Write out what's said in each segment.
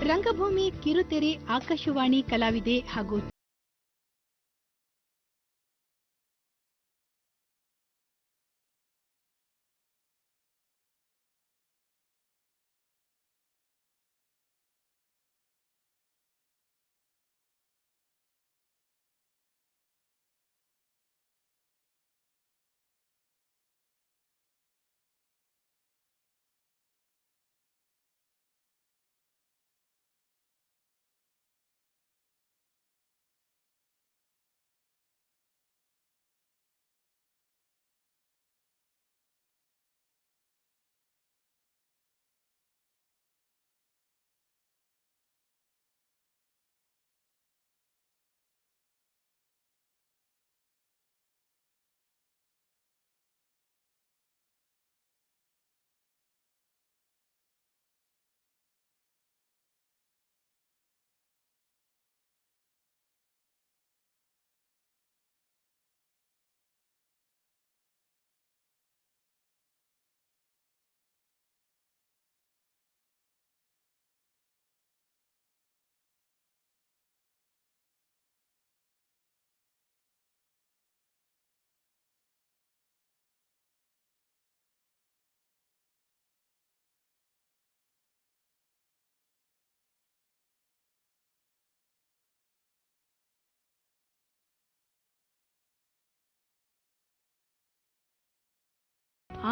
ರಂಗಭೂಮಿ ಕಿರುತೆರೆ ಆಕಾಶವಾಣಿ ಕಲಾವಿದೆ ಹಾಗೂ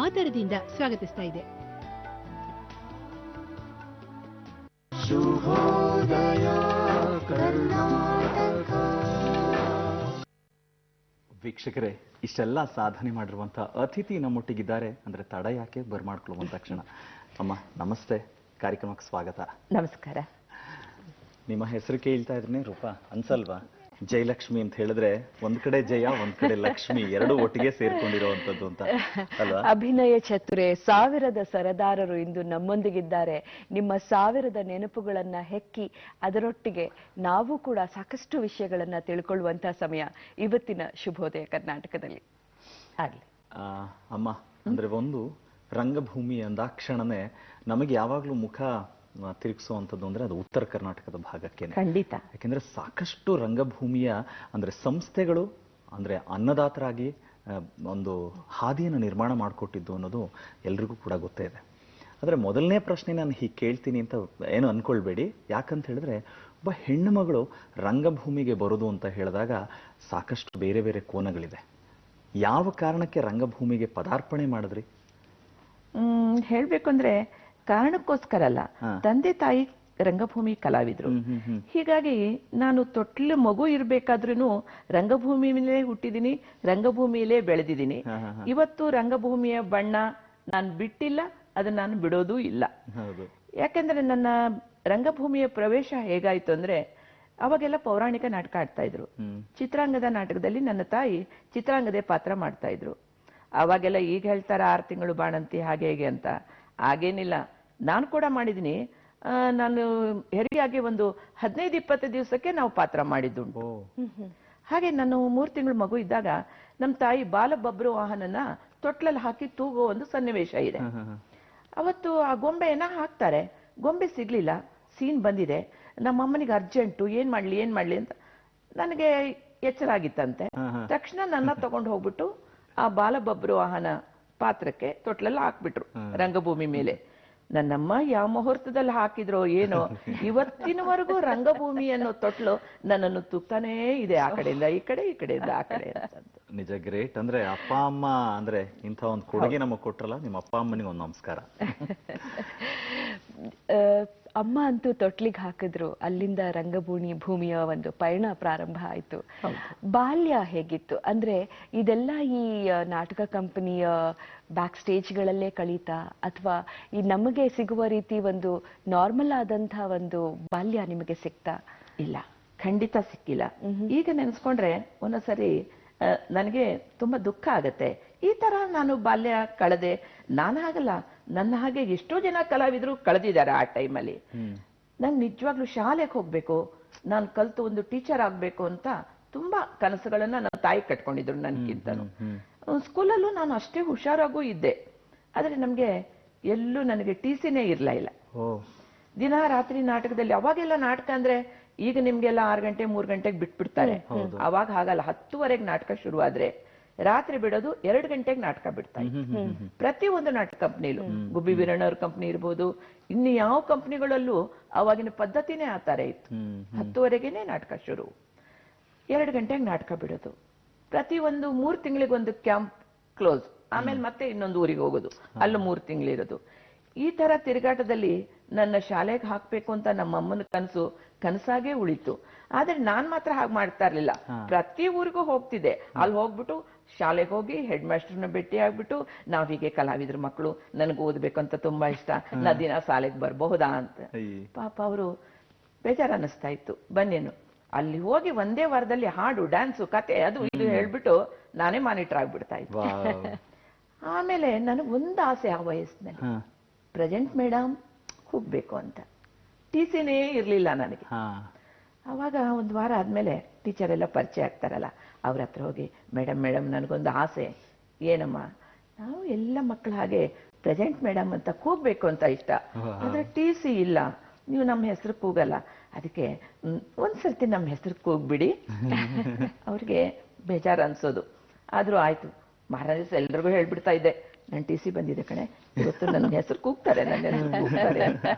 ಆದರದಿಂದ ಸ್ವಾಗತಿಸ್ತಾ ಇದೆ. ವೀಕ್ಷಕರೇ, ಇಷ್ಟೆಲ್ಲ ಸಾಧನೆ ಮಾಡಿರುವಂತಹ ಅತಿಥಿ ನಮ್ಮೊಟ್ಟಿಗಿದ್ದಾರೆ ಅಂದ್ರೆ ತಡ ಯಾಕೆ ಬರ್ಮಾಡ್ಕೊಳ್ಳುವಂತ ಕ್ಷಣ. ಅಮ್ಮ ನಮಸ್ತೆ, ಕಾರ್ಯಕ್ರಮಕ್ಕೆ ಸ್ವಾಗತ. ನಮಸ್ಕಾರ. ನಿಮ್ಮ ಹೆಸರು ಕೇಳ್ತಾ ಇದ್ರೆ ರೂಪಾ ಅನ್ಸಲ್ವಾ? ಜಯಲಕ್ಷ್ಮಿ ಅಂತ ಹೇಳಿದ್ರೆ ಒಂದ್ ಕಡೆ ಜಯ ಒಂದ್ ಕಡೆ ಲಕ್ಷ್ಮಿ ಎರಡು ಒಟ್ಟಿಗೆ ಸೇರ್ಕೊಂಡಿರುವಂತದ್ದು ಅಂತ ಅಲ್ವಾ? ಅಭಿನಯ ಚತುರೆ, ಸಾವಿರದ ಸರದಾರರು ಇಂದು ನಮ್ಮೊಂದಿಗಿದ್ದಾರೆ. ನಿಮ್ಮ ಸಾವಿರದ ನೆನಪುಗಳನ್ನ ಹೆಕ್ಕಿ ಅದರೊಟ್ಟಿಗೆ ನಾವು ಕೂಡ ಸಾಕಷ್ಟು ವಿಷಯಗಳನ್ನ ತಿಳ್ಕೊಳ್ಳುವಂತಹ ಸಮಯ ಇವತ್ತಿನ ಶುಭೋದಯ ಕರ್ನಾಟಕದಲ್ಲಿ ಆಗ್ಲಿ. ಅಮ್ಮ ಅಂದ್ರೆ ಒಂದು ರಂಗಭೂಮಿ ಅಂದಾಕ್ಷಣನೇ ನಮಗೆ ಯಾವಾಗ್ಲೂ ಮುಖ ತಿರುಗಿಸುವಂಥದ್ದು ಅಂದ್ರೆ ಅದು ಉತ್ತರ ಕರ್ನಾಟಕದ ಭಾಗಕ್ಕೆ. ಖಂಡಿತ. ಯಾಕೆಂದ್ರೆ ಸಾಕಷ್ಟು ರಂಗಭೂಮಿಯ ಅಂದ್ರೆ ಸಂಸ್ಥೆಗಳು ಅಂದ್ರೆ ಅನ್ನದಾತರಾಗಿ ಒಂದು ಹಾದಿಯನ್ನು ನಿರ್ಮಾಣ ಮಾಡಿಕೊಟ್ಟಿದ್ದು ಅನ್ನೋದು ಎಲ್ರಿಗೂ ಕೂಡ ಗೊತ್ತೇ ಇದೆ. ಆದ್ರೆ ಮೊದಲನೇ ಪ್ರಶ್ನೆ ನಾನು ಹೀಗೆ ಕೇಳ್ತೀನಿ ಅಂತ ಏನು ಅನ್ಕೊಳ್ಬೇಡಿ. ಯಾಕಂತ ಹೇಳಿದ್ರೆ ಒಬ್ಬ ಹೆಣ್ಣು ಮಗಳು ರಂಗಭೂಮಿಗೆ ಬರೋದು ಅಂತ ಹೇಳಿದಾಗ ಸಾಕಷ್ಟು ಬೇರೆ ಬೇರೆ ಕೋನಗಳಿದೆ. ಯಾವ ಕಾರಣಕ್ಕೆ ರಂಗಭೂಮಿಗೆ ಪದಾರ್ಪಣೆ ಮಾಡಿದ್ರಿ? ಹೇಳ್ಬೇಕು ಅಂದ್ರೆ ಕಾರಣಕ್ಕೋಸ್ಕರ ಅಲ್ಲ, ತಂದೆ ತಾಯಿ ರಂಗಭೂಮಿ ಕಲಾವಿದ್ರು. ಹೀಗಾಗಿ ನಾನು ತೊಟ್ಲು ಮಗು ಇರ್ಬೇಕಾದ್ರೂ ರಂಗಭೂಮಿಯಲ್ಲೇ ಹುಟ್ಟಿದೀನಿ, ರಂಗಭೂಮಿಯಲ್ಲೇ ಬೆಳೆದಿದ್ದೀನಿ. ಇವತ್ತು ರಂಗಭೂಮಿಯ ಬಣ್ಣ ನಾನು ಬಿಟ್ಟಿಲ್ಲ, ಅದನ್ನ ನಾನು ಬಿಡೋದೂ ಇಲ್ಲ. ಯಾಕೆಂದ್ರೆ ನನ್ನ ರಂಗಭೂಮಿಯ ಪ್ರವೇಶ ಹೇಗಾಯ್ತು ಅಂದ್ರೆ ಅವಾಗೆಲ್ಲ ಪೌರಾಣಿಕ ನಾಟಕ ಆಡ್ತಾ ಇದ್ರು. ಚಿತ್ರಾಂಗದ ನಾಟಕದಲ್ಲಿ ನನ್ನ ತಾಯಿ ಚಿತ್ರಾಂಗದೆ ಪಾತ್ರ ಮಾಡ್ತಾ ಇದ್ರು. ಅವಾಗೆಲ್ಲ ಈಗ ಹೇಳ್ತಾರ 6 ತಿಂಗಳು ಬಾಣಂತಿ ಹಾಗೆ ಹೇಗೆ ಅಂತ. ಹಾಗೇನಿಲ್ಲ, ನಾನು ಕೂಡ ಮಾಡಿದೀನಿ. ನಾನು ಹೆರಿಗೆಯಾಗಿ ಒಂದು 15-20 ದಿವಸಕ್ಕೆ ನಾವು ಪಾತ್ರ ಮಾಡಿದ್ದುಂಟು. ಹಾಗೆ ನಾನು 3 ತಿಂಗಳು ಮಗು ಇದ್ದಾಗ ನಮ್ಮ ತಾಯಿ ಬಾಲಬಬ್ರು ವಾಹನನ ತೊಟ್ಲಲ್ಲಿ ಹಾಕಿ ತೂಗೋ ಒಂದು ಸನ್ನಿವೇಶ ಇದೆ. ಅವತ್ತು ಆ ಗೊಂಬೆಯನ್ನ ಹಾಕ್ತಾರೆ, ಗೊಂಬೆ ಸಿಗ್ಲಿಲ್ಲ, ಸೀನ್ ಬಂದಿದೆ. ನಮ್ಮಮ್ಮನಿಗೆ ಅರ್ಜೆಂಟು, ಏನ್ ಮಾಡ್ಲಿ ಅಂತ ನನಗೆ ಎಚ್ಚರ ಆಗಿತ್ತಂತೆ. ತಕ್ಷಣ ನನ್ನ ತಗೊಂಡು ಹೋಗ್ಬಿಟ್ಟು ಆ ಬಾಲಬಬ್ರು ವಾಹನ ಪಾತ್ರಕ್ಕೆ ತೊಟ್ಲಲ್ಲಿ ಹಾಕ್ಬಿಟ್ರು ರಂಗಭೂಮಿ ಮೇಲೆ. ನನ್ನಮ್ಮ ಯಾವ ಮುಹೂರ್ತದಲ್ಲಿ ಹಾಕಿದ್ರೋ ಏನೋ, ಇವತ್ತಿನವರೆಗೂ ರಂಗಭೂಮಿ ಅನ್ನೋ ತೊಟ್ಲು ನನ್ನನ್ನು ತುಕ್ತಾನೇ ಇದೆ, ಆ ಕಡೆಯಿಂದ ಈ ಕಡೆ, ಈ ಕಡೆಯಿಂದ ಆ ಕಡೆ ಅಂತ. ನಿಜ ಗ್ರೇಟ್. ಅಂದ್ರೆ ಅಪ್ಪ ಅಮ್ಮ ಅಂದ್ರೆ ಇಂಥ ಒಂದು ಕೊಡುಗೆ ನಮಗೆ ಕೊಟ್ರಲ್ಲ, ನಿಮ್ಮ ಅಪ್ಪ ಅಮ್ಮನಿಗೆ ಒಂದು ನಮಸ್ಕಾರ. ಅಮ್ಮ ಅಂತೂ ತೊಟ್ಲಿಗೆ ಹಾಕಿದ್ರು, ಅಲ್ಲಿಂದ ಭೂಮಿಯ ಒಂದು ಪಯಣ ಪ್ರಾರಂಭ ಆಯ್ತು. ಬಾಲ್ಯ ಹೇಗಿತ್ತು ಅಂದ್ರೆ ಇದೆಲ್ಲ ಈ ನಾಟಕ ಕಂಪನಿಯ ಬ್ಯಾಕ್ ಸ್ಟೇಜ್ಗಳಲ್ಲೇ ಕಳೀತಾ, ಅಥವಾ ಈ ನಮಗೆ ಸಿಗುವ ರೀತಿ ಒಂದು ನಾರ್ಮಲ್ ಆದಂತಹ ಒಂದು ಬಾಲ್ಯ ನಿಮಗೆ ಸಿಕ್ತಾ? ಇಲ್ಲ, ಖಂಡಿತ ಸಿಕ್ಕಿಲ್ಲ. ಈಗ ನೆನೆಸ್ಕೊಂಡ್ರೆ ಒಂದೊಂದ್ಸರಿ ನನಗೆ ತುಂಬಾ ದುಃಖ ಆಗತ್ತೆ. ಈ ತರ ನಾನು ಬಾಲ್ಯ ಕಳೆದೆ. ನಾನು ಹಾಗಲ್ಲ, ನನ್ನ ಹಾಗೆ ಎಷ್ಟೋ ಜನ ಕಲಾವಿದರು ಕಳೆದಿದ್ದಾರೆ ಆ ಟೈಮಲ್ಲಿ. ನಂಗೆ ನಿಜವಾಗ್ಲೂ ಶಾಲೆಗೆ ಹೋಗ್ಬೇಕು, ನಾನು ಕಲ್ತು ಒಂದು ಟೀಚರ್ ಆಗ್ಬೇಕು ಅಂತ ತುಂಬಾ ಕನಸುಗಳನ್ನ ನನ್ನ ತಾಯಿ ಕಟ್ಕೊಂಡಿದ್ರು ನನ್ಗಿಂತನೂ. ಸ್ಕೂಲಲ್ಲೂ ನಾನು ಅಷ್ಟೇ ಹುಷಾರಾಗೂ ಇದ್ದೆ. ಆದ್ರೆ ನಮ್ಗೆ ಎಲ್ಲೂ ನನಗೆ TCನೇ ಇರ್ಲಾ ಇಲ್ಲ. ದಿನ ರಾತ್ರಿ ನಾಟಕದಲ್ಲಿ. ಅವಾಗೆಲ್ಲ ನಾಟಕ ಅಂದ್ರೆ ಈಗ ನಿಮ್ಗೆಲ್ಲ 6 ಗಂಟೆ 3 ಗಂಟೆಗೆ ಬಿಟ್ಬಿಡ್ತಾರೆ. ಅವಾಗ ಹಾಗಲ್ಲ, 10:30ಗೆ ನಾಟಕ ಶುರುವಾದ್ರೆ ರಾತ್ರಿ ಬಿಡೋದು 2 ಗಂಟೆಗೆ ನಾಟಕ ಬಿಡ್ತಾ ಇತ್ತು. ಪ್ರತಿ ಒಂದು ನಾಟಕ ಕಂಪ್ನಿಲು, ಗುಬ್ಬಿ ವೀರಣ್ಣವ್ರ ಕಂಪ್ನಿ ಇರ್ಬೋದು, ಇನ್ನು ಯಾವ ಕಂಪ್ನಿಗಳಲ್ಲೂ ಅವಾಗಿನ ಪದ್ಧತಿನೇ ಆ ತರ ಇತ್ತು. 10:30ಗೆನೆ ನಾಟಕ ಶುರು, 2 ಗಂಟೆಗೆ ನಾಟಕ ಬಿಡೋದು. ಪ್ರತಿ ಒಂದು 3 ತಿಂಗಳಿಗೊಂದು ಕ್ಯಾಂಪ್ ಕ್ಲೋಸ್, ಆಮೇಲೆ ಮತ್ತೆ ಇನ್ನೊಂದು ಊರಿಗೆ ಹೋಗೋದು, ಅಲ್ಲಿ 3 ತಿಂಗಳಿರೋದು. ಈ ತರ ತಿರುಗಾಟದಲ್ಲಿ ನನ್ನ ಶಾಲೆಗೆ ಹಾಕ್ಬೇಕು ಅಂತ ನಮ್ಮ ಅಮ್ಮನ ಕನಸಾಗೇ ಉಳಿತು. ಆದ್ರೆ ನಾನ್ ಮಾತ್ರ ಹಾಗೆ ಮಾಡ್ತಾ ಇರ್ಲಿಲ್ಲ. ಪ್ರತಿ ಊರಿಗೂ ಹೋಗ್ತಿದ್ದೆ. ಅಲ್ಲಿ ಹೋಗ್ಬಿಟ್ಟು ಶಾಲೆಗೆ ಹೋಗಿ ಹೆಡ್ ಮಾಸ್ಟರ್ನ ಭೇಟಿ ಆಗ್ಬಿಟ್ಟು, ನಾವ್ ಹೀಗೆ ಕಲಾವಿದ್ರ ಮಕ್ಕಳು, ನನಗೆ ಓದ್ಬೇಕು ಅಂತ ತುಂಬಾ ಇಷ್ಟ, ನಾ ದಿನ ಶಾಲೆಗೆ ಬರಬಹುದಾ ಅಂತ. ಪಾಪ ಅವರು ಬೇಜಾರು ಅನ್ನಿಸ್ತಾ ಇತ್ತು. ಬನ್ನೇನು ಅಲ್ಲಿ ಹೋಗಿ ಒಂದೇ ವಾರದಲ್ಲಿ ಹಾಡು, ಡ್ಯಾನ್ಸು, ಕತೆ, ಅದು ಇದು ಹೇಳ್ಬಿಟ್ಟು ನಾನೇ ಮಾನಿಟರ್ ಆಗ್ಬಿಡ್ತಾ ಇತ್ತು. ಆಮೇಲೆ ನನಗೆ ಒಂದು ಆಸೆ ಆ ವಯಸ್ಸಿನಲ್ಲಿ, ಪ್ರೆಸೆಂಟ್ ಮೇಡಮ್ ಹೋಗ್ಬೇಕು ಅಂತ. TCನೇ ಇರ್ಲಿಲ್ಲ ನನಗೆ. ಅವಾಗ ಒಂದು ವಾರ ಆದ್ಮೇಲೆ ಟೀಚರ್ ಎಲ್ಲ ಪರಿಚಯ ಆಗ್ತಾರಲ್ಲ, ಅವ್ರ ಹತ್ರ ಹೋಗಿ, ಮೇಡಮ್ ನನಗೊಂದು ಆಸೆ. ಏನಮ್ಮ? ನಾವು ಎಲ್ಲ ಮಕ್ಕಳ ಹಾಗೆ ಪ್ರೆಸೆಂಟ್ ಮೇಡಮ್ ಅಂತ ಕೂಗ್ಬೇಕು ಅಂತ ಇಷ್ಟ, ಆದ್ರೆ TC ಇಲ್ಲ, ನೀವು ನಮ್ಮ ಹೆಸರು ಕೂಗಲ್ಲ, ಅದಕ್ಕೆ ಒಂದ್ಸರ್ತಿ ನಮ್ಮ ಹೆಸರು ಕೂಗ್ಬಿಡಿ. ಅವ್ರಿಗೆ ಬೇಜಾರು ಅನ್ಸೋದು. ಆದ್ರೂ ಆಯ್ತು, ಮಹಾರಾಜ್ ಎಲ್ರಿಗೂ ಹೇಳ್ಬಿಡ್ತಾ ಇದ್ದೆ, ನನ್ TC ಬಂದಿದೆ ಕಣೆ, ಇವತ್ತು ನನ್ನ ಹೆಸರು ಕೂಗ್ತಾರೆ, ನನ್ನ ಹೆಸರು ಕೂಗ್ತಾರೆ.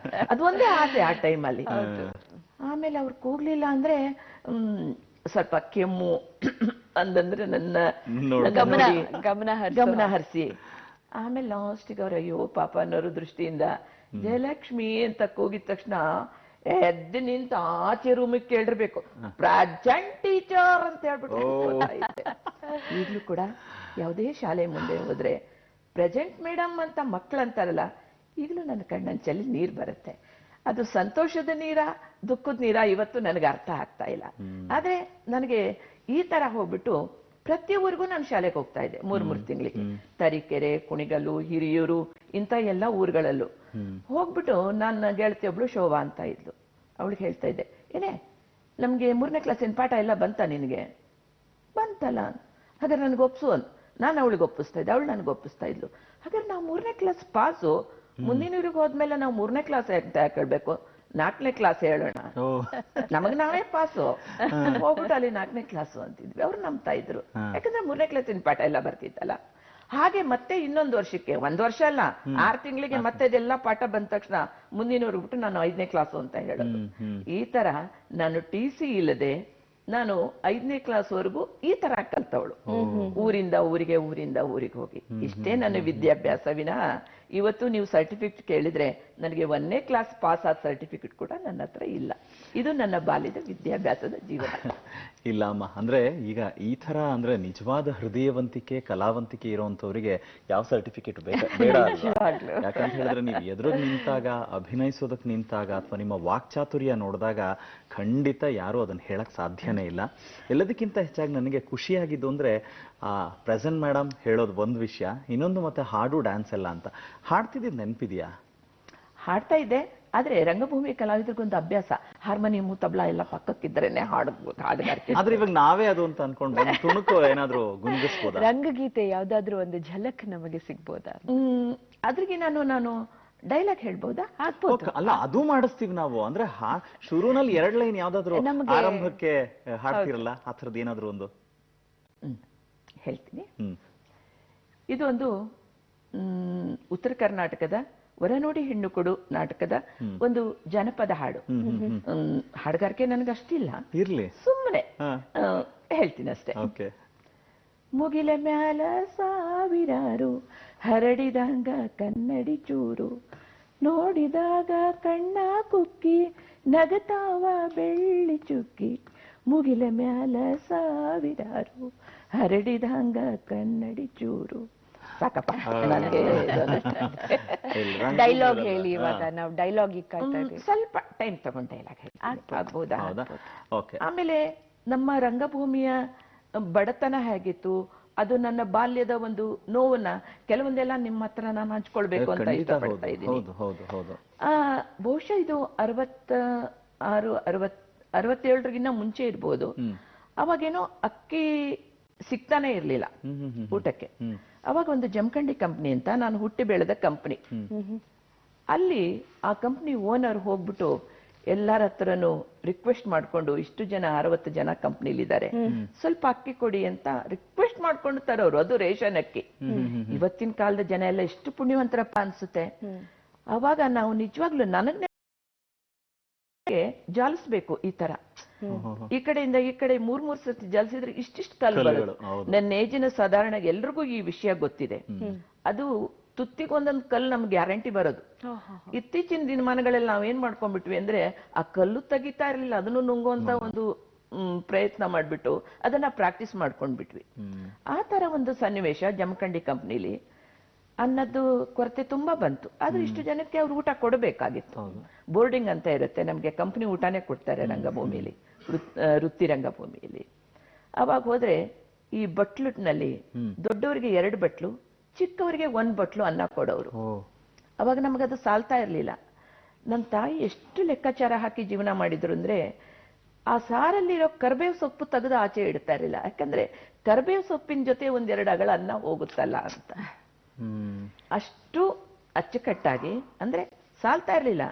ಅದೊಂದೇ ಆಸೆ ಆ ಟೈಮಲ್ಲಿ. ಆಮೇಲೆ ಅವ್ರು ಕೂಗ್ಲಿಲ್ಲ ಅಂದ್ರೆ ಸ್ವಲ್ಪ ಕೆಮ್ಮು ಅಂದಂದ್ರೆ ನನ್ನ ಗಮನ ಹರಿಸಿ, ಆಮೇಲೆ ಲಾಸ್ಟಿಗೆ ಅವ್ರು ಅಯ್ಯೋ ಪಾಪ ಅನ್ನೋರು ದೃಷ್ಟಿಯಿಂದ ಜಯಲಕ್ಷ್ಮಿ ಅಂತ ಕೂಗಿದ ತಕ್ಷಣ ಎದ್ದು ನಿಂತ ಆಚೆ ರೂಮಿಗೆ ಕೇಳಿರ್ಬೇಕು, ಪ್ರೆಸೆಂಟ್ ಟೀಚರ್ ಅಂತ ಹೇಳ್ಬಿಟ್ಟು. ಈಗ್ಲೂ ಕೂಡ ಯಾವುದೇ ಶಾಲೆ ಮುಂದೆ ಹೋದ್ರೆ ಪ್ರೆಸೆಂಟ್ ಮೇಡಮ್ ಅಂತ ಮಕ್ಕಳು ಅಂತಾರಲ್ಲ, ಈಗಲೂ ನನ್ನ ಕಣ್ಣಲ್ಲಿ ಚೆಲ್ಲಿ ನೀರ್ ಬರುತ್ತೆ. ಅದು ಸಂತೋಷದ ನೀರ, ದುಃಖದ ನೀರ, ಇವತ್ತು ನನಗೆ ಅರ್ಥ ಆಗ್ತಾ ಇಲ್ಲ. ಆದ್ರೆ ನನಗೆ ಈ ತರ ಹೋಗ್ಬಿಟ್ಟು ಪ್ರತಿ ಊರಿಗೂ ನಾನು ಶಾಲೆಗೆ ಹೋಗ್ತಾ ಇದ್ದೆ 3 ತಿಂಗಳಿಗೆ. ತರೀಕೆರೆ, ಕುಣಿಗಲ್ಲು, ಹಿರಿಯೂರು, ಇಂಥ ಎಲ್ಲ ಊರುಗಳಲ್ಲೂ ಹೋಗ್ಬಿಟ್ಟು ನನ್ನ ಗೆಳತಿ ಒಬ್ಳು ಶೋಭಾ ಅಂತ ಇದ್ಲು. ಅವಳಿಗೆ ಹೇಳ್ತಾ ಇದ್ದೆ, ಏನೇ ನಮ್ಗೆ 3ನೇ ಕ್ಲಾಸಿನ ಪಾಠ ಎಲ್ಲ ಬಂತ ನಿನಗೆ? ಬಂತಲ್ಲ, ಹಾಗಾದ್ರೆ ನನಗೆ ಒಪ್ಸು ಅಂತ ನಾನು ಅವಳಿಗೆ ಒಪ್ಪಿಸ್ತಾ ಇದ್ದೆ, ಅವಳು ನನಗೆ ಒಪ್ಪಿಸ್ತಾ ಇದ್ಲು. ಹಾಗಾದ್ರೆ ನಾವು 3ನೇ ಕ್ಲಾಸ್ ಪಾಸು, ಮುಂದಿನ ಊರಿಗೆ ಹೋದ್ಮೇಲೆ ನಾವು 3ನೇ ಕ್ಲಾಸ್ ಅಂತ ಹೇಳ್ಬೇಕು, 4ನೇ ಕ್ಲಾಸ್ ಹೇಳೋಣ, ನಮಗ್ ನಾವೇ ಪಾಸು, ಹೋಗ್ಬಿಟ್ಟು ಅಲ್ಲಿ 4ನೇ ಕ್ಲಾಸು ಅಂತಿದ್ವಿ. ಅವ್ರು ನಂಬ್ತಾ ಇದ್ರು, ಯಾಕಂದ್ರೆ 3ನೇ ಕ್ಲಾಸಿನ ಪಾಠ ಎಲ್ಲ ಬರ್ತಿತ್ತಲ್ಲ. ಹಾಗೆ ಮತ್ತೆ ಇನ್ನೊಂದು ವರ್ಷಕ್ಕೆ, 1 ವರ್ಷ ಅಲ್ಲ 6 ತಿಂಗಳಿಗೆ ಮತ್ತೆ ಇದೆಲ್ಲ ಪಾಠ ಬಂದ ತಕ್ಷಣ ಮುಂದಿನವ್ರಿಗೆ ಬಿಟ್ಟು ನಾನು 5ನೇ ಕ್ಲಾಸು ಅಂತ ಹೇಳೋದು. ಈ ತರ ನಾನು TC ಇಲ್ಲದೆ ನಾನು 5ನೇ ಕ್ಲಾಸ್ ವರೆಗೂ ಈ ತರ ಕಲ್ತವಳು. ಊರಿಂದ ಊರಿಗೆ ಹೋಗಿ. ಇಷ್ಟೇ ನನ್ನ ವಿದ್ಯಾಭ್ಯಾಸ ವಿನಃ ಇವತ್ತು ನೀವು ಸರ್ಟಿಫಿಕೇಟ್ ಕೇಳಿದ್ರೆ ನನಗೆ 1ನೇ ಕ್ಲಾಸ್ ಪಾಸ್ ಆದ ಸರ್ಟಿಫಿಕೇಟ್ ಕೂಡ ನನ್ನ ಹತ್ರ ಇಲ್ಲ. ಇದು ನನ್ನ ಬಾಲ್ಯದ ವಿದ್ಯಾಭ್ಯಾಸದ ಜೀವನ. ಇಲ್ಲ ಅಮ್ಮ, ಅಂದ್ರೆ ಈಗ ಈ ತರ ಅಂದ್ರೆ ನಿಜವಾದ ಹೃದಯವಂತಿಕೆ, ಕಲಾವಂತಿಕೆ ಇರುವಂತವರಿಗೆ ಯಾವ ಸರ್ಟಿಫಿಕೇಟ್ ಬೇಡ ಅಲ್ವಾ? ಯಾಕಂತ ಹೇಳಿದ್ರೆ ನೀವು ಎದುರು ನಿಂತಾಗ, ಅಭಿನಯಿಸೋದಕ್ಕೆ ನಿಂತಾಗ, ಅಥವಾ ನಿಮ್ಮ ವಾಕ್ಚಾತುರ್ಯ ನೋಡಿದಾಗ ಖಂಡಿತ ಯಾರು ಅದನ್ನ ಹೇಳಕ್ ಸಾಧ್ಯನೇ ಇಲ್ಲ. ಎಲ್ಲದಕ್ಕಿಂತ ಹೆಚ್ಚಾಗಿ ನನಗೆ ಖುಷಿಯಾಗಿದ್ದು ಅಂದ್ರೆ ಪ್ರೆಸೆಂಟ್ ಮೇಡಮ್ ಹೇಳೋದು ಒಂದು ವಿಷಯ, ಇನ್ನೊಂದು ಮತ್ತೆ ಹಾಡು, ಡ್ಯಾನ್ಸ್ ಎಲ್ಲ ಅಂತ. ಹಾಡ್ತಿದ್ದಿದ್ ನೆನಪಿದ್ಯಾ? ಹಾಡ್ತಾ ಇದ್ದೆ, ಆದ್ರೆ ರಂಗಭೂಮಿ ಕಲಾವಿದರಿಗೊಂದು ಅಭ್ಯಾಸ, ಹಾರ್ಮೋನಿಯಂ, ತಬಲಾ ಎಲ್ಲ ಪಕ್ಕಕ್ಕಿದ್ರೇನೆ ಹಾಡುಗಾರಿಕೆ. ಆದ್ರೆ ಇವಾಗ ನಾವೇ ಅದು ಅಂತ ಅನ್ಕೊಂಡು ತುಣುಕು ಏನಾದ್ರು ಗುಂಗಿಸ್ಬೋದಾ? ರಂಗಗೀತೆ ಯಾವ್ದಾದ್ರು ಒಂದು ಝಲಕ್ ನಮಗೆ ಸಿಗ್ಬೋದಾ? ಅದ್ರಿಗೆ ನಾನು ಡೈಲಾಗ್ ಹೇಳ್ಬೋದಾ? ಅಲ್ಲ, ಅದು ಮಾಡಿಸ್ತೀವಿ ನಾವು. ಅಂದ್ರೆ ಶುರುನಲ್ಲಿ 2 ಲೈನ್ ಯಾವ್ದಾದ್ರು ಆರಂಭಕ್ಕೆ ಹಾಡ್ತಿರಲ್ಲ, ಆ ಥರದ್ದು ಏನಾದ್ರು ಒಂದು ಹೇಳ್ತೀನಿ. ಇದು ಒಂದು ಉತ್ತರ ಕರ್ನಾಟಕದ ಹೊರನೋಡಿ ಹೆಣ್ಣು ಕೊಡು ನಾಟಕದ ಒಂದು ಜನಪದ ಹಾಡು. ಹಾಡುಗಾರಿಕೆ ನನಗಷ್ಟಿಲ್ಲ, ಇರ್ಲಿ, ಸುಮ್ಮನೆ ಹೇಳ್ತೀನಿ ಅಷ್ಟೇ. ಮುಗಿಲ ಮ್ಯಾಲ ಸಾವಿರಾರು ಹರಡಿದಂಗ ಕನ್ನಡಿ ಚೂರು, ನೋಡಿದಾಗ ಕಣ್ಣ ಕುಕ್ಕಿ ನಗತಾವ ಬೆಳ್ಳಿ ಚುಕ್ಕಿ, ಮುಗಿಲ ಮ್ಯಾಲ ಸಾವಿರಾರು ಹರಡಿದಂಗ ಕನ್ನಡಿ ಚೂರು. ಸಾಕಪ್ಪ, ನನಗೆ ಡೈಲಾಗ್ ಹೇಳಿ. ಇವಾಗ ನಾವು ಡೈಲಾಗ್ ಸ್ವಲ್ಪ ಟೈಮ್ ತಗೊಂಡು ಡೈಲಾಗ್ ಹೇಳಿ ಆಗ್ಬೋದಾ? ಆಮೇಲೆ ನಮ್ಮ ರಂಗಭೂಮಿಯ ಬಡತನ ಹೇಗಿತ್ತು, ಅದು ನನ್ನ ಬಾಲ್ಯದ ಒಂದು ನೋವನ್ನ ಕೆಲವೊಂದೆಲ್ಲ ನಿಮ್ಮ ಹತ್ರ ನಾನು ಹಂಚ್ಕೊಳ್ಬೇಕು ಅಂತ ಇಷ್ಟಪಡ್ತಾ ಇದ್ದೀನಿ. ಬಹುಶಃ ಇದು 67 ಮುಂಚೆ ಇರ್ಬೋದು. ಅವಾಗೇನೋ ಅಕ್ಕಿ ಸಿಗ್ತಾನೆ ಇರ್ಲಿಲ್ಲ ಊಟಕ್ಕೆ. ಅವಾಗ ಒಂದು ಜಮಖಂಡಿ ಕಂಪ್ನಿ ಅಂತ, ನಾನು ಹುಟ್ಟಿ ಬೆಳೆದ ಕಂಪ್ನಿ, ಅಲ್ಲಿ ಆ ಕಂಪ್ನಿ ಓನರ್ ಹೋಗ್ಬಿಟ್ಟು ಎಲ್ಲರ ಹತ್ರನು ರಿಕ್ವೆಸ್ಟ್ ಮಾಡ್ಕೊಂಡು, ಇಷ್ಟು ಜನ 60 ಜನ ಕಂಪ್ನಿಲಿದ್ದಾರೆ, ಸ್ವಲ್ಪ ಅಕ್ಕಿ ಕೊಡಿ ಅಂತ ರಿಕ್ವೆಸ್ಟ್ ಮಾಡ್ಕೊಂಡು ತರೋರು. ಅದು ರೇಷನ್ ಅಕ್ಕಿ. ಇವತ್ತಿನ ಕಾಲದ ಜನ ಎಲ್ಲ ಎಷ್ಟು ಪುಣ್ಯವಂತರಪ್ಪ ಅನ್ಸುತ್ತೆ. ಅವಾಗ ನಾವು ನಿಜವಾಗ್ಲೂ ನನಗೆ ಜಾಲಿಸ್ಬೇಕು. ಈ ತರ ಈ ಕಡೆಯಿಂದ ಈ ಕಡೆ 3 ಸರ್ತಿ ಜಾಲಿಸಿದ್ರೆ ಇಷ್ಟಿಷ್ಟು ಕಲ್ಲು ಬರೋದು. ನನ್ನ ಏಜಿನ ಸಾಧಾರಣ ಎಲ್ರಿಗೂ ಈ ವಿಷಯ ಗೊತ್ತಿದೆ. ಅದು ತುತ್ತಿಗೊಂದೊಂದು ಕಲ್ಲು ನಮ್ಗೆ ಗ್ಯಾರಂಟಿ ಬರೋದು. ಇತ್ತೀಚಿನ ದಿನಮಾನಗಳಲ್ಲಿ ನಾವೇನ್ ಮಾಡ್ಕೊಂಡ್ಬಿಟ್ವಿ ಅಂದ್ರೆ ಆ ಕಲ್ಲು ತೆಗಿತಾ ಇರ್ಲಿಲ್ಲ, ಅದನ್ನು ನುಂಗುವಂತ ಒಂದು ಪ್ರಯತ್ನ ಮಾಡ್ಬಿಟ್ಟು ಅದನ್ನ ಪ್ರಾಕ್ಟೀಸ್ ಮಾಡ್ಕೊಂಡ್ಬಿಟ್ವಿ. ಆ ತರ ಒಂದು ಸನ್ನಿವೇಶ ಜಮಖಂಡಿ ಕಂಪ್ನಿಲಿ ಅನ್ನದ್ದು ಕೊರತೆ ತುಂಬಾ ಬಂತು. ಆದ್ರೆ ಇಷ್ಟು ಜನಕ್ಕೆ ಅವ್ರು ಊಟ ಕೊಡಬೇಕಾಗಿತ್ತು. ಬೋರ್ಡಿಂಗ್ ಅಂತ ಇರುತ್ತೆ, ನಮ್ಗೆ ಕಂಪ್ನಿ ಊಟನೇ ಕೊಡ್ತಾರೆ ರಂಗಭೂಮಿಲಿ, ವೃತ್ತಿ ರಂಗಭೂಮಿಯಲ್ಲಿ. ಅವಾಗ ಹೋದ್ರೆ ಈ ಬಟ್ಲಿನಲ್ಲಿ ದೊಡ್ಡವರಿಗೆ 2 ಬಟ್ಲು, ಚಿಕ್ಕವರಿಗೆ 1 ಬಟ್ಲು ಅನ್ನ ಕೊಡೋರು. ಅವಾಗ ನಮಗದು ಸಾಲ್ತಾ ಇರ್ಲಿಲ್ಲ. ನನ್ನ ತಾಯಿ ಎಷ್ಟು ಲೆಕ್ಕಾಚಾರ ಹಾಕಿ ಜೀವನ ಮಾಡಿದ್ರು ಅಂದ್ರೆ, ಆ ಸಾರಲ್ಲಿರೋ ಕರ್ಬೇವು ಸೊಪ್ಪು ತೆಗೆದು ಆಚೆ ಇಡ್ತಾ ಇರಲಿಲ್ಲ. ಯಾಕಂದ್ರೆ ಕರ್ಬೇವು ಸೊಪ್ಪಿನ ಜೊತೆ 1-2 ಅಗಳ ಅನ್ನ ಹೋಗುತ್ತಲ್ಲ ಅಂತ. ಅಷ್ಟು ಅಚ್ಚುಕಟ್ಟಾಗಿ, ಅಂದ್ರೆ ಸಾಲ್ತಾ ಇರ್ಲಿಲ್ಲ.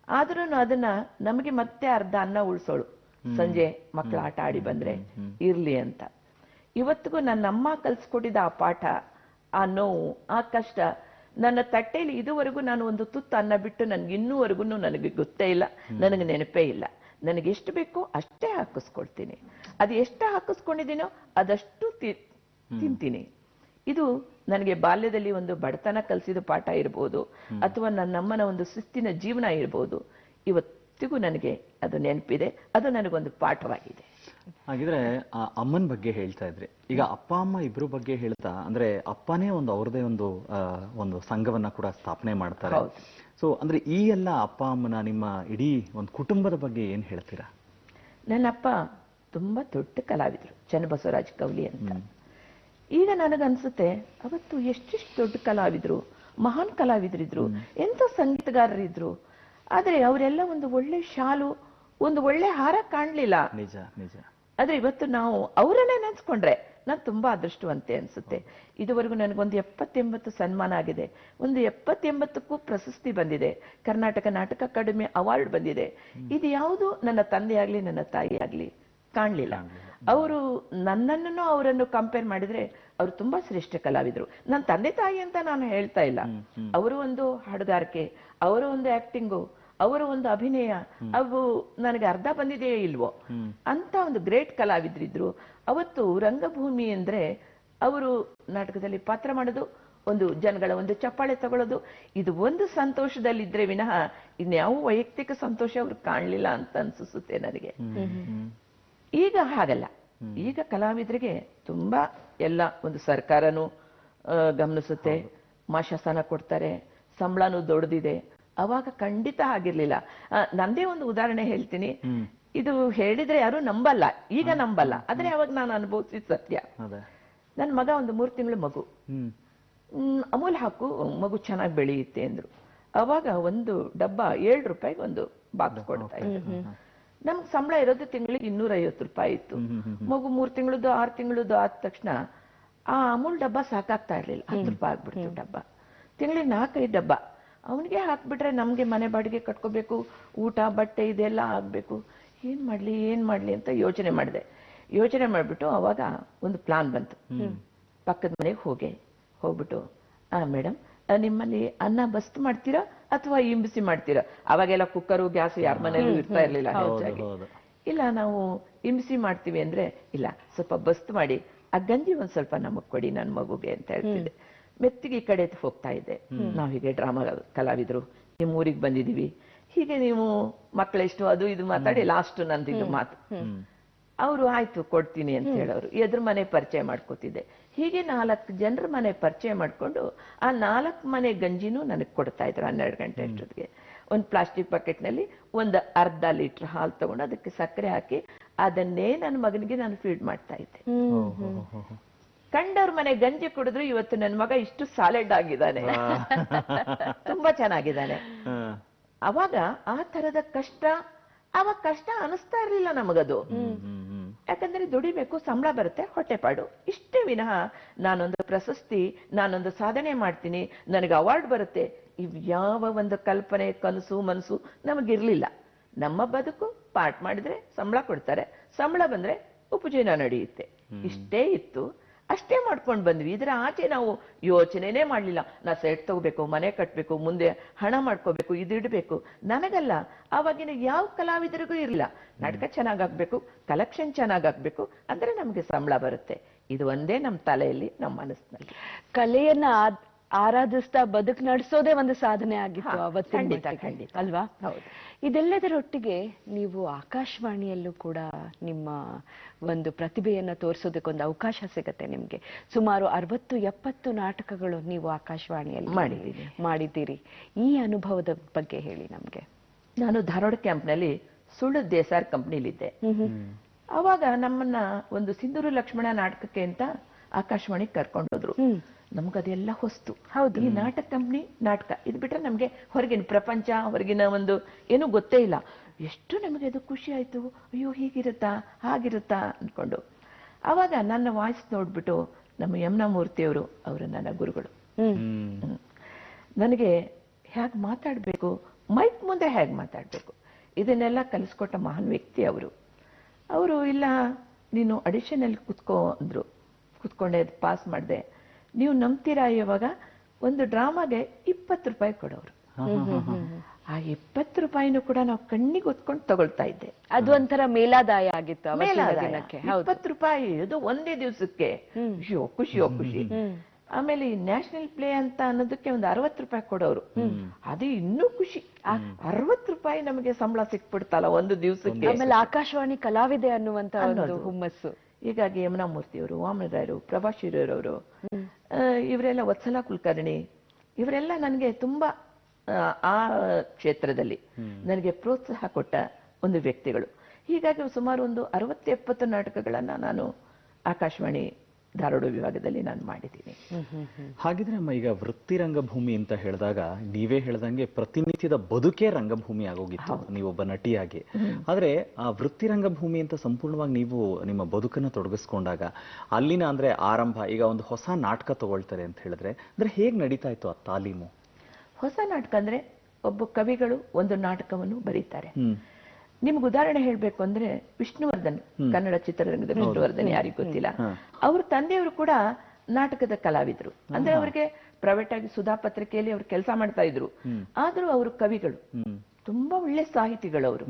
ಆದ್ರೂ ಅದನ್ನ ನಮಗೆ ಮತ್ತೆ ಅರ್ಧ ಅನ್ನ ಉಳಿಸೋಳು, ಸಂಜೆ ಮಕ್ಕಳ ಆಟ ಆಡಿ ಬಂದ್ರೆ ಇರ್ಲಿ ಅಂತ. ಇವತ್ತಿಗೂ ನನ್ನ ಅಮ್ಮ ಕಲ್ಸ್ಕೊಟ್ಟಿದ್ದ ಆ ಪಾಠ, ಆ ನೋವು, ಆ ಕಷ್ಟ ನನ್ನ ತಟ್ಟೆಯಲ್ಲಿ ಇದುವರೆಗೂ ನಾನು ಒಂದು ತುತ್ತು ಅನ್ನ ಬಿಟ್ಟು ನನ್ಗೆ ಇನ್ನೂವರೆಗೂ ನನಗೆ ಗೊತ್ತೇ ಇಲ್ಲ, ನನಗೆ ನೆನಪೇ ಇಲ್ಲ. ನನಗೆ ಎಷ್ಟು ಬೇಕೋ ಅಷ್ಟೇ ಹಾಕಿಸ್ಕೊಳ್ತೀನಿ. ಅದು ಎಷ್ಟು ಹಾಕಿಸ್ಕೊಂಡಿದ್ದೀನೋ ಅದಷ್ಟು ತಿಂತೀನಿ. ಇದು ನನಗೆ ಬಾಲ್ಯದಲ್ಲಿ ಒಂದು ಬಡತನ ಕಲಿಸಿದ ಪಾಠ ಇರ್ಬೋದು, ಅಥವಾ ನನ್ನಮ್ಮನ ಒಂದು ಶಿಸ್ತಿನ ಜೀವನ ಇರ್ಬೋದು. ಇವತ್ತಿಗೂ ನನಗೆ ಅದು ನೆನಪಿದೆ. ಅದು ನನಗೊಂದು ಪಾಠವಾಗಿದೆ. ಹಾಗಿದ್ರೆ ಅಮ್ಮನ ಬಗ್ಗೆ ಹೇಳ್ತಾ ಇದ್ರಿ, ಈಗ ಅಪ್ಪ ಅಮ್ಮ ಇಬ್ರು ಬಗ್ಗೆ ಹೇಳ್ತಾ, ಅಂದ್ರೆ ಅಪ್ಪನೇ ಒಂದು ಅವ್ರದೇ ಒಂದು ಸಂಘವನ್ನ ಕೂಡ ಸ್ಥಾಪನೆ ಮಾಡ್ತಾರೆ. ಸೊ ಅಂದ್ರೆ ಈ ಎಲ್ಲ ಅಪ್ಪ ಅಮ್ಮನ, ನಿಮ್ಮ ಇಡೀ ಒಂದು ಕುಟುಂಬದ ಬಗ್ಗೆ ಏನ್ ಹೇಳ್ತೀರಾ? ನನ್ನಪ್ಪ ತುಂಬಾ ದೊಡ್ಡ ಕಲಾವಿದ್ರು, ಚನ್ನಬಸವರಾಜ್ ಕೌಲಿ ಅಂತ. ಈಗ ನನಗನ್ಸುತ್ತೆ ಅವತ್ತು ಎಷ್ಟೆಷ್ಟು ದೊಡ್ಡ ಕಲಾವಿದ್ರು, ಮಹಾನ್ ಕಲಾವಿದ್ರಿದ್ರು, ಎಂತ ಸಂಗೀತಗಾರರಿದ್ರು. ಆದ್ರೆ ಅವರೆಲ್ಲ ಒಂದು ಒಳ್ಳೆ ಶಾಲು, ಒಂದು ಒಳ್ಳೆ ಹಾರ ಕಾಣ್ಲಿಲ್ಲ. ನಿಜ ನಿಜ. ಆದ್ರೆ ಇವತ್ತು ನಾವು ಅವರನ್ನೇ ನೆನ್ಸ್ಕೊಂಡ್ರೆ ನಾನು ತುಂಬಾ ಅದೃಷ್ಟವಂತೆ ಅನ್ಸುತ್ತೆ. ಇದುವರೆಗೂ ನನಗೊಂದು 70-80 ಸನ್ಮಾನ ಆಗಿದೆ, ಒಂದು 70-80ಕ್ಕೂ ಪ್ರಶಸ್ತಿ ಬಂದಿದೆ, ಕರ್ನಾಟಕ ನಾಟಕ ಅಕಾಡೆಮಿ ಅವಾರ್ಡ್ ಬಂದಿದೆ. ಇದು ಯಾವುದು ನನ್ನ ತಂದೆ ಆಗ್ಲಿ ನನ್ನ ತಾಯಿ ಆಗ್ಲಿ ಕಾಣ್ಲಿಲ್ಲ. ಅವರು ನನ್ನನ್ನು ಅವರನ್ನು ಕಂಪೇರ್ ಮಾಡಿದ್ರೆ ಅವರು ತುಂಬಾ ಶ್ರೇಷ್ಠ ಕಲಾವಿದ್ರು. ನನ್ನ ತಂದೆ ತಾಯಿ ಅಂತ ನಾನು ಹೇಳ್ತಾ ಇಲ್ಲ. ಅವರು ಒಂದು ಹಾಡುಗಾರಿಕೆ, ಅವರ ಒಂದು ಆಕ್ಟಿಂಗು, ಅವರ ಒಂದು ಅಭಿನಯ, ಅವು ನನಗೆ ಅರ್ಧ ಬಂದಿದೆಯೇ ಇಲ್ವೋ ಅಂತ ಒಂದು ಗ್ರೇಟ್ ಕಲಾವಿದ್ರಿದ್ರು. ಅವತ್ತು ರಂಗಭೂಮಿ ಅಂದ್ರೆ ಅವರು ನಾಟಕದಲ್ಲಿ ಪಾತ್ರ ಮಾಡೋದು, ಒಂದು ಜನಗಳ ಒಂದು ಚಪ್ಪಾಳೆ ತಗೊಳ್ಳೋದು, ಇದು ಒಂದು ಸಂತೋಷದಲ್ಲಿದ್ರೆ ವಿನಃ ಇನ್ಯಾವ ವೈಯಕ್ತಿಕ ಸಂತೋಷ ಅವ್ರು ಕಾಣ್ಲಿಲ್ಲ ಅಂತ ಅನ್ಸುತ್ತೆ ನನಗೆ. ಈಗ ಹಾಗಲ್ಲ. ಈಗ ಕಲಾವಿದರಿಗೆ ತುಂಬಾ ಎಲ್ಲ ಒಂದು ಸರ್ಕಾರನು ಗಮನಿಸುತ್ತೆ, ಮಾಶಾಸನ ಕೊಡ್ತಾರೆ, ಸಂಬಳನೂ ದೊಡ್ಡದಿದೆ. ಅವಾಗ ಖಂಡಿತ ಆಗಿರ್ಲಿಲ್ಲ. ನಂದೇ ಒಂದು ಉದಾಹರಣೆ ಹೇಳ್ತೀನಿ. ಇದು ಹೇಳಿದ್ರೆ ಯಾರು ನಂಬಲ್ಲ, ಈಗ ನಂಬಲ್ಲ, ಆದ್ರೆ ಅವಾಗ ನಾನು ಅನುಭವಿಸಿದ ಸತ್ಯ. ನನ್ ಮಗ ಒಂದು 3 ತಿಂಗಳು ಮಗು, ಅಮೂಲ್ ಹಾಕು ಮಗು ಚೆನ್ನಾಗಿ ಬೆಳೆಯುತ್ತೆ ಅಂದ್ರು. ಅವಾಗ ಒಂದು ಡಬ್ಬ 7 ರೂಪಾಯಿಗೆ ಒಂದು ಬಾಕ್ಸ್ ಕೊಡ್ತಾ ಇದ್ರು. ನಮ್ಗೆ ಸಂಬಳ ಇರೋದು ತಿಂಗಳಿಗೆ 250 ರೂಪಾಯಿ ಇತ್ತು. ಮಗು 3 ತಿಂಗಳದ್ದು 6 ತಿಂಗಳದ್ದು ಆದ ತಕ್ಷಣ ಆ ಅಮೂಲ್ ಡಬ್ಬ ಸಾಕಾಗ್ತಾ ಇರ್ಲಿಲ್ಲ, 10 ರೂಪಾಯಿ ಆಗ್ಬಿಡ್ತು ಡಬ್ಬ. ತಿಂಗಳಿಗೆ 4-5 ಡಬ್ಬ ಅವನಿಗೆ ಹಾಕ್ಬಿಟ್ರೆ ನಮ್ಗೆ ಮನೆ ಬಾಡಿಗೆ ಕಟ್ಕೋಬೇಕು, ಊಟ ಬಟ್ಟೆ ಇದೆಲ್ಲ ಆಗ್ಬೇಕು. ಏನ್ ಮಾಡ್ಲಿ ಅಂತ ಯೋಚನೆ ಮಾಡ್ಬಿಟ್ಟು ಅವಾಗ ಒಂದು ಪ್ಲಾನ್ ಬಂತು. ಪಕ್ಕದ ಮನೆಗೆ ಹೋಗ್ಬಿಟ್ಟು ಮೇಡಮ್ ನಿಮ್ಮಲ್ಲಿ ಅನ್ನ ಬಸ್ತ್ ಮಾಡ್ತೀರಾ ಅಥವಾ ಇಂಬಿಸಿ ಮಾಡ್ತೀರಾ? ಅವಾಗೆಲ್ಲ ಕುಕ್ಕರು ಗ್ಯಾಸ್ ಯಾರ ಮನೇಲೂ ಇರ್ತಾ ಇರ್ಲಿಲ್ಲ ಹೆಚ್ಚಾಗಿ. ಇಲ್ಲ ನಾವು ಇಂಬಿಸಿ ಮಾಡ್ತೀವಿ ಅಂದ್ರೆ, ಇಲ್ಲ ಸ್ವಲ್ಪ ಬಸ್ತ್ ಮಾಡಿ ಆ ಗಂಜಿ ಒಂದ್ ಸ್ವಲ್ಪ ನಮಗ್ ಕೊಡಿ ನನ್ ಮಗುಗೆ ಅಂತ ಹೇಳ್ತಿದ್ದೆ. ಮೆತ್ತಿಗೆ ಈ ಕಡೆ ಹೋಗ್ತಾ ಇದ್ದೆ. ನಾವ್ ಹೀಗೆ ಡ್ರಾಮಾ ಕಲಾವಿದ್ರು, ನಿಮ್ ಊರಿಗೆ ಬಂದಿದೀವಿ, ಹೀಗೆ ನೀವು ಮಕ್ಕಳೆಷ್ಟು ಅದು ಇದು ಮಾತಾಡಿ ಲಾಸ್ಟ್ ನಂದಿದ್ದು ಮಾತು. ಅವರು ಆಯ್ತು ಕೊಡ್ತೀನಿ ಅಂತ ಹೇಳೋರು. ಎದುರು ಮನೆ ಪರಿಚಯ ಮಾಡ್ಕೋತಿದ್ದೆ. ಹೀಗೆ 4 ಜನರ ಮನೆ ಪರಿಚಯ ಮಾಡ್ಕೊಂಡು ಆ 4 ಮನೆ ಗಂಜಿನೂ ನನಗೆ ಕೊಡ್ತಾ ಇದ್ರು. 12 ಗಂಟೆ ಅಷ್ಟೊತ್ತಿಗೆ ಒಂದು ಪ್ಲಾಸ್ಟಿಕ್ ಬಕೆಟ್ ನಲ್ಲಿ ಒಂದು ಅರ್ಧ ಲೀಟರ್ ಹಾಲು ತಗೊಂಡು ಅದಕ್ಕೆ ಸಕ್ಕರೆ ಹಾಕಿ ಅದನ್ನೇ ನನ್ನ ಮಗನಿಗೆ ನಾನು ಫೀಡ್ ಮಾಡ್ತಾ ಇದ್ದೆ. ಕಂಡವ್ರ ಮನೆ ಗಂಜಿ ಕುಡಿದ್ರು ಇವತ್ತು ನನ್ನ ಮಗ ಇಷ್ಟು ಸಾಲಿಡ್ ಆಗಿದ್ದಾನೆ, ತುಂಬಾ ಚೆನ್ನಾಗಿದ್ದಾನೆ. ಅವಾಗ ಆ ತರದ ಕಷ್ಟ, ಅವಾಗ ಕಷ್ಟ ಅನಿಸ್ತಾ ಇರ್ಲಿಲ್ಲ ನಮಗದು. ಯಾಕಂದ್ರೆ ದುಡಿಬೇಕು, ಸಂಬಳ ಬರುತ್ತೆ, ಹೊಟ್ಟೆಪಾಡು, ಇಷ್ಟೇ ವಿನಃ ನಾನೊಂದು ಪ್ರಶಸ್ತಿ, ನಾನೊಂದು ಸಾಧನೆ ಮಾಡ್ತೀನಿ, ನನಗೆ ಅವಾರ್ಡ್ ಬರುತ್ತೆ, ಇವ್ ಯಾವ ಒಂದು ಕಲ್ಪನೆ ಕನಸು ಮನಸ್ಸು ನಮಗಿರ್ಲಿಲ್ಲ. ನಮ್ಮ ಬದುಕು ಪಾಠ ಮಾಡಿದ್ರೆ ಸಂಬಳ ಕೊಡ್ತಾರೆ, ಸಂಬಳ ಬಂದ್ರೆ ಉಪಜೀವನ ನಡೆಯುತ್ತೆ, ಇಷ್ಟೇ ಇತ್ತು. ಅಷ್ಟೇ ಮಾಡ್ಕೊಂಡು ಬಂದ್ವಿ. ಇದರ ಆಚೆ ನಾವು ಯೋಚನೆನೇ ಮಾಡ್ಲಿಲ್ಲ. ನಾ ಸೆಟ್ ತಗೋಬೇಕು, ಮನೆ ಕಟ್ಬೇಕು, ಮುಂದೆ ಹಣ ಮಾಡ್ಕೋಬೇಕು, ಇದಿಡ್ಬೇಕು. ನನಗಲ್ಲ, ಆವಾಗಿನ ಯಾವ ಕಲಾವಿದರಿಗೂ ಇರಲಿಲ್ಲ. ನಾಟಕ ಚೆನ್ನಾಗಾಗ್ಬೇಕು, ಕಲೆಕ್ಷನ್ ಚೆನ್ನಾಗಾಗ್ಬೇಕು ಅಂದ್ರೆ ನಮ್ಗೆ ಸಂಬಳ ಬರುತ್ತೆ. ಇದು ಒಂದೇ ನಮ್ಮ ತಲೆಯಲ್ಲಿ, ನಮ್ಮ ಮನಸ್ಸಿನಲ್ಲಿ. ಕಲೆಯನ್ನ ಆರಾಧಿಸ್ತಾ ಬದುಕು ನಡೆಸೋದೇ ಒಂದು ಸಾಧನೆ ಆಗಿತ್ತು ಅವತ್ತಿನ ಖಂಡಿತ, ಮಟ್ಟಿಗೆ, ಖಂಡಿತ. ಅಲ್ವಾ? ಹೌದು. ಇದೆಲ್ಲದರೊಟ್ಟಿಗೆ ನೀವು ಆಕಾಶವಾಣಿಯಲ್ಲೂ ಕೂಡ ನಿಮ್ಮ ಒಂದು ಪ್ರತಿಭೆಯನ್ನ ತೋರಿಸೋದಕ್ಕೊಂದು ಅವಕಾಶ ಸಿಗತ್ತೆ ನಿಮ್ಗೆ. ಸುಮಾರು 60-70 ನಾಟಕಗಳು ನೀವು ಆಕಾಶವಾಣಿಯಲ್ಲಿ ಮಾಡಿದ್ದೀರಿ. ಈ ಅನುಭವದ ಬಗ್ಗೆ ಹೇಳಿ ನಮ್ಗೆ. ನಾನು ಧಾರವಾಡ ಕ್ಯಾಂಪ್ನಲ್ಲಿ ಸುಳ್ಳು ದೇಸಾರ್ ಕಂಪ್ನಿಲಿದ್ದೆ. ಅವಾಗ ನಮ್ಮನ್ನ ಒಂದು ಸಿಂಧೂರು ಲಕ್ಷ್ಮಣ ನಾಟಕಕ್ಕೆ ಅಂತ ಆಕಾಶವಾಣಿ ಕರ್ಕೊಂಡೋದ್ರು. ನಮ್ಗದೆಲ್ಲ ಹೊಸ್ತು. ಹೌದು, ಈ ನಾಟಕ ಕಂಪ್ನಿ ನಾಟಕ ಇದು ಬಿಟ್ರೆ ನಮ್ಗೆ ಹೊರಗಿನ ಪ್ರಪಂಚ, ಹೊರಗಿನ ಒಂದು ಏನೂ ಗೊತ್ತೇ ಇಲ್ಲ. ಎಷ್ಟು ನಮಗೆ ಅದು ಖುಷಿ ಆಯ್ತು. ಅಯ್ಯೋ, ಹೀಗಿರುತ್ತಾ ಹಾಗಿರುತ್ತಾ ಅನ್ಕೊಂಡು. ಅವಾಗ ನನ್ನ ವಾಯ್ಸ್ ನೋಡ್ಬಿಟ್ಟು ನಮ್ಮ ಯಮುನಾ ಮೂರ್ತಿಯವರು, ಅವರು ನನ್ನ ಗುರುಗಳು, ನನಗೆ ಹೇಗೆ ಮಾತಾಡ್ಬೇಕು, ಮೈಕ್ ಮುಂದೆ ಹೇಗೆ ಮಾತಾಡ್ಬೇಕು ಇದನ್ನೆಲ್ಲ ಕಲಿಸ್ಕೊಟ್ಟ ಮಹಾನ್ ವ್ಯಕ್ತಿ ಅವರು. ಅವರು ಇಲ್ಲ, ನೀನು ಆಡಿಷನ್ ಅಲ್ಲಿ ಕುತ್ಕೋ ಅಂದ್ರು. ಕುತ್ಕೊಂಡೆ, ಪಾಸ್ ಮಾಡಿದೆ. ನೀವು ನಂಬ್ತೀರಾ, ಇವಾಗ ಒಂದು ಡ್ರಾಮಾಗೆ 20 ರೂಪಾಯಿ ಕೊಡೋರು. ಆ 20 ರೂಪಾಯಿನೂ ಕೂಡ ನಾವು ಕಣ್ಣಿಗೆ ಒತ್ಕೊಂಡು ತಗೊಳ್ತಾ ಇದ್ದೆ. ಅದು ಒಂಥರ ಮೇಲಾದಾಯ ಆಗಿತ್ತು. 20 ರೂಪಾಯಿ ಅದು ಒಂದೇ ದಿವಸಕ್ಕೆ. ಖುಷಿಯೋ ಖುಷಿಯೋ ಖುಷಿ. ಆಮೇಲೆ ಈ ನ್ಯಾಷನಲ್ ಪ್ಲೇ ಅಂತ ಅನ್ನೋದಕ್ಕೆ ಒಂದು 60 ರೂಪಾಯಿ ಕೊಡೋರು. ಅದು ಇನ್ನೂ ಖುಷಿ. 60 ರೂಪಾಯಿ ನಮಗೆ ಸಂಬಳ ಸಿಕ್ಬಿಡ್ತಲ್ಲ ಒಂದು ದಿವಸಕ್ಕೆ. ಆಮೇಲೆ ಆಕಾಶವಾಣಿ ಕಲಾವಿದೆ ಅನ್ನುವಂತ ಒಂದು ಹುಮ್ಮಸ್ಸು. ಹೀಗಾಗಿ ಯಮುನಾ ಮೂರ್ತಿಯವರು, ವಾಮನರಾಯರು, ಪ್ರಭಾಶಿರವರು, ಇವರೆಲ್ಲ, ವತ್ಸಲ ಕುಲಕರ್ಣಿ, ಇವರೆಲ್ಲ ನನಗೆ ತುಂಬಾ ಆ ಕ್ಷೇತ್ರದಲ್ಲಿ ನನಗೆ ಪ್ರೋತ್ಸಾಹ ಕೊಟ್ಟ ಒಂದು ವ್ಯಕ್ತಿಗಳು. ಹೀಗಾಗಿ ಸುಮಾರು ಒಂದು 60-70 ನಾಟಕಗಳನ್ನ ನಾನು ಆಕಾಶವಾಣಿ ಧಾರವಾಡ ವಿಭಾಗದಲ್ಲಿ ನಾನು ಮಾಡಿದ್ದೀನಿ. ಹಾಗಿದ್ರೆ ಅಮ್ಮ, ಈಗ ವೃತ್ತಿ ರಂಗಭೂಮಿ ಅಂತ ಹೇಳಿದಾಗ ನೀವೇ ಹೇಳ್ದಂಗೆ ಪ್ರತಿನಿತ್ಯದ ಬದುಕೇ ರಂಗಭೂಮಿ ಆಗೋಗಿತ್ತು ನೀವೊಬ್ಬ ನಟಿಯಾಗಿ. ಆದ್ರೆ ಆ ವೃತ್ತಿ ರಂಗಭೂಮಿ ಅಂತ ಸಂಪೂರ್ಣವಾಗಿ ನೀವು ನಿಮ್ಮ ಬದುಕನ್ನು ತೊಡಗಿಸ್ಕೊಂಡಾಗ ಅಲ್ಲಿನ ಅಂದ್ರೆ ಆರಂಭ, ಈಗ ಒಂದು ಹೊಸ ನಾಟಕ ತಗೊಳ್ತಾರೆ ಅಂತ ಹೇಳಿದ್ರೆ ಅಂದ್ರೆ ಹೇಗ್ ನಡೀತಾ ಇತ್ತು ಆ ತಾಲೀಮು? ಹೊಸ ನಾಟಕ ಅಂದ್ರೆ ಒಬ್ಬ ಕವಿಗಳು ಒಂದು ನಾಟಕವನ್ನು ಬರೀತಾರೆ. ನಿಮ್ಗೆ ಉದಾಹರಣೆ ಹೇಳ್ಬೇಕು ಅಂದ್ರೆ ವಿಷ್ಣುವರ್ಧನ್, ಕನ್ನಡ ಚಿತ್ರರಂಗದ ವಿಷ್ಣುವರ್ಧನ್, ಯಾರಿಗೂ ಗೊತ್ತಿಲ್ಲ. ಅವ್ರ ತಂದೆಯವರು ಕೂಡ ನಾಟಕದ ಕಲಾವಿದ್ರು. ಅಂದ್ರೆ ಅವ್ರಿಗೆ ಪ್ರೈವೇಟ್ ಆಗಿ ಸುಧಾ ಪತ್ರಿಕೆಯಲ್ಲಿ ಅವ್ರು ಕೆಲಸ ಮಾಡ್ತಾ ಇದ್ರು. ಆದ್ರೂ ಅವರು ಕವಿಗಳು, ತುಂಬಾ ಒಳ್ಳೆ ಸಾಹಿತಿಗಳು ಅವರು.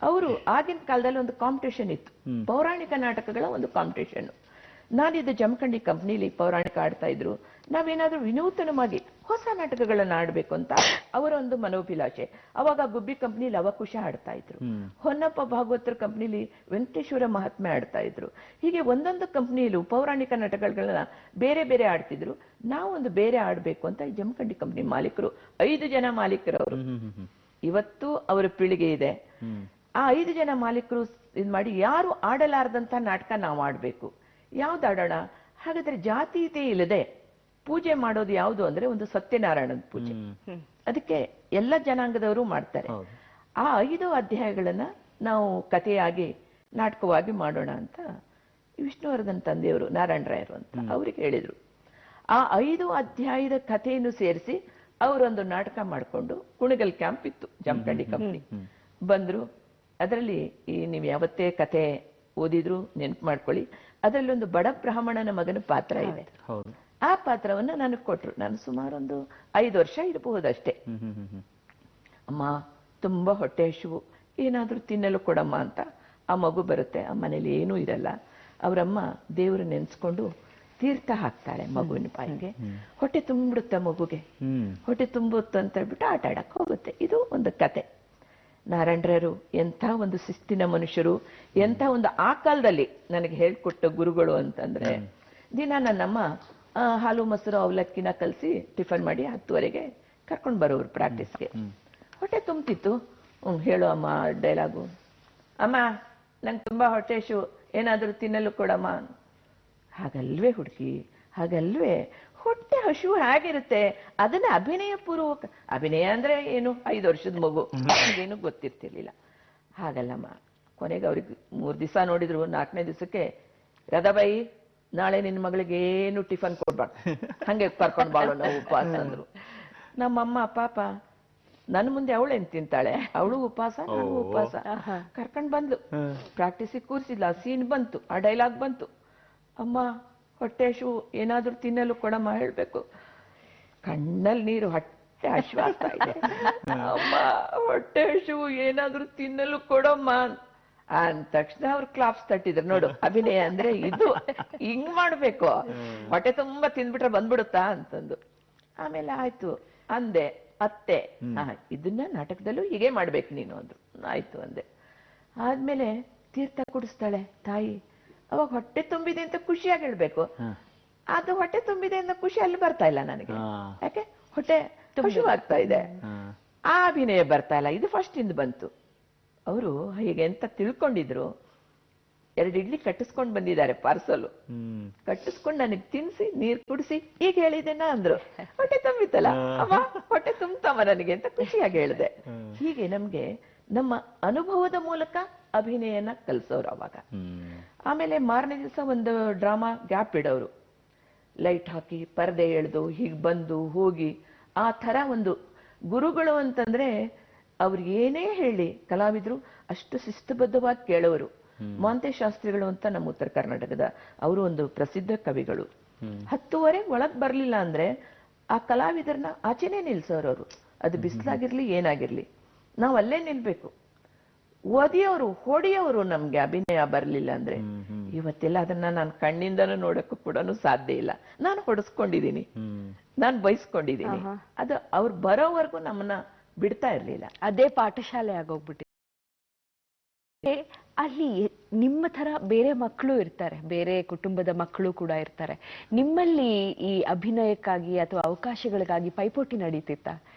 ಅವರು ಆಗಿನ ಕಾಲದಲ್ಲಿ ಒಂದು ಕಾಂಪಿಟೇಷನ್ ಇತ್ತು, ಪೌರಾಣಿಕ ನಾಟಕಗಳ ಒಂದು ಕಾಂಪಿಟೇಷನ್. ನಾನಿದ್ದು ಜಮಖಂಡಿ ಕಂಪ್ನಿಲಿ ಪೌರಾಣಿಕ ಆಡ್ತಾ ಇದ್ರು. ನಾವೇನಾದ್ರೂ ವಿನೂತನವಾಗಿ ಹೊಸ ನಾಟಕಗಳನ್ನ ಆಡ್ಬೇಕು ಅಂತ ಅವರ ಒಂದು ಮನೋಭಿಲಾಷೆ. ಅವಾಗ ಗುಬ್ಬಿ ಕಂಪ್ನಿ ಲವಕುಶ ಆಡ್ತಾ ಇದ್ರು, ಹೊನ್ನಪ್ಪ ಭಾಗವತರ ಕಂಪ್ನಿಲಿ ವೆಂಕಟೇಶ್ವರ ಮಹಾತ್ಮೆ ಆಡ್ತಾ ಇದ್ರು. ಹೀಗೆ ಒಂದೊಂದು ಕಂಪ್ನಿಯಲ್ಲೂ ಪೌರಾಣಿಕ ನಾಟಕಗಳನ್ನ ಬೇರೆ ಬೇರೆ ಆಡ್ತಿದ್ರು. ನಾವೊಂದು ಬೇರೆ ಆಡ್ಬೇಕು ಅಂತ ಈ ಜಮಖಂಡಿ ಕಂಪ್ನಿ ಮಾಲೀಕರು, 5 ಜನ ಮಾಲೀಕರು ಅವರು. ಇವತ್ತು ಅವರ ಪೀಳಿಗೆ ಇದೆ. ಆ 5 ಜನ ಮಾಲೀಕರು ಇದ್ ಮಾಡಿ, ಯಾರು ಆಡಲಾರದಂತ ನಾಟಕ ನಾವು ಆಡ್ಬೇಕು, ಯಾವ್ದು ಆಡೋಣ? ಹಾಗಾದ್ರೆ ಜಾತೀಯತೆ ಇಲ್ಲದೆ ಪೂಜೆ ಮಾಡೋದು ಯಾವುದು ಅಂದ್ರೆ ಒಂದು ಸತ್ಯನಾರಾಯಣದ ಪೂಜೆ. ಅದಕ್ಕೆ ಎಲ್ಲ ಜನಾಂಗದವರು ಮಾಡ್ತಾರೆ. ಆ 5 ಅಧ್ಯಾಯಗಳನ್ನ ನಾವು ಕಥೆಯಾಗಿ ನಾಟಕವಾಗಿ ಮಾಡೋಣ ಅಂತ ವಿಷ್ಣುವರ್ಧನ್ ತಂದೆಯವರು, ನಾರಾಯಣ ರಾಯರು ಅಂತ ಅವ್ರಿಗೆ ಹೇಳಿದ್ರು. ಆ 5 ಅಧ್ಯಾಯದ ಕಥೆಯನ್ನು ಸೇರಿಸಿ ಅವರೊಂದು ನಾಟಕ ಮಾಡಿಕೊಂಡು, ಕುಣಗಲ್ ಕ್ಯಾಂಪ್ ಇತ್ತು ಜಮಖಂಡಿ ಕಂಪ್ನಿ, ಬಂದ್ರು. ಅದರಲ್ಲಿ ಈ ನೀವು ಯಾವತ್ತೇ ಕಥೆ ಓದಿದ್ರು ನೆನ್ಪು ಮಾಡ್ಕೊಳ್ಳಿ, ಅದರಲ್ಲಿ ಒಂದು ಬಡ ಬ್ರಾಹ್ಮಣನ ಮಗನ ಪಾತ್ರ ಇದೆ. ಆ ಪಾತ್ರವನ್ನು ನನಗೆ ಕೊಟ್ರು. ನಾನು ಸುಮಾರು ಒಂದು 5 ವರ್ಷ ಇರಬಹುದಷ್ಟೇ. ಅಮ್ಮ, ತುಂಬಾ ಹೊಟ್ಟೆ ಹಸಿವು, ಏನಾದ್ರೂ ತಿನ್ನಲು ಕೊಡಮ್ಮ ಅಂತ. ಆ ಮಗು ಬರುತ್ತೆ, ಆ ಮನೇಲಿ ಏನೂ ಇರಲ್ಲ. ಅವರಮ್ಮ ದೇವರು ನೆನ್ಸ್ಕೊಂಡು ತೀರ್ಥ ಹಾಕ್ತಾಳೆ ಮಗುವಿನ ಬಾಯಿಗೆ. ಹೊಟ್ಟೆ ತುಂಬಿಡುತ್ತೆ ಮಗುಗೆ. ಹೊಟ್ಟೆ ತುಂಬುತ್ತೆ ಅಂತ ಹೇಳ್ಬಿಟ್ಟು ಆಟ ಆಡಕ್ ಹೋಗುತ್ತೆ. ಇದು ಒಂದು ಕತೆ. ನಾರಾಯಣರಾಯರು ಎಂಥ ಒಂದು ಶಿಸ್ತಿನ ಮನುಷ್ಯರು, ಎಂಥ ಒಂದು ಆ ಕಾಲದಲ್ಲಿ ನನಗೆ ಹೇಳ್ಕೊಟ್ಟ ಗುರುಗಳು ಅಂತಂದ್ರೆ, ದಿನ ನನ್ನಮ್ಮ ಹಾಲು ಮೊಸರು ಅವಲಕ್ಕಿನ ಕಲಸಿ ಟಿಫನ್ ಮಾಡಿ 10:30ಗೆ ಕರ್ಕೊಂಡು ಬರೋರು ಪ್ರಾಕ್ಟೀಸ್ಗೆ. ಹೊಟ್ಟೆ ತುಂಬ್ತಿತ್ತು. ಹೇಳು ಅಮ್ಮ ಡೈಲಾಗು. ಅಮ್ಮ, ನಂಗೆ ತುಂಬಾ ಹೊಟ್ಟೆ ಹಸಿವು, ಏನಾದರೂ ತಿನ್ನಲು ಕೊಡಮ್ಮ. ಹಾಗಲ್ವೇ ಹುಡುಗಿ, ಹಾಗಲ್ವೇ ಹೊಟ್ಟೆ ಹಸಿವು ಹೇಗಿರುತ್ತೆ ಅದನ್ನ ಅಭಿನಯ ಪೂರ್ವಕ. ಅಭಿನಯ ಅಂದ್ರೆ ಏನು, 5 ವರ್ಷದ ಮಗು, ಏನು ಗೊತ್ತಿರ್ತಿರ್ಲಿಲ್ಲ. ಹಾಗಲ್ಲಮ್ಮ. ಕೊನೆಗೆ ಅವ್ರಿಗೆ 3 ದಿವಸ ನೋಡಿದ್ರು. 4ನೇ ದಿವಸಕ್ಕೆ, ರದಾಬಾಯಿ, ನಾಳೆ ನಿನ್ನ ಮಗಳಿಗೆ ಏನು ಟಿಫನ್ ಕೊಡ್ಬಾರ್ದು, ಹಂಗೆ ಕರ್ಕೊಂಡು ಬಾಳೋ ನಾವು ಉಪವಾಸ ಅಂದ್ರು. ನಮ್ಮಮ್ಮ ಪಾಪ ನನ್ನ ಮುಂದೆ ಅವಳೇನ್ ತಿಂತಾಳೆ, ಅವಳು ಉಪವಾಸ ನಾನು ಉಪವಾಸ. ಕರ್ಕೊಂಡ್ ಬಂದ್ಲು, ಪ್ರಾಕ್ಟೀಸಿಗೆ ಕೂರಿಸಿದ್ಲ, ಆ ಸೀನ್ ಬಂತು, ಆ ಡೈಲಾಗ್ ಬಂತು. ಅಮ್ಮ ಹೊಟ್ಟೆ ಹಸಿವು, ಏನಾದ್ರೂ ತಿನ್ನಲು ಕೊಡಮ್ಮ ಹೇಳ್ಬೇಕು. ಕಣ್ಣಲ್ಲಿ ನೀರು, ಹೊಟ್ಟೆ ಹಸಿವಾಗ್ತಾ ಇದೆ. ಅಮ್ಮ ಹೊಟ್ಟೆ ಹಸಿವು, ಏನಾದ್ರೂ ತಿನ್ನಲು ಕೊಡಮ್ಮ ಅಂದ ತಕ್ಷಣ ಅವ್ರು ಕ್ಲಾಪ್ಸ್ ತಟ್ಟಿದ್ರು. ನೋಡು, ಅಭಿನಯ ಅಂದ್ರೆ ಇದು, ಹಿಂಗ್ ಮಾಡ್ಬೇಕು, ಹೊಟ್ಟೆ ತುಂಬಾ ತಿಂದ್ಬಿಟ್ರೆ ಬಂದ್ಬಿಡುತ್ತಾ ಅಂತಂದು. ಆಮೇಲೆ ಆಯ್ತು ಅಂದೆ, ಅತ್ತೆ ಇದನ್ನ ನಾಟಕದಲ್ಲೂ ಹೀಗೆ ಮಾಡ್ಬೇಕು ನೀನು ಅಂದ್ರು. ಆಯ್ತು ಅಂದೆ. ಆದ್ಮೇಲೆ ತೀರ್ಥ ಕುಡಿಸ್ತಾಳೆ ತಾಯಿ. ಅವಾಗ ಹೊಟ್ಟೆ ತುಂಬಿದೆ ಅಂತ ಖುಷಿಯಾಗಿ ಹೇಳ್ಬೇಕು. ಅದು ಹೊಟ್ಟೆ ತುಂಬಿದೆ ಅಂತ ಖುಷಿ ಅಲ್ಲಿ ಬರ್ತಾ ಇಲ್ಲ ನನಗೆ. ಯಾಕೆ ಹೊಟ್ಟೆ ಹಸಿವಾಗ್ತಾ ಇದೆ, ಆ ಅಭಿನಯ ಬರ್ತಾ ಇಲ್ಲ. ಇದು ಫಸ್ಟ್ ಇಂದ ಬಂತು. ಅವರು ಹೀಗೆ ಅಂತ ತಿಳ್ಕೊಂಡಿದ್ರು. 2 ಇಡ್ಲಿ ಕಟ್ಟಿಸ್ಕೊಂಡ್ ಬಂದಿದ್ದಾರೆ ಪಾರ್ಸಲ್. ಕಟ್ಟಿಸ್ಕೊಂಡು ನನಗೆ ತಿನ್ಸಿ ನೀರ್ ಕುಡಿಸಿ ಈಗ ಹೇಳಿದೆನಾ ಅಂದ್ರು. ಹೊಟ್ಟೆ ತುಂಬಿತ್ತಲ್ಲ ಅಮ್ಮ, ಹೊಟ್ಟೆ ತುಂಬತಮ್ಮ ನನಗೆ ಅಂತ ಖುಷಿಯಾಗಿ ಹೇಳಿದೆ. ಹೀಗೆ ನಮ್ಗೆ ನಮ್ಮ ಅನುಭವದ ಮೂಲಕ ಅಭಿನಯನ ಕಲ್ಸೋರು ಅವಾಗ. ಆಮೇಲೆ ಮಾರನೇ ದಿವಸ ಒಂದು ಡ್ರಾಮಾ ಗ್ಯಾಪ್ ಇಡೋರು, ಲೈಟ್ ಹಾಕಿ ಪರದೆ ಎಳೆದು ಹೀಗ್ ಬಂದು ಹೋಗಿ. ಆ ತರ ಒಂದು ಗುರುಗಳು ಅಂತಂದ್ರೆ ಅವ್ರು ಏನೇ ಹೇಳಿ ಕಲಾವಿದ್ರು ಅಷ್ಟು ಶಿಸ್ತುಬದ್ಧವಾಗಿ ಕೇಳೋರು. ಮಾಂತೆ ಶಾಸ್ತ್ರಿಗಳು ಅಂತ ನಮ್ಮ ಉತ್ತರ ಕರ್ನಾಟಕದ, ಅವರು ಒಂದು ಪ್ರಸಿದ್ಧ ಕವಿಗಳು. 10:30 ಒಳಗ್ ಬರ್ಲಿಲ್ಲ ಅಂದ್ರೆ ಆ ಕಲಾವಿದರನ್ನ ಆಚೆನೆ ನಿಲ್ಸೋರವ್ರು. ಅದು ಬಿಸಿಲಾಗಿರ್ಲಿ ಏನಾಗಿರ್ಲಿ ನಾವ್ ಅಲ್ಲೇ ನಿಲ್ಬೇಕು. ಓದಿಯವರು ಹೊಡಿಯವರು ನಮ್ಗೆ ಅಭಿನಯ ಬರ್ಲಿಲ್ಲ ಅಂದ್ರೆ. ಇವತ್ತೆಲ್ಲ ಅದನ್ನ ನಾನು ಕಣ್ಣಿಂದನೂ ನೋಡಕ್ಕೂ ಕೂಡ ಸಾಧ್ಯ ಇಲ್ಲ. ನಾನು ಹೊಡೆಸ್ಕೊಂಡಿದೀನಿ, ನಾನು ಬಯಸ್ಕೊಂಡಿದೀನಿ. ಅದು ಅವ್ರು ಬರೋವರೆಗೂ ನಮ್ಮನ್ನ ಬಿಡ್ತಾ ಇರ್ಲಿಲ್ಲ. ಅದೇ ಪಾಠಶಾಲೆ ಆಗೋಗ್ಬಿಟ್ಟಿದೆ. ಅಲ್ಲಿ ನಿಮ್ಮ ತರ ಬೇರೆ ಮಕ್ಕಳು ಇರ್ತಾರೆ, ಬೇರೆ ಕುಟುಂಬದ ಮಕ್ಕಳು ಕೂಡ ಇರ್ತಾರೆ. ನಿಮ್ಮಲ್ಲಿ ಈ ಅಭಿನಯಕ್ಕಾಗಿ ಅಥವಾ ಅವಕಾಶಗಳಿಗಾಗಿ ಪೈಪೋಟಿ ನಡೀತಿತ್ತ?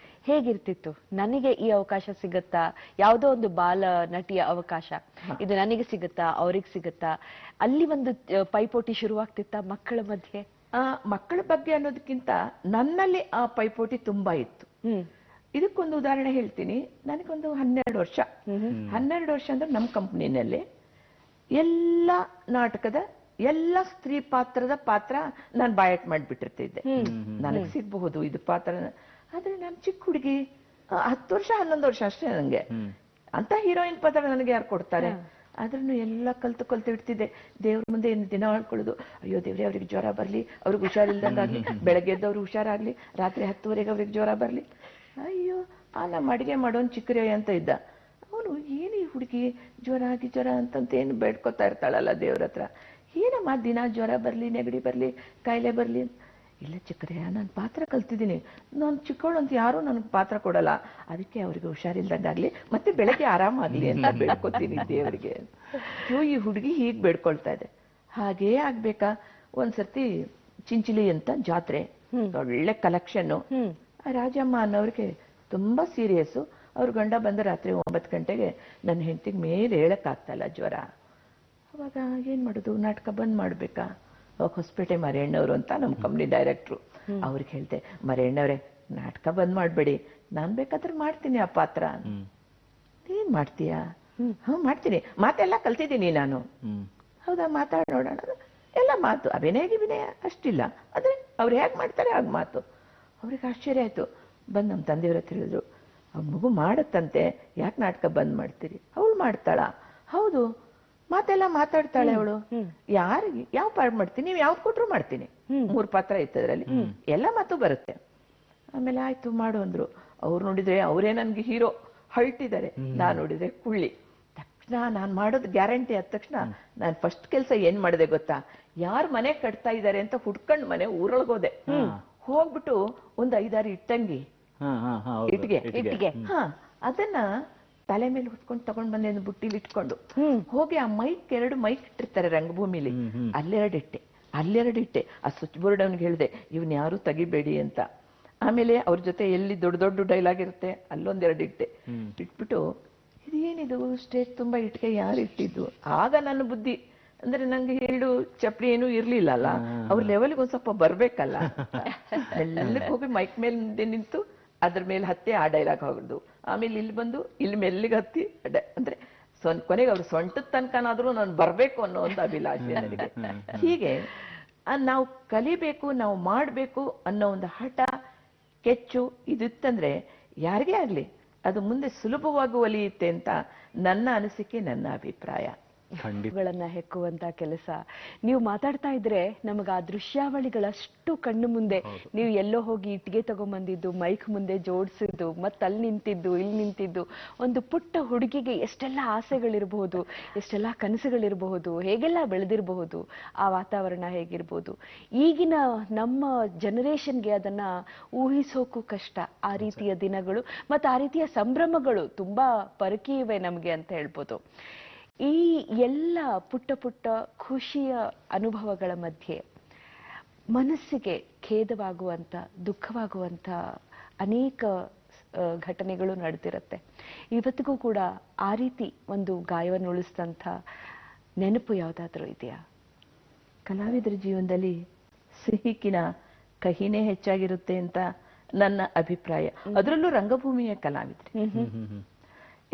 ಹೇಗಿರ್ತಿತ್ತು? ನನಗೆ ಈ ಅವಕಾಶ ಸಿಗತ್ತಾ, ಯಾವುದೋ ಒಂದು ಬಾಲ ನಟಿಯ ಅವಕಾಶ ಇದು ನನಗೆ ಸಿಗತ್ತಾ, ಅವ್ರಿಗೆ ಸಿಗತ್ತಾ? ಅಲ್ಲಿ ಒಂದು ಪೈಪೋಟಿ ಶುರುವಾಗ್ತಿತ್ತ ಮಕ್ಕಳ ಮಧ್ಯೆ? ಮಕ್ಕಳ ಬಗ್ಗೆ ಅನ್ನೋದಕ್ಕಿಂತ ನನ್ನಲ್ಲಿ ಆ ಪೈಪೋಟಿ ತುಂಬಾ ಇತ್ತು. ಇದಕ್ಕೊಂದು ಉದಾಹರಣೆ ಹೇಳ್ತೀನಿ. ನನಗೊಂದು 12 ವರ್ಷ. 12 ವರ್ಷ ಅಂದ್ರೆ ನಮ್ಮ ಕಂಪ್ನಿನಲ್ಲಿ ಎಲ್ಲ ನಾಟಕದ ಎಲ್ಲ ಸ್ತ್ರೀ ಪಾತ್ರದ ಪಾತ್ರ ನಾನು ಬಾಯಟ್ ಮಾಡ್ಬಿಟ್ಟಿರ್ತಿದ್ದೆ. ನನಗೆ ಸಿಗ್ಬಹುದು ಇದು ಪಾತ್ರ. ಆದ್ರೆ ನಾನು ಚಿಕ್ಕ ಹುಡುಗಿ, 10 ವರ್ಷ 11 ವರ್ಷ ಅಷ್ಟೇ ನಂಗೆ. ಅಂತ ಹೀರೋಯಿನ್ ಪಾತ್ರ ನನಗೆ ಯಾರು ಕೊಡ್ತಾರೆ? ಆದ್ರೂ ಎಲ್ಲ ಕಲ್ತು ಇಡ್ತಿದ್ದೆ. ದೇವ್ರ ಮುಂದೆ ದಿನ ಆಡ್ಕೊಳ್ಳೋದು, ಅಯ್ಯೋ ದೇವ್ರೆ ಅವ್ರಿಗೆ ಜ್ವರ ಬರ್ಲಿ, ಅವ್ರಿಗೆ ಹುಷಾರಿಲ್ದಂಗಾಗ್ಲಿ, ಬೆಳಗ್ಗೆ ಎದ್ದವ್ರು ಹುಷಾರಾಗ್ಲಿ, ರಾತ್ರಿ 10:30 ಅವ್ರಿಗೆ ಜ್ವರ ಬರ್ಲಿ. ಅಯ್ಯೋ ನಮ್ಮ ಅಡಿಗೆ ಮಾಡೋನ್ ಚಿಕ್ಕರೇ ಅಂತ ಇದ್ದ. ಅವನು ಏನು ಈ ಹುಡುಗಿ ಜ್ವರ ಅಂತಂತ ಏನು ಬೇಡ್ಕೊತಾ ಇರ್ತಾಳಲ್ಲ ದೇವ್ರ ಹತ್ರ. ಏನಮ್ಮ ದಿನ ಜ್ವರ ಬರ್ಲಿ, ನೆಗಡಿ ಬರ್ಲಿ, ಕಾಯಿಲೆ ಬರ್ಲಿ. ಇಲ್ಲ ಚಿಕ್ಕರೇ, ನಾನು ಪಾತ್ರ ಕಲ್ತಿದ್ದೀನಿ, ನಾನು ಚಿಕ್ಕವಳು ಅಂತ ಯಾರು ನನಗೆ ಪಾತ್ರ ಕೊಡಲ್ಲ, ಅದಕ್ಕೆ ಅವ್ರಿಗೆ ಹುಷಾರಿಲ್ದಂಗಾಗ್ಲಿ, ಮತ್ತೆ ಬೆಳಗ್ಗೆ ಆರಾಮಾಗ್ಲಿ ಅಂತ ಬೇಡ್ಕೊತೀನಿ ದೇವರಿಗೆ. ಅಯ್ಯೋ ಈ ಹುಡುಗಿ ಹೀಗೆ ಬೇಡ್ಕೊಳ್ತಾ ಇದೆ. ಹಾಗೇ ಆಗ್ಬೇಕಾ? ಒಂದ್ಸರ್ತಿ ಚಿಂಚಲಿ ಅಂತ ಜಾತ್ರೆ, ಒಳ್ಳೆ ಕಲೆಕ್ಷನ್ನು. ರಾಜಮ್ಮ ಅನ್ನೋರಿಗೆ ತುಂಬಾ ಸೀರಿಯಸ್. ಅವ್ರ ಗಂಡ ಬಂದ ರಾತ್ರಿ 9 ಗಂಟೆಗೆ ನನ್ನ ಹೆಂಡತಿಗೆ ಮೇಲೆ ಹೇಳಕ್ ಆಗ್ತಾ ಇಲ್ಲ ಜ್ವರ. ಅವಾಗ ಏನ್ ಮಾಡುದು? ನಾಟಕ ಬಂದ್ ಮಾಡ್ಬೇಕಾ? ಅವಾಗ ಹೊಸಪೇಟೆ ಮರೇಣ್ಣವ್ರು ಅಂತ ನಮ್ಮ ಕಂಪ್ನಿ ಡೈರೆಕ್ಟ್ರು, ಅವ್ರಿಗೆ ಹೇಳ್ದೆ, ಮರೇಣ್ಣವ್ರೆ ನಾಟಕ ಬಂದ್ ಮಾಡ್ಬೇಡಿ, ನಾನ್ ಬೇಕಾದ್ರೆ ಮಾಡ್ತೀನಿ ಆ ಪಾತ್ರ. ಏನ್ ಮಾಡ್ತೀಯಾ? ಮಾಡ್ತೀನಿ, ಮಾತೆಲ್ಲ ಕಲ್ತಿದ್ದೀನಿ ನಾನು. ಹೌದಾ, ಮಾತಾಡ್ ನೋಡೋಣ. ಎಲ್ಲ ಮಾತು ಅಭಿನಯ ಅಷ್ಟಿಲ್ಲ, ಆದ್ರೆ ಅವ್ರು ಹೇಗ್ ಮಾಡ್ತಾರೆ ಹಾಗೆ ಮಾತು. ಅವ್ರಿಗೆ ಆಶ್ಚರ್ಯ ಆಯ್ತು. ಬಂದ್ ನಮ್ಮ ತಂದೆಯವ್ರ ಹತ್ರ ಹೇಳಿದ್ರು, ಅವ್ರ ಮಗು ಮಾಡತ್ತಂತೆ, ಯಾಕೆ ನಾಟಕ ಬಂದ್ ಮಾಡ್ತೀರಿ? ಅವಳು ಮಾಡ್ತಾಳ? ಹೌದು, ಮಾತೆಲ್ಲ ಮಾತಾಡ್ತಾಳೆ ಅವಳು. ಯಾರಿಗೆ ಯಾವ ಪಾಠ ಮಾಡ್ತೀನಿ, ನೀವು ಯಾವ್ದು ಕೊಟ್ರು ಮಾಡ್ತೀನಿ. 3 ಪಾತ್ರ ಇತ್ತದ್ರಲ್ಲಿ, ಎಲ್ಲ ಮಾತು ಬರುತ್ತೆ. ಆಮೇಲೆ ಆಯ್ತು ಮಾಡು ಅಂದ್ರು. ಅವ್ರು ನೋಡಿದ್ರೆ ಅವರೇ ನನ್ಗೆ ಹೀರೋ ಹೊಳ್ತಿದ್ದಾರೆ, ನಾನ್ ನೋಡಿದ್ರೆ ಕುಳ್ಳಿ. ತಕ್ಷಣ ನಾನ್ ಮಾಡೋದು ಗ್ಯಾರಂಟಿ ಆದ ತಕ್ಷಣ ನಾನ್ ಫಸ್ಟ್ ಕೆಲ್ಸ ಏನ್ ಮಾಡಿದೆ ಗೊತ್ತಾ? ಯಾರ್ ಮನೆ ಕಟ್ತಾ ಇದ್ದಾರೆ ಅಂತ ಹುಡ್ಕೊಂಡ್ ಮನೆ ಊರೊಳಗೋದೆ. ಹೋಗ್ಬಿಟ್ಟು ಒಂದು 5-6 ಇಟ್ಟಂಗಿ ಇಟ್ಟಿಗೆ ಅದನ್ನ ತಲೆ ಮೇಲೆ ಹೊತ್ಕೊಂಡು ತಗೊಂಡ್ ಬಂದೆ, ಬುಟ್ಟಿಲಿ ಇಟ್ಕೊಂಡು ಹೋಗಿ ಆ ಮೈಕ್ 2 ಮೈಕ್ ಇಟ್ಟಿರ್ತಾರೆ ರಂಗಭೂಮಿಲಿ, ಅಲ್ಲೆರಡು ಇಟ್ಟೆ. ಆ ಸ್ವಿಚ್ ಬೋರ್ಡ್ ಅವ್ನಿಗೆ ಹೇಳಿದೆ, ಇವನ್ ಯಾರು ತೆಗಿಬೇಡಿ ಅಂತ. ಆಮೇಲೆ ಅವ್ರ ಜೊತೆ ಎಲ್ಲಿ ದೊಡ್ಡ ಡೈಲಾಗ್ ಇರುತ್ತೆ ಅಲ್ಲೊಂದೆರಡು ಇಟ್ಟೆ. ಇಟ್ಬಿಟ್ಟು ಇದೇನಿದು ಸ್ಟೇಜ್ ತುಂಬಾ ಇಟ್ಕೆ ಯಾರು ಇಟ್ಟಿದ್ದು? ಆಗ ನನ್ನ ಬುದ್ಧಿ ಅಂದ್ರೆ ನಂಗೆ ಹೇಳು ಚಪ್ಪಲಿ ಏನೂ ಇರ್ಲಿಲ್ಲ ಅಲ್ಲ, ಅವ್ರ ಲೆವೆಲ್ಗೆ ಒಂದ್ ಸ್ವಲ್ಪ ಬರ್ಬೇಕಲ್ಲ. ಮೆಲ್ಲಕ್ಕೆ ಹೋಗಿ ಮೈಕ್ ಮೇಲೆ ಮುಂದೆ ನಿಂತು ಅದ್ರ ಮೇಲೆ ಹತ್ತಿ ಆ ಡೈಲಾಗ್ ಹೋಗುದು. ಆಮೇಲೆ ಇಲ್ಲಿ ಬಂದು ಇಲ್ಲಿ ಮೆಲ್ಲಿಗೆ ಹತ್ತಿ ಅಂದ್ರೆ ಕೊನೆಗೆ ಅವ್ರು ಸೊಂಟದ ತನಕನಾದ್ರೂ ನಾನು ಬರ್ಬೇಕು ಅನ್ನೋ ಒಂದು ಅಭಿಲಾಷೆ ನನಗೆ. ಹೀಗೆ ನಾವು ಕಲಿಬೇಕು, ನಾವು ಮಾಡ್ಬೇಕು ಅನ್ನೋ ಒಂದು ಹಠ ಕೆಚ್ಚು ಇದಿತ್ತಂದ್ರೆ ಯಾರಿಗೇ ಆಗ್ಲಿ ಅದು ಮುಂದೆ ಸುಲಭವಾಗಿ ಒಲಿಯುತ್ತೆ ಅಂತ ನನ್ನ ಅನಿಸಿಕೆ, ನನ್ನ ಅಭಿಪ್ರಾಯ. ಗಳನ್ನ ಹೆಕ್ಕುವಂತ ಕೆಲಸ. ನೀವು ಮಾತಾಡ್ತಾ ಇದ್ರೆ ನಮಗ ಆ ದೃಶ್ಯಾವಳಿಗಳಷ್ಟು ಕಣ್ಣು ಮುಂದೆ, ನೀವು ಎಲ್ಲೋ ಹೋಗಿ ಇಟ್ಟಿಗೆ ತಗೊಂಬಂದಿದ್ದು, ಮೈಕ್ ಮುಂದೆ ಜೋಡಿಸಿದ್ದು, ಮತ್ತೆ ಅಲ್ಲಿ ನಿಂತಿದ್ದು, ಇಲ್ಲಿ ನಿಂತಿದ್ದು, ಒಂದು ಪುಟ್ಟ ಹುಡುಗಿಗೆ ಎಷ್ಟೆಲ್ಲ ಆಸೆಗಳಿರಬಹುದು, ಎಷ್ಟೆಲ್ಲ ಕನಸುಗಳಿರಬಹುದು, ಹೇಗೆಲ್ಲ ಬೆಳೆದಿರಬಹುದು, ಆ ವಾತಾವರಣ ಹೇಗಿರ್ಬೋದು. ಈಗಿನ ನಮ್ಮ ಜನರೇಷನ್ಗೆ ಅದನ್ನ ಊಹಿಸೋಕು ಕಷ್ಟ. ಆ ರೀತಿಯ ದಿನಗಳು ಮತ್ತು ಆ ರೀತಿಯ ಸಂಭ್ರಮಗಳು ತುಂಬಾ ಪರಕಿ ಇವೆ ನಮ್ಗೆ ಅಂತ ಹೇಳ್ಬೋದು. ಈ ಎಲ್ಲ ಪುಟ್ಟ ಪುಟ್ಟ ಖುಷಿಯ ಅನುಭವಗಳ ಮಧ್ಯೆ ಮನಸ್ಸಿಗೆ ಖೇದವಾಗುವಂತ, ದುಃಖವಾಗುವಂತ ಅನೇಕ ಘಟನೆಗಳು ನಡೆದಿರುತ್ತೆ. ಇವತ್ತಿಗೂ ಕೂಡ ಆ ರೀತಿ ಒಂದು ಗಾಯವನ್ನು ಉಳಿಸಿದಂಥ ನೆನಪು ಯಾವುದಾದ್ರೂ ಇದೆಯಾ? ಕಲಾವಿದರ ಜೀವನದಲ್ಲಿ ಸಿಹಿಕಿನ ಕಹಿನೇ ಹೆಚ್ಚಾಗಿರುತ್ತೆ ಅಂತ ನನ್ನ ಅಭಿಪ್ರಾಯ. ಅದರಲ್ಲೂ ರಂಗಭೂಮಿಯ ಕಲಾವಿದರು.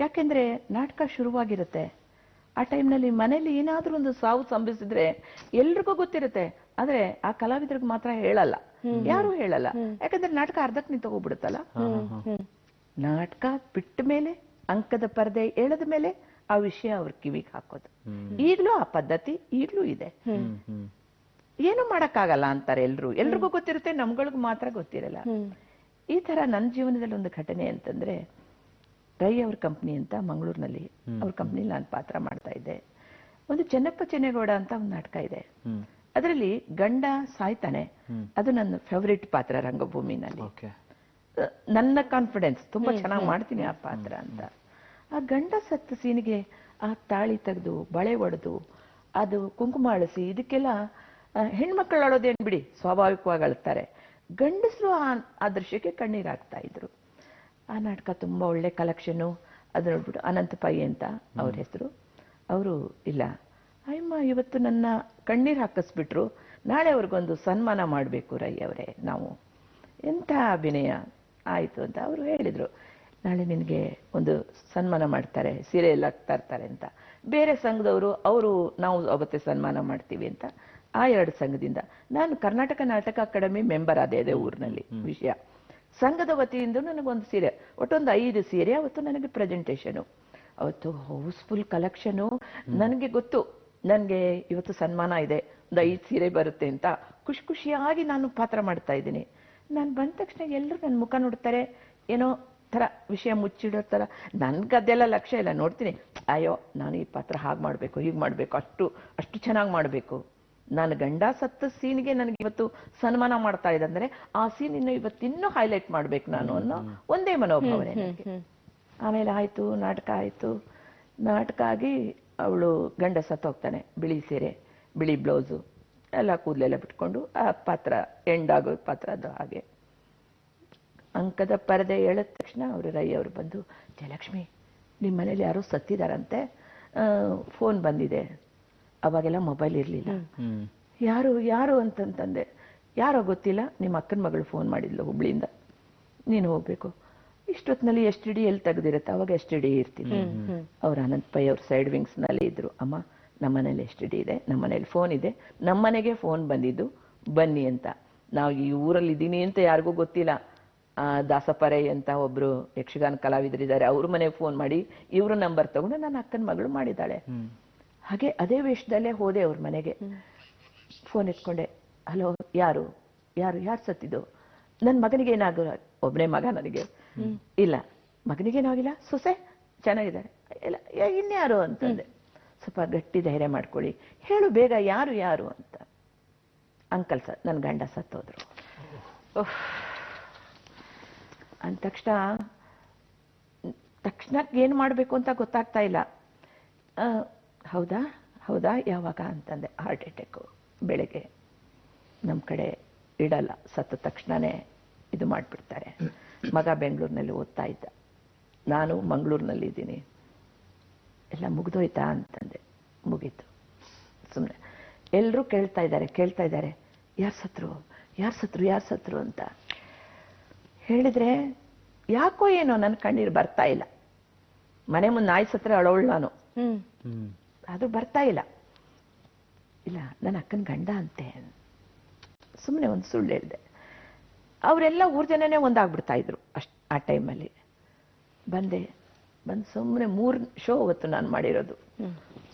ಯಾಕೆಂದ್ರೆ ನಾಟಕ ಶುರುವಾಗಿರುತ್ತೆ, ಆ ಟೈಮ್ನಲ್ಲಿ ಮನೇಲಿ ಏನಾದ್ರೂ ಒಂದು ಸಾವು ಸಂಭವಿಸಿದ್ರೆ ಎಲ್ರಿಗೂ ಗೊತ್ತಿರುತ್ತೆ, ಆದ್ರೆ ಆ ಕಲಾವಿದರಿಗೆ ಮಾತ್ರ ಹೇಳಲ್ಲ, ಯಾರು ಹೇಳಲ್ಲ. ಯಾಕಂದ್ರೆ ನಾಟಕ ಅರ್ಧಕ್ಕೆ ನಿಂತೋಗ್ಬಿಡುತ್ತಲ್ಲ. ನಾಟಕ ಬಿಟ್ಟ ಮೇಲೆ, ಅಂಕದ ಪರದೆ ಎಳೆದ ಮೇಲೆ ಆ ವಿಷಯ ಅವ್ರ ಕಿವಿಗೆ ಹಾಕೋದು. ಈಗ್ಲೂ ಆ ಪದ್ಧತಿ ಈಗ್ಲೂ ಇದೆ. ಏನು ಮಾಡಕ್ಕಾಗಲ್ಲ ಅಂತಾರೆ ಎಲ್ರಿಗೂ ಗೊತ್ತಿರುತ್ತೆ, ನಮ್ಗಳಿಗೂ ಮಾತ್ರ ಗೊತ್ತಿರಲ್ಲ. ಈ ತರ ನನ್ನ ಜೀವನದಲ್ಲಿ ಒಂದು ಘಟನೆ ಅಂತಂದ್ರೆ, ರೈ ಅವ್ರ ಕಂಪ್ನಿ ಅಂತ ಮಂಗಳೂರಿನಲ್ಲಿ, ಅವ್ರ ಕಂಪ್ನಿಲಿ ನಾನು ಪಾತ್ರ ಮಾಡ್ತಾ ಇದ್ದೆ. ಒಂದು ಚೆನ್ನಪ್ಪ ಚೆನ್ನೇಗೌಡ ಅಂತ ಒಂದು ನಾಟಕ ಇದೆ. ಅದರಲ್ಲಿ ಗಂಡ ಸಾಯ್ತಾನೆ. ಅದು ನನ್ನ ಫೇವರಿಟ್ ಪಾತ್ರ ರಂಗಭೂಮಿನಲ್ಲಿ. ನನ್ನ ಕಾನ್ಫಿಡೆನ್ಸ್, ತುಂಬಾ ಚೆನ್ನಾಗಿ ಮಾಡ್ತೀನಿ ಆ ಪಾತ್ರ ಅಂತ. ಆ ಗಂಡ ಸತ್ತ ಸೀನಿಗೆ ಆ ತಾಳಿ ತೆಗೆದು ಬಳೆ ಒಡೆದು ಅದು ಕುಂಕುಮ ಅಳಿಸಿ, ಇದಕ್ಕೆಲ್ಲ ಹೆಣ್ಮಕ್ಳು ಅಳೋದೇನ್ ಬಿಡಿ, ಸ್ವಾಭಾವಿಕವಾಗಿ ಅಳ್ತಾರೆ. ಗಂಡಸರು ಆ ದೃಶ್ಯಕ್ಕೆ ಕಣ್ಣೀರಾಗ್ತಾ ಇದ್ರು. ಆ ನಾಟಕ ತುಂಬಾ ಒಳ್ಳೆ ಕಲೆಕ್ಷನ್. ಅದು ನೋಡ್ಬಿಟ್ಟು ಅನಂತ ಪೈ ಅಂತ ಅವ್ರ ಹೆಸರು, ಅವರು ಇಲ್ಲ ಅಯ್ಯಮ್ಮ ಇವತ್ತು ನನ್ನ ಕಣ್ಣೀರ್ ಹಾಕಿಸ್ಬಿಟ್ರು, ನಾಳೆ ಅವ್ರಿಗೊಂದು ಸನ್ಮಾನ ಮಾಡಬೇಕು ರೈ ಅವರೇ ನಾವು. ಎಂಥ ಅಭಿನಯ ಆಯ್ತು ಅಂತ ಅವರು ಹೇಳಿದ್ರು. ನಾಳೆ ನಿನಗೆ ಒಂದು ಸನ್ಮಾನ ಮಾಡ್ತಾರೆ, ಸೀರೆ ಎಲ್ಲ ತರ್ತಾರೆ ಅಂತ. ಬೇರೆ ಸಂಘದವರು ಅವರು ನಾವು ಅವತ್ತೇ ಸನ್ಮಾನ ಮಾಡ್ತೀವಿ ಅಂತ. ಆ 2 ಸಂಘದಿಂದ ನಾನು ಕರ್ನಾಟಕ ನಾಟಕ ಅಕಾಡೆಮಿ ಮೆಂಬರ್ ಅದೇ ಊರಿನಲ್ಲಿ. ವಿಷಯ ಸಂಘದ ವತಿಯಿಂದ ನನಗೊಂದು ಸೀರೆ, ಒಟ್ಟೊಂದು 5 ಸೀರೆ ಅವತ್ತು ನನಗೆ ಪ್ರೆಸೆಂಟೇಷನು. ಅವತ್ತು ಹೌಸ್ಫುಲ್ ಕಲೆಕ್ಷನು. ನನಗೆ ಗೊತ್ತು ನನಗೆ ಇವತ್ತು ಸನ್ಮಾನ ಇದೆ, ಒಂದು 5 ಸೀರೆ ಬರುತ್ತೆ ಅಂತ ಖುಷಿಯಾಗಿ ನಾನು ಪಾತ್ರ ಮಾಡ್ತಾ ಇದ್ದೀನಿ. ನಾನು ಬಂದ ತಕ್ಷಣ ಎಲ್ಲರೂ ನನ್ನ ಮುಖ ನೋಡ್ತಾರೆ, ಏನೋ ಥರ ವಿಷಯ ಮುಚ್ಚಿಡೋ ಥರ. ನನ್ಗೆ ಅದೆಲ್ಲ ಲಕ್ಷ್ಯ ಇಲ್ಲ. ನೋಡ್ತೀನಿ, ಅಯ್ಯೋ ನಾನು ಈ ಪಾತ್ರ ಹಾಗೆ ಮಾಡಬೇಕು, ಹೀಗೆ ಮಾಡಬೇಕು, ಅಷ್ಟು ಚೆನ್ನಾಗಿ ಮಾಡಬೇಕು. ನಾನು ಗಂಡ ಸತ್ತ ಸೀನ್ಗೆ ನನಗೆ ಇವತ್ತು ಸನ್ಮಾನ ಮಾಡ್ತಾ ಇದ್ದಂದ್ರೆ ಆ ಸೀನ್ ಇವತ್ತಿನ್ನೂ ಹೈಲೈಟ್ ಮಾಡ್ಬೇಕು ನಾನು ಅನ್ನೋ ಒಂದೇ ಮನೋಭಾವನೆ ನನಗೆ. ಆಮೇಲೆ ಆಯ್ತು, ನಾಟಕ ಆಯ್ತು. ನಾಟಕ ಆಗಿ ಅವಳು ಗಂಡ ಸತ್ತು ಹೋಗ್ತಾನೆ. ಬಿಳಿ ಸೀರೆ, ಬಿಳಿ ಬ್ಲೌಸು, ಎಲ್ಲ ಕೂದಲೆಲ್ಲ ಬಿಟ್ಕೊಂಡು ಆ ಪಾತ್ರ ಎಂಡ್ ಆಗೋ ಪಾತ್ರ ಅದು. ಹಾಗೆ ಅಂಕದ ಪರದೆ ಎಳೆದ ತಕ್ಷಣ ಅವರು ರೈ ಅವರು ಬಂದು, ಜಯಲಕ್ಷ್ಮಿ ನಿಮ್ಮ ಮನೇಲಿ ಯಾರೋ ಸತ್ತಿದಾರಂತೆ, ಫೋನ್ ಬಂದಿದೆ. ಅವಾಗೆಲ್ಲ ಮೊಬೈಲ್ ಇರಲಿಲ್ಲ. ಯಾರು ಅಂತಂತಂದೆ. ಯಾರೋ ಗೊತ್ತಿಲ್ಲ, ನಿಮ್ಮ ಅಕ್ಕನ ಮಗಳು ಫೋನ್ ಮಾಡಿದ್ಲು ಹುಬ್ಳಿಯಿಂದ, ನೀನು ಹೋಗ್ಬೇಕು. ಇಷ್ಟೊತ್ತಿನಲ್ಲಿ STD ಎಲ್ಲಿ ತೆಗೆದಿರುತ್ತೆ, ಅವಾಗ STD ಇರ್ತೀನಿ. ಅವ್ರ ಅನಂತ್ ಪೈ ಅವ್ರ ಸೈಡ್ ವಿಂಗ್ಸ್ ನಲ್ಲಿ ಇದ್ರು. ಅಮ್ಮ ನಮ್ಮನೇಲಿ STD ಇದೆ, ನಮ್ಮನೇಲಿ ಫೋನ್ ಇದೆ, ನಮ್ಮನೆಗೆ ಫೋನ್ ಬಂದಿದ್ದು, ಬನ್ನಿ ಅಂತ. ನಾವು ಈ ಊರಲ್ಲಿ ಇದ್ದೀನಿ ಅಂತ ಯಾರಿಗೂ ಗೊತ್ತಿಲ್ಲ. ದಾಸಪರೈ ಅಂತ ಒಬ್ರು ಯಕ್ಷಗಾನ ಕಲಾವಿದರಿದ್ದಾರೆ, ಅವ್ರ ಮನೆಗೆ ಫೋನ್ ಮಾಡಿ ಇವ್ರ ನಂಬರ್ ತಗೊಂಡು ನನ್ನ ಅಕ್ಕನ ಮಗಳು ಮಾಡಿದ್ದಾಳೆ. ಹಾಗೆ ಅದೇ ವೇಷದಲ್ಲೇ ಹೋದೆ ಅವ್ರ ಮನೆಗೆ. ಫೋನ್ ಎತ್ಕೊಂಡೆ, ಹಲೋ ಯಾರು ಸತ್ತಿದ್ದು? ನನ್ನ ಮಗನಿಗೆ ಏನಾಗ, ಒಬ್ಬನೇ ಮಗ ನನಗೆ. ಇಲ್ಲ ಮಗನಿಗೇನಾಗಿಲ್ಲ, ಸೊಸೆ ಚೆನ್ನಾಗಿದ್ದಾರೆ. ಇಲ್ಲ ಇನ್ಯಾರು ಅಂತಂದೆ. ಸ್ವಲ್ಪ ಗಟ್ಟಿ ಧೈರ್ಯ ಮಾಡ್ಕೊಳ್ಳಿ, ಹೇಳು ಬೇಗ, ಯಾರು ಅಂತ. ಅಂಕಲ್ ಸರ್, ನನ್ನ ಗಂಡ ಸತ್ತೋದ್ರು ಅಂದ ತಕ್ಷಣಕ್ಕೆ ಏನು ಮಾಡಬೇಕು ಅಂತ ಗೊತ್ತಾಗ್ತಾ ಇಲ್ಲ. ಹೌದಾ ಯಾವಾಗ ಅಂತಂದೆ. ಹಾರ್ಟ್ ಅಟ್ಯಾಕು ಬೆಳಗ್ಗೆ. ನಮ್ಮ ಕಡೆ ಇಡಲ್ಲ, ಸತ್ತ ತಕ್ಷಣನೇ ಇದು ಮಾಡಿಬಿಡ್ತಾರೆ. ಮಗ ಬೆಂಗಳೂರಿನಲ್ಲಿ ಓದ್ತಾ ಇದ್ದ, ನಾನು ಮಂಗಳೂರಿನಲ್ಲಿ ಇದ್ದೀನಿ. ಎಲ್ಲ ಮುಗಿದೋಯ್ತಾ ಅಂತಂದೆ. ಮುಗೀತು. ಸುಮ್ಮನೆ ಎಲ್ಲರೂ ಕೇಳ್ತಾ ಇದ್ದಾರೆ ಯಾರು ಸತ್ರು ಅಂತ ಹೇಳಿದ್ರೆ, ಯಾಕೋ ಏನೋ ನನ್ನ ಕಣ್ಣೀರು ಬರ್ತಾ ಇಲ್ಲ. ಮನೆ ಮುಂದೆ ನಾಯಿ ಸತ್ರ ಅಳೋಳು ನಾನು, ಅದು ಬರ್ತಾ ಇಲ್ಲ. ನನ್ನ ಅಕ್ಕನ ಗಂಡ ಅಂತೆ. ಸುಮ್ಮನೆ ಒಂದು ಸುಳ್ಳು ಹೇಳಿದೆ. ಅವರೆಲ್ಲ ಊರ್ ಜನನೇ ಒಂದಾಗ್ಬಿಡ್ತಾ ಇದ್ರು ಆ ಟೈಮಲ್ಲಿ. ಬಂದು ಸುಮ್ಮನೆ 3 ಶೋ ಅವತ್ತು ನಾನು ಮಾಡಿರೋದು.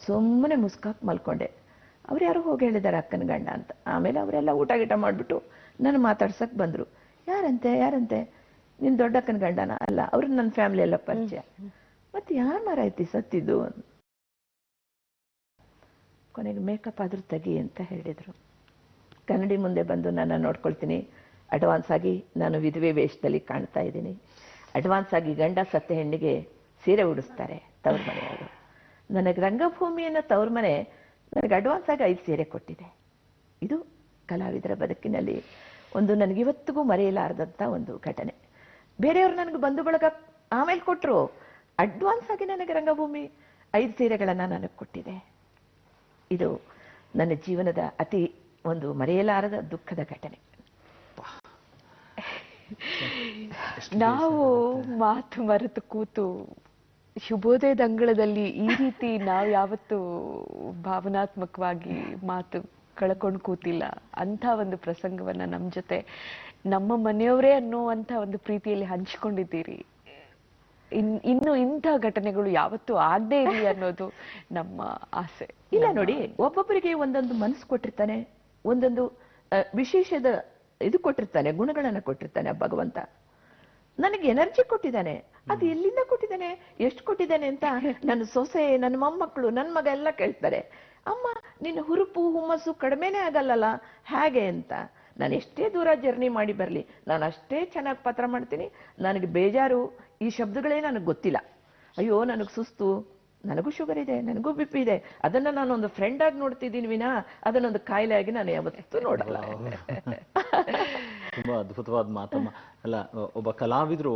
ಸುಮ್ಮನೆ ಮುಸ್ಕಾಕ್ ಮಲ್ಕೊಂಡೆ. ಅವ್ರು ಯಾರು ಹೋಗಿ ಹೇಳಿದ್ದಾರೆ ಅಕ್ಕನ ಗಂಡ ಅಂತ. ಆಮೇಲೆ ಅವರೆಲ್ಲ ಊಟ ಗೀಟ ಮಾಡಿಬಿಟ್ಟು ನನ್ನ ಮಾತಾಡ್ಸಕ್ ಬಂದ್ರು. ಯಾರಂತೆ ನಿನ್ ದೊಡ್ಡಕ್ಕನ ಗಂಡನ? ಅಲ್ಲ, ಅವ್ರು ನನ್ನ ಫ್ಯಾಮಿಲಿ ಎಲ್ಲ ಪರಿಚಯ. ಮತ್ತೆ ಯಾರು ಮಾರಾಯ್ತಿ ಸತ್ತಿದ್ದು? ಕೊನೆಗೆ ಮೇಕಪ್ ಆದ್ರೂ ತೆಗಿ ಅಂತ ಹೇಳಿದ್ರು. ಕನ್ನಡಿ ಮುಂದೆ ಬಂದು ನನ್ನ ನೋಡ್ಕೊಳ್ತೀನಿ. ಅಡ್ವಾನ್ಸ್ ಆಗಿ ನಾನು ವಿಧವೆ ವೇಷದಲ್ಲಿ ಕಾಣ್ತಾ ಇದ್ದೀನಿ. ಅಡ್ವಾನ್ಸ್ ಆಗಿ ಗಂಡ ಸತ್ತ ಹೆಣ್ಣಿಗೆ ಸೀರೆ ಉಡಿಸ್ತಾರೆ ತವ್ರ ಮನೆಯವರು. ನನಗೆ ರಂಗಭೂಮಿಯನ್ನು ತವ್ರ ಮನೆ ನನಗೆ ಅಡ್ವಾನ್ಸ್ ಆಗಿ 5 ಸೀರೆ ಕೊಟ್ಟಿದೆ. ಇದು ಕಲಾವಿದರ ಬದುಕಿನಲ್ಲಿ ಒಂದು ನನಗಿವತ್ತಿಗೂ ಮರೆಯಲಾರದಂಥ ಒಂದು ಘಟನೆ. ಬೇರೆಯವರು ನನಗೆ ಬಂಧು ಬಳಗ ಆಮೇಲೆ ಕೊಟ್ಟರು, ಅಡ್ವಾನ್ಸ್ ಆಗಿ ನನಗೆ ರಂಗಭೂಮಿ 5 ಸೀರೆಗಳನ್ನು ನನಗೆ ಕೊಟ್ಟಿದೆ. ಇದು ನನ್ನ ಜೀವನದ ಅತಿ ಒಂದು ಮರೆಯಲಾರದ ದುಃಖದ ಘಟನೆ. ನಾವು ಮಾತು ಮರೆತು ಕೂತು ಶುಭೋದಯದ ಅಂಗಳದಲ್ಲಿ ಈ ರೀತಿ ನಾವು ಯಾವತ್ತು ಭಾವನಾತ್ಮಕವಾಗಿ ಮಾತು ಕಳ್ಕೊಂಡು ಕೂತಿಲ್ಲ. ಅಂತ ಒಂದು ಪ್ರಸಂಗವನ್ನ ನಮ್ಮ ಜೊತೆ ನಮ್ಮ ಮನೆಯವರೇ ಅನ್ನುವಂಥ ಒಂದು ಪ್ರೀತಿಯಲ್ಲಿ ಹಂಚಿಕೊಂಡಿದ್ದೀರಿ. ಇನ್ನು ಇಂಥ ಘಟನೆಗಳು ಯಾವತ್ತೂ ಆಗದೇ ಇರಲಿ ಅನ್ನೋದು ನಮ್ಮ ಆಸೆ. ಇಲ್ಲ ನೋಡಿ, ಒಬ್ಬೊಬ್ಬರಿಗೆ ಒಂದೊಂದು ಮನಸ್ಸು ಕೊಟ್ಟಿರ್ತಾನೆ, ಒಂದೊಂದು ವಿಶೇಷದ ಇದು ಕೊಟ್ಟಿರ್ತಾನೆ, ಗುಣಗಳನ್ನ ಕೊಟ್ಟಿರ್ತಾನೆ ಭಗವಂತ. ನನಗೆ ಎನರ್ಜಿ ಕೊಟ್ಟಿದ್ದಾನೆ. ಅದು ಎಲ್ಲಿಂದ ಕೊಟ್ಟಿದ್ದಾನೆ, ಎಷ್ಟು ಕೊಟ್ಟಿದ್ದಾನೆ ಅಂತ ನನ್ನ ಸೊಸೆ, ನನ್ನ ಮೊಮ್ಮಕ್ಕಳು, ನನ್ನ ಮಗ ಎಲ್ಲ ಕೇಳ್ತಾರೆ. ಅಮ್ಮ ನಿನ್ನ ಹುರುಪು ಹುಮ್ಮಸ್ಸು ಕಡಿಮೆನೇ ಆಗಲ್ಲಲ್ಲ ಹೇಗೆ ಅಂತ. ನಾನು ಎಷ್ಟೇ ದೂರ ಜರ್ನಿ ಮಾಡಿ ಬರಲಿ, ನಾನು ಅಷ್ಟೇ ಚೆನ್ನಾಗಿ ಪಾತ್ರ ಮಾಡ್ತೀನಿ. ನನಗೆ ಬೇಜಾರು ಈ ಶಬ್ದಗಳೇ ನನಗೆ ಗೊತ್ತಿಲ್ಲ. ಅಯ್ಯೋ ನನಗೆ ಸುಸ್ತು, ನನಗೂ ಶುಗರ್ ಇದೆ, ನನಗೂ BP ಇದೆ, ಅದನ್ನ ನಾನೊಂದು ಫ್ರೆಂಡ್ ಆಗಿ ನೋಡ್ತಿದ್ದೀನಿ ವಿನಾ ಅದನ್ನೊಂದು ಕಾಯಿಲೆ ಆಗಿ ನಾನು ಯಾವತ್ತೂ ನೋಡಲ್ಲ. ತುಂಬಾ ಅದ್ಭುತವಾದ ಮಾತಮ್ಮ. ಅಲ್ಲ, ಒಬ್ಬ ಕಲಾವಿದ್ರು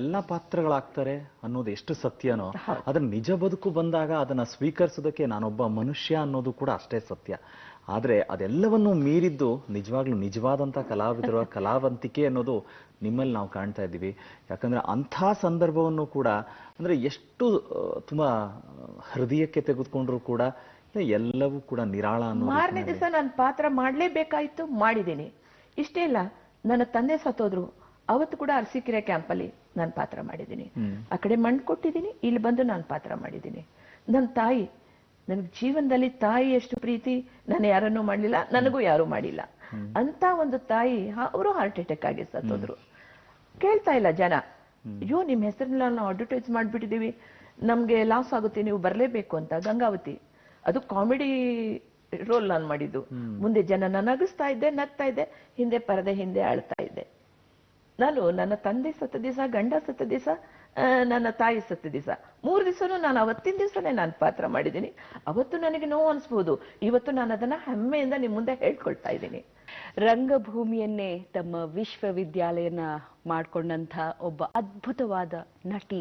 ಎಲ್ಲ ಪಾತ್ರಗಳಾಗ್ತಾರೆ ಅನ್ನೋದು ಎಷ್ಟು ಸತ್ಯನೋ, ಅದನ್ನ ನಿಜ ಬದುಕು ಬಂದಾಗ ಅದನ್ನ ಸ್ವೀಕರಿಸೋದಕ್ಕೆ ನಾನೊಬ್ಬ ಮನುಷ್ಯ ಅನ್ನೋದು ಕೂಡ ಅಷ್ಟೇ ಸತ್ಯ. ಆದ್ರೆ ಅದೆಲ್ಲವನ್ನು ಮೀರಿದ್ದು ನಿಜವಾಗ್ಲೂ ನಿಜವಾದಂತ ಕಲಾವಿದರ ಕಲಾವಂತಿಕೆ ಅನ್ನೋದು ನಿಮ್ಮಲ್ಲಿ ನಾವು ಕಾಣ್ತಾ ಇದ್ದೀವಿ. ಯಾಕಂದ್ರೆ ಅಂಥ ಸಂದರ್ಭವನ್ನು ಕೂಡ ಅಂದ್ರೆ ಎಷ್ಟು ತುಂಬಾ ಹೃದಯಕ್ಕೆ ತೆಗೆದುಕೊಂಡ್ರು ಕೂಡ ಎಲ್ಲವೂ ಕೂಡ ನಿರಾಳ ಅನ್ನೋ. ಮಾರನೇ ದಿವಸ ನಾನು ಪಾತ್ರ ಮಾಡ್ಲೇಬೇಕಾಯ್ತು, ಮಾಡಿದ್ದೀನಿ. ಇಷ್ಟೇ ಇಲ್ಲ, ನನ್ನ ತಂದೆ ಸತ್ತೋದ್ರು, ಅವತ್ತು ಕೂಡ ಅರಸೀಕೆರೆ ಕ್ಯಾಂಪಲ್ಲಿ ನಾನು ಪಾತ್ರ ಮಾಡಿದ್ದೀನಿ. ಆ ಕಡೆ ಮಣ್ಣು ಕೊಟ್ಟಿದ್ದೀನಿ, ಇಲ್ಲಿ ಬಂದು ನಾನು ಪಾತ್ರ ಮಾಡಿದ್ದೀನಿ. ನನ್ನ ತಾಯಿ, ನನಗೆ ಜೀವನದಲ್ಲಿ ತಾಯಿ ಎಷ್ಟು ಪ್ರೀತಿ ನಾನು ಯಾರನ್ನೂ ಮಾಡಲಿಲ್ಲ, ನನಗೂ ಯಾರು ಮಾಡಿಲ್ಲ. ಅಂತ ಒಂದು ತಾಯಿ ಅವರು ಹಾರ್ಟ್ ಅಟ್ಯಾಕ್ ಆಗಿ ಸತ್ತೋದ್ರು. ಕೇಳ್ತಾ ಇಲ್ಲ ಜನ, ಅಯ್ಯೋ ನಿಮ್ಮ ಹೆಸರನ್ನ ನಾವು ಅಡ್ವರ್ಟೈಸ್ ಮಾಡ್ಬಿಟ್ಟಿದೀವಿ, ನಮ್ಗೆ ಲಾಸ್ ಆಗುತ್ತೆ, ನೀವು ಬರಲೇಬೇಕು ಅಂತ. ಗಂಗಾವತಿ, ಅದು ಕಾಮಿಡಿ ರೋಲ್ ನಾನು ಮಾಡಿದ್ದು. ಮುಂದೆ ಜನನ ನಗಿಸ್ತಾ ಇದ್ದೆ, ನಗ್ತಾ ಇದ್ದೆ, ಹಿಂದೆ ಪರದೆ ಹಿಂದೆ ಅಳ್ತಾ ಇದ್ದೆ. ನಾನು ನನ್ನ ತಂದೆ ಸತ್ತ ದಿವಸ, ಗಂಡ ಸತ್ತ ದಿವಸ, ನನ್ನ ತಾಯಿ ಸತ್ತ ದಿವಸ, 3 ದಿವಸನೂ ನಾನು ಅವತ್ತಿನ ದಿವಸನೇ ನಾನು ಪಾತ್ರ ಮಾಡಿದ್ದೀನಿ. ಅವತ್ತು ನನಗೆ ನೋವು ಅನ್ಸ್ಬೋದು, ಇವತ್ತು ನಾನು ಅದನ್ನ ಹೆಮ್ಮೆಯಿಂದ ನಿಮ್ಮ ಮುಂದೆ ಹೇಳ್ಕೊಳ್ತಾ ಇದ್ದೀನಿ. ರಂಗಭೂಮಿಯನ್ನೇ ತಮ್ಮ ವಿಶ್ವವಿದ್ಯಾಲಯನ ಮಾಡಿಕೊಂಡಂಥ ಒಬ್ಬ ಅದ್ಭುತವಾದ ನಟಿ,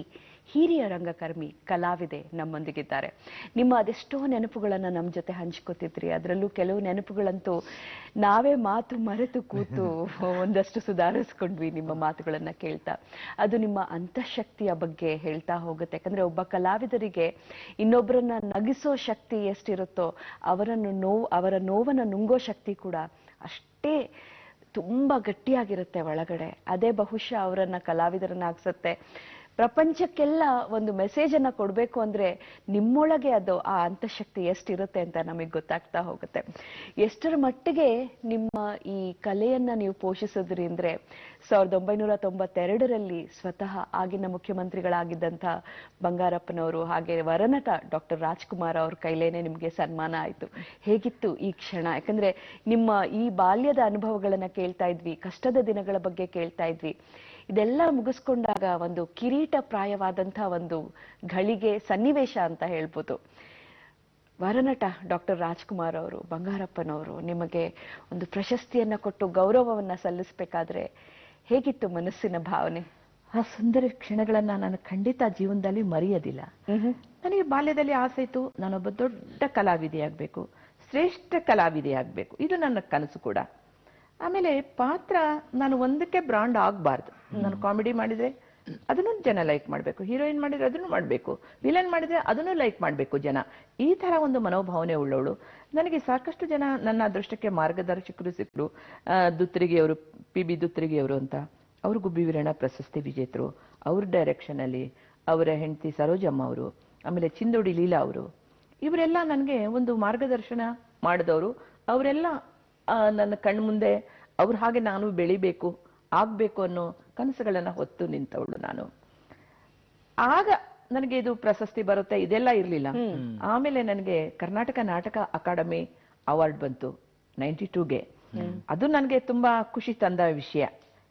ಹಿರಿಯ ರಂಗಕರ್ಮಿ, ಕಲಾವಿದೆ ನಮ್ಮೊಂದಿಗಿದ್ದಾರೆ. ನಿಮ್ಮ ಅದೆಷ್ಟೋ ನೆನಪುಗಳನ್ನು ನಮ್ಮ ಜೊತೆ ಹಂಚ್ಕೋತಿದ್ರಿ. ಅದರಲ್ಲೂ ಕೆಲವು ನೆನಪುಗಳಂತೂ ನಾವೇ ಮಾತು ಮರೆತು ಕೂತು ಒಂದಷ್ಟು ಸುಧಾರಿಸ್ಕೊಂಡ್ವಿ ನಿಮ್ಮ ಮಾತುಗಳನ್ನು ಕೇಳ್ತಾ. ಅದು ನಿಮ್ಮ ಅಂತಃಶಕ್ತಿಯ ಬಗ್ಗೆ ಹೇಳ್ತಾ ಹೋಗುತ್ತೆ. ಯಾಕಂದ್ರೆ ಒಬ್ಬ ಕಲಾವಿದರಿಗೆ ಇನ್ನೊಬ್ಬರನ್ನ ನಗಿಸೋ ಶಕ್ತಿ ಎಷ್ಟಿರುತ್ತೋ ಅವರ ನೋವನ್ನು ನುಂಗೋ ಶಕ್ತಿ ಕೂಡ ಅಷ್ಟೇ ತುಂಬಾ ಗಟ್ಟಿಯಾಗಿರುತ್ತೆ ಒಳಗಡೆ. ಅದೇ ಬಹುಶಃ ಅವರನ್ನ ಕಲಾವಿದರನ್ನಾಗ್ಸತ್ತೆ. ಪ್ರಪಂಚಕ್ಕೆಲ್ಲ ಒಂದು ಮೆಸೇಜ್ ಅನ್ನ ಕೊಡ್ಬೇಕು ಅಂದ್ರೆ ನಿಮ್ಮೊಳಗೆ ಅದು ಆ ಅಂತಃಶಕ್ತಿ ಎಷ್ಟಿರುತ್ತೆ ಅಂತ ನಮಗೆ ಗೊತ್ತಾಗ್ತಾ ಹೋಗುತ್ತೆ. ಎಷ್ಟರ ಮಟ್ಟಿಗೆ ನಿಮ್ಮ ಈ ಕಲೆಯನ್ನ ನೀವು ಪೋಷಿಸಿದ್ರಿ ಅಂದ್ರೆ 1992ರಲ್ಲಿ ಸ್ವತಃ ಆಗಿನ ಮುಖ್ಯಮಂತ್ರಿಗಳಾಗಿದ್ದಂಥ ಬಂಗಾರಪ್ಪನವರು ಹಾಗೆ ವರನಟ ಡಾಕ್ಟರ್ ರಾಜ್ಕುಮಾರ್ ಅವ್ರ ಕೈಲೇನೆ ನಿಮ್ಗೆ ಸನ್ಮಾನ ಆಯ್ತು. ಹೇಗಿತ್ತು ಈ ಕ್ಷಣ? ಯಾಕಂದ್ರೆ ನಿಮ್ಮ ಈ ಬಾಲ್ಯದ ಅನುಭವಗಳನ್ನ ಕೇಳ್ತಾ ಇದ್ವಿ, ಕಷ್ಟದ ದಿನಗಳ ಬಗ್ಗೆ ಕೇಳ್ತಾ ಇದ್ವಿ. ಇದೆಲ್ಲ ಮುಗಿಸ್ಕೊಂಡಾಗ ಒಂದು ಕಿರೀಟ ಪ್ರಾಯವಾದಂಥ ಒಂದು ಘಳಿಗೆ ಸನ್ನಿವೇಶ ಅಂತ ಹೇಳ್ಬೋದು. ವರನಟ ಡಾಕ್ಟರ್ ರಾಜ್ಕುಮಾರ್ ಅವರು, ಬಂಗಾರಪ್ಪನವರು ನಿಮಗೆ ಒಂದು ಪ್ರಶಸ್ತಿಯನ್ನ ಕೊಟ್ಟು ಗೌರವವನ್ನ ಸಲ್ಲಿಸಬೇಕಾದ್ರೆ ಹೇಗಿತ್ತು ಮನಸ್ಸಿನ ಭಾವನೆ? ಆ ಸುಂದರ ಕ್ಷಣಗಳನ್ನ ನಾನು ಖಂಡಿತ ಜೀವನದಲ್ಲಿ ಮರೆಯೋದಿಲ್ಲ. ನನಗೆ ಬಾಲ್ಯದಲ್ಲಿ ಆಸೆ ಇತ್ತು, ನಾನೊಬ್ಬ ದೊಡ್ಡ ಕಲಾವಿದೆಯಾಗಬೇಕು, ಶ್ರೇಷ್ಠ ಕಲಾವಿದೆಯಾಗಬೇಕು. ಇದು ನನ್ನ ಕನಸು ಕೂಡ. ಆಮೇಲೆ ಪಾತ್ರ ನಾನು ಒಂದಕ್ಕೆ ಬ್ರಾಂಡ್ ಆಗಬಾರ್ದು. ನಾನು ಕಾಮಿಡಿ ಮಾಡಿದ್ರೆ ಅದನ್ನು ಜನ ಲೈಕ್ ಮಾಡ್ಬೇಕು, ಹೀರೋಯಿನ್ ಮಾಡಿದ್ರೆ ಅದನ್ನು ಮಾಡ್ಬೇಕು, ವಿಲನ್ ಮಾಡಿದ್ರೆ ಅದನ್ನು ಲೈಕ್ ಮಾಡ್ಬೇಕು ಜನ. ಈ ತರ ಒಂದು ಮನೋಭಾವನೆ ಉಳ್ಳವಳು. ನನಗೆ ಸಾಕಷ್ಟು ಜನ ನನ್ನ ಅದೃಷ್ಟಕ್ಕೆ ಮಾರ್ಗದರ್ಶಕರು ಸಿಕ್ಕರು. ದುತ್ತರಿಗೆಯವರು, PB ದುತ್ತರಿಗೆಯವರು ಅಂತ, ಅವರು ಗುಬ್ಬಿ ವೀರಣ್ಣ ಪ್ರಶಸ್ತಿ ವಿಜೇತರು. ಅವ್ರ ಡೈರೆಕ್ಷನ್ ಅಲ್ಲಿ ಅವರ ಹೆಂಡತಿ ಸರೋಜಮ್ಮ ಅವರು, ಆಮೇಲೆ ಚಿಂದೋಡಿ ಲೀಲಾ ಅವರು, ಇವರೆಲ್ಲ ನನಗೆ ಒಂದು ಮಾರ್ಗದರ್ಶನ ಮಾಡಿದವರು. ಅವರೆಲ್ಲ ನನ್ನ ಕಣ್ಣು ಮುಂದೆ ಅವ್ರ ಹಾಗೆ ನಾನು ಬೆಳಿಬೇಕು, ಆಗ್ಬೇಕು ಅನ್ನೋ ಕನಸುಗಳನ್ನ ಹೊತ್ತು ನಿಂತವಳು ನಾನು. ಆಗ ನನಗೆ ಇದು ಪ್ರಶಸ್ತಿ ಬರುತ್ತೆ ಇದೆಲ್ಲ ಇರ್ಲಿಲ್ಲ. ಆಮೇಲೆ ನನಗೆ ಕರ್ನಾಟಕ ನಾಟಕ ಅಕಾಡೆಮಿ ಅವಾರ್ಡ್ ಬಂತು 92ಗೆ. ಅದು ನನಗೆ ತುಂಬಾ ಖುಷಿ ತಂದ ವಿಷಯ.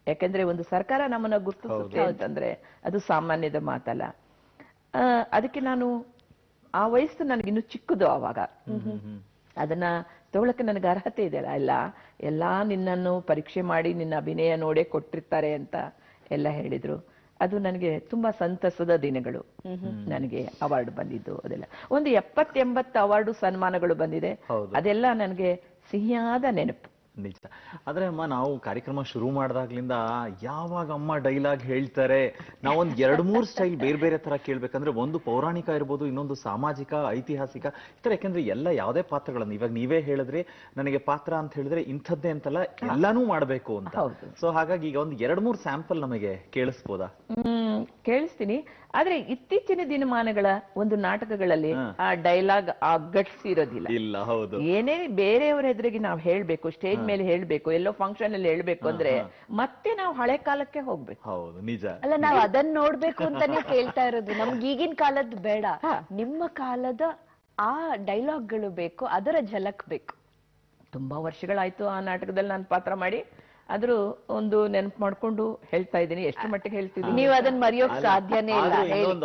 ಯಾಕಂದ್ರೆ ಒಂದು ಸರ್ಕಾರ ನಮ್ಮನ್ನ ಗುರುತಿಸುತ್ತೆ ಅಂತಂದ್ರೆ ಅದು ಸಾಮಾನ್ಯದ ಮಾತಲ್ಲ. ಅದಕ್ಕೆ ನಾನು ಆ ವಯಸ್ಸು ನನಗಿನ್ನು ಚಿಕ್ಕದು ಆವಾಗ. ಅದನ್ನ ತಗೊಳಕ್ಕೆ ನನಗೆ ಅರ್ಹತೆ ಇದೆಯಲ್ಲ, ಎಲ್ಲಾ ನಿನ್ನನ್ನು ಪರೀಕ್ಷೆ ಮಾಡಿ ನಿನ್ನ ಅಭಿನಯ ನೋಡೇ ಕೊಟ್ಟಿರ್ತಾರೆ ಅಂತ ಎಲ್ಲ ಹೇಳಿದ್ರು. ಅದು ನನಗೆ ತುಂಬಾ ಸಂತಸದ ದಿನಗಳು. ನನಗೆ ಅವಾರ್ಡ್ ಬಂದಿದ್ದು ಅದೆಲ್ಲ ಒಂದು 70-80 ಅವಾರ್ಡು ಸನ್ಮಾನಗಳು ಬಂದಿದೆ. ಅದೆಲ್ಲ ನನಗೆ ಸಿಹಿಯಾದ ನೆನಪು. ನಿಜ. ಆದ್ರೆ ಅಮ್ಮ, ನಾವು ಕಾರ್ಯಕ್ರಮ ಶುರು ಮಾಡಿದಾಗ್ಲಿಂದ ಯಾವಾಗ ಅಮ್ಮ ಡೈಲಾಗ್ ಹೇಳ್ತಾರೆ, ನಾವೊಂದ್ 2-3 ಸ್ಟೈಲ್ ಬೇರೆ ಬೇರೆ ತರ ಕೇಳ್ಬೇಕಂದ್ರೆ, ಒಂದು ಪೌರಾಣಿಕ ಇರ್ಬೋದು, ಇನ್ನೊಂದು ಸಾಮಾಜಿಕ, ಐತಿಹಾಸಿಕ ಈ ತರ. ಯಾಕಂದ್ರೆ ಎಲ್ಲ ಯಾವುದೇ ಪಾತ್ರಗಳನ್ನ ಇವಾಗ ನೀವೇ ಹೇಳಿದ್ರೆ, ನನಗೆ ಪಾತ್ರ ಅಂತ ಹೇಳಿದ್ರೆ ಇಂಥದ್ದೇ ಅಂತಲ್ಲ, ಎಲ್ಲಾನು ಮಾಡ್ಬೇಕು ಅಂತ. ಸೊ ಹಾಗಾಗಿ ಈಗ ಒಂದು 2-3 ಸ್ಯಾಂಪಲ್ ನಮಗೆ ಕೇಳಿಸ್ಬೋದಾ? ಕೇಳಿಸ್ತೀನಿ. ಆದ್ರೆ ಇತ್ತೀಚಿನ ದಿನಮಾನಗಳ ಒಂದು ನಾಟಕಗಳಲ್ಲಿ ಆ ಡೈಲಾಗ್ ಆ ಗಟ್ಸ್ ಇರೋದಿಲ್ಲ. ಇಲ್ಲ, ಹೌದು. ಏನೇ ಬೇರೆಯವರ ಎದುರಿಗೆ ನಾವು ಹೇಳ್ಬೇಕು, ಸ್ಟೇಜ್ ಮೇಲೆ ಹೇಳ್ಬೇಕು, ಎಲ್ಲೋ ಫಂಕ್ಷನ್ ಅಲ್ಲಿ ಹೇಳ್ಬೇಕು ಅಂದ್ರೆ ಮತ್ತೆ ನಾವು ಹಳೆ ಕಾಲಕ್ಕೆ ಹೋಗ್ಬೇಕು. ಹೌದು, ನಿಜ. ಅಲ್ಲ, ನಾವು ಅದನ್ನ ನೋಡ್ಬೇಕು ಅಂತಾನೆ ಕೇಳ್ತಾ ಇರೋದು. ನಮ್ಗೆ ಈಗಿನ ಕಾಲದ್ದು ಬೇಡ, ನಿಮ್ಮ ಕಾಲದ ಆ ಡೈಲಾಗ್ಗಳು ಬೇಕು, ಅದರ ಝಲಕ್ ಬೇಕು. ತುಂಬಾ ವರ್ಷಗಳಾಯ್ತು ಆ ನಾಟಕದಲ್ಲಿ ನಾನು ಪಾತ್ರ ಮಾಡಿ. ಆದ್ರೂ ಒಂದು ನೆನಪು ಮಾಡ್ಕೊಂಡು ಹೇಳ್ತಾ ಇದ್ದೀನಿ. ಎಷ್ಟು ಮಟ್ಟಿಗೆ ಹೇಳ್ತಿದ್ದೀನಿ, ನೀವು ಅದನ್ನ ಮರೆಯೋಕ್ ಸಾಧ್ಯನೇ ಇಲ್ಲ.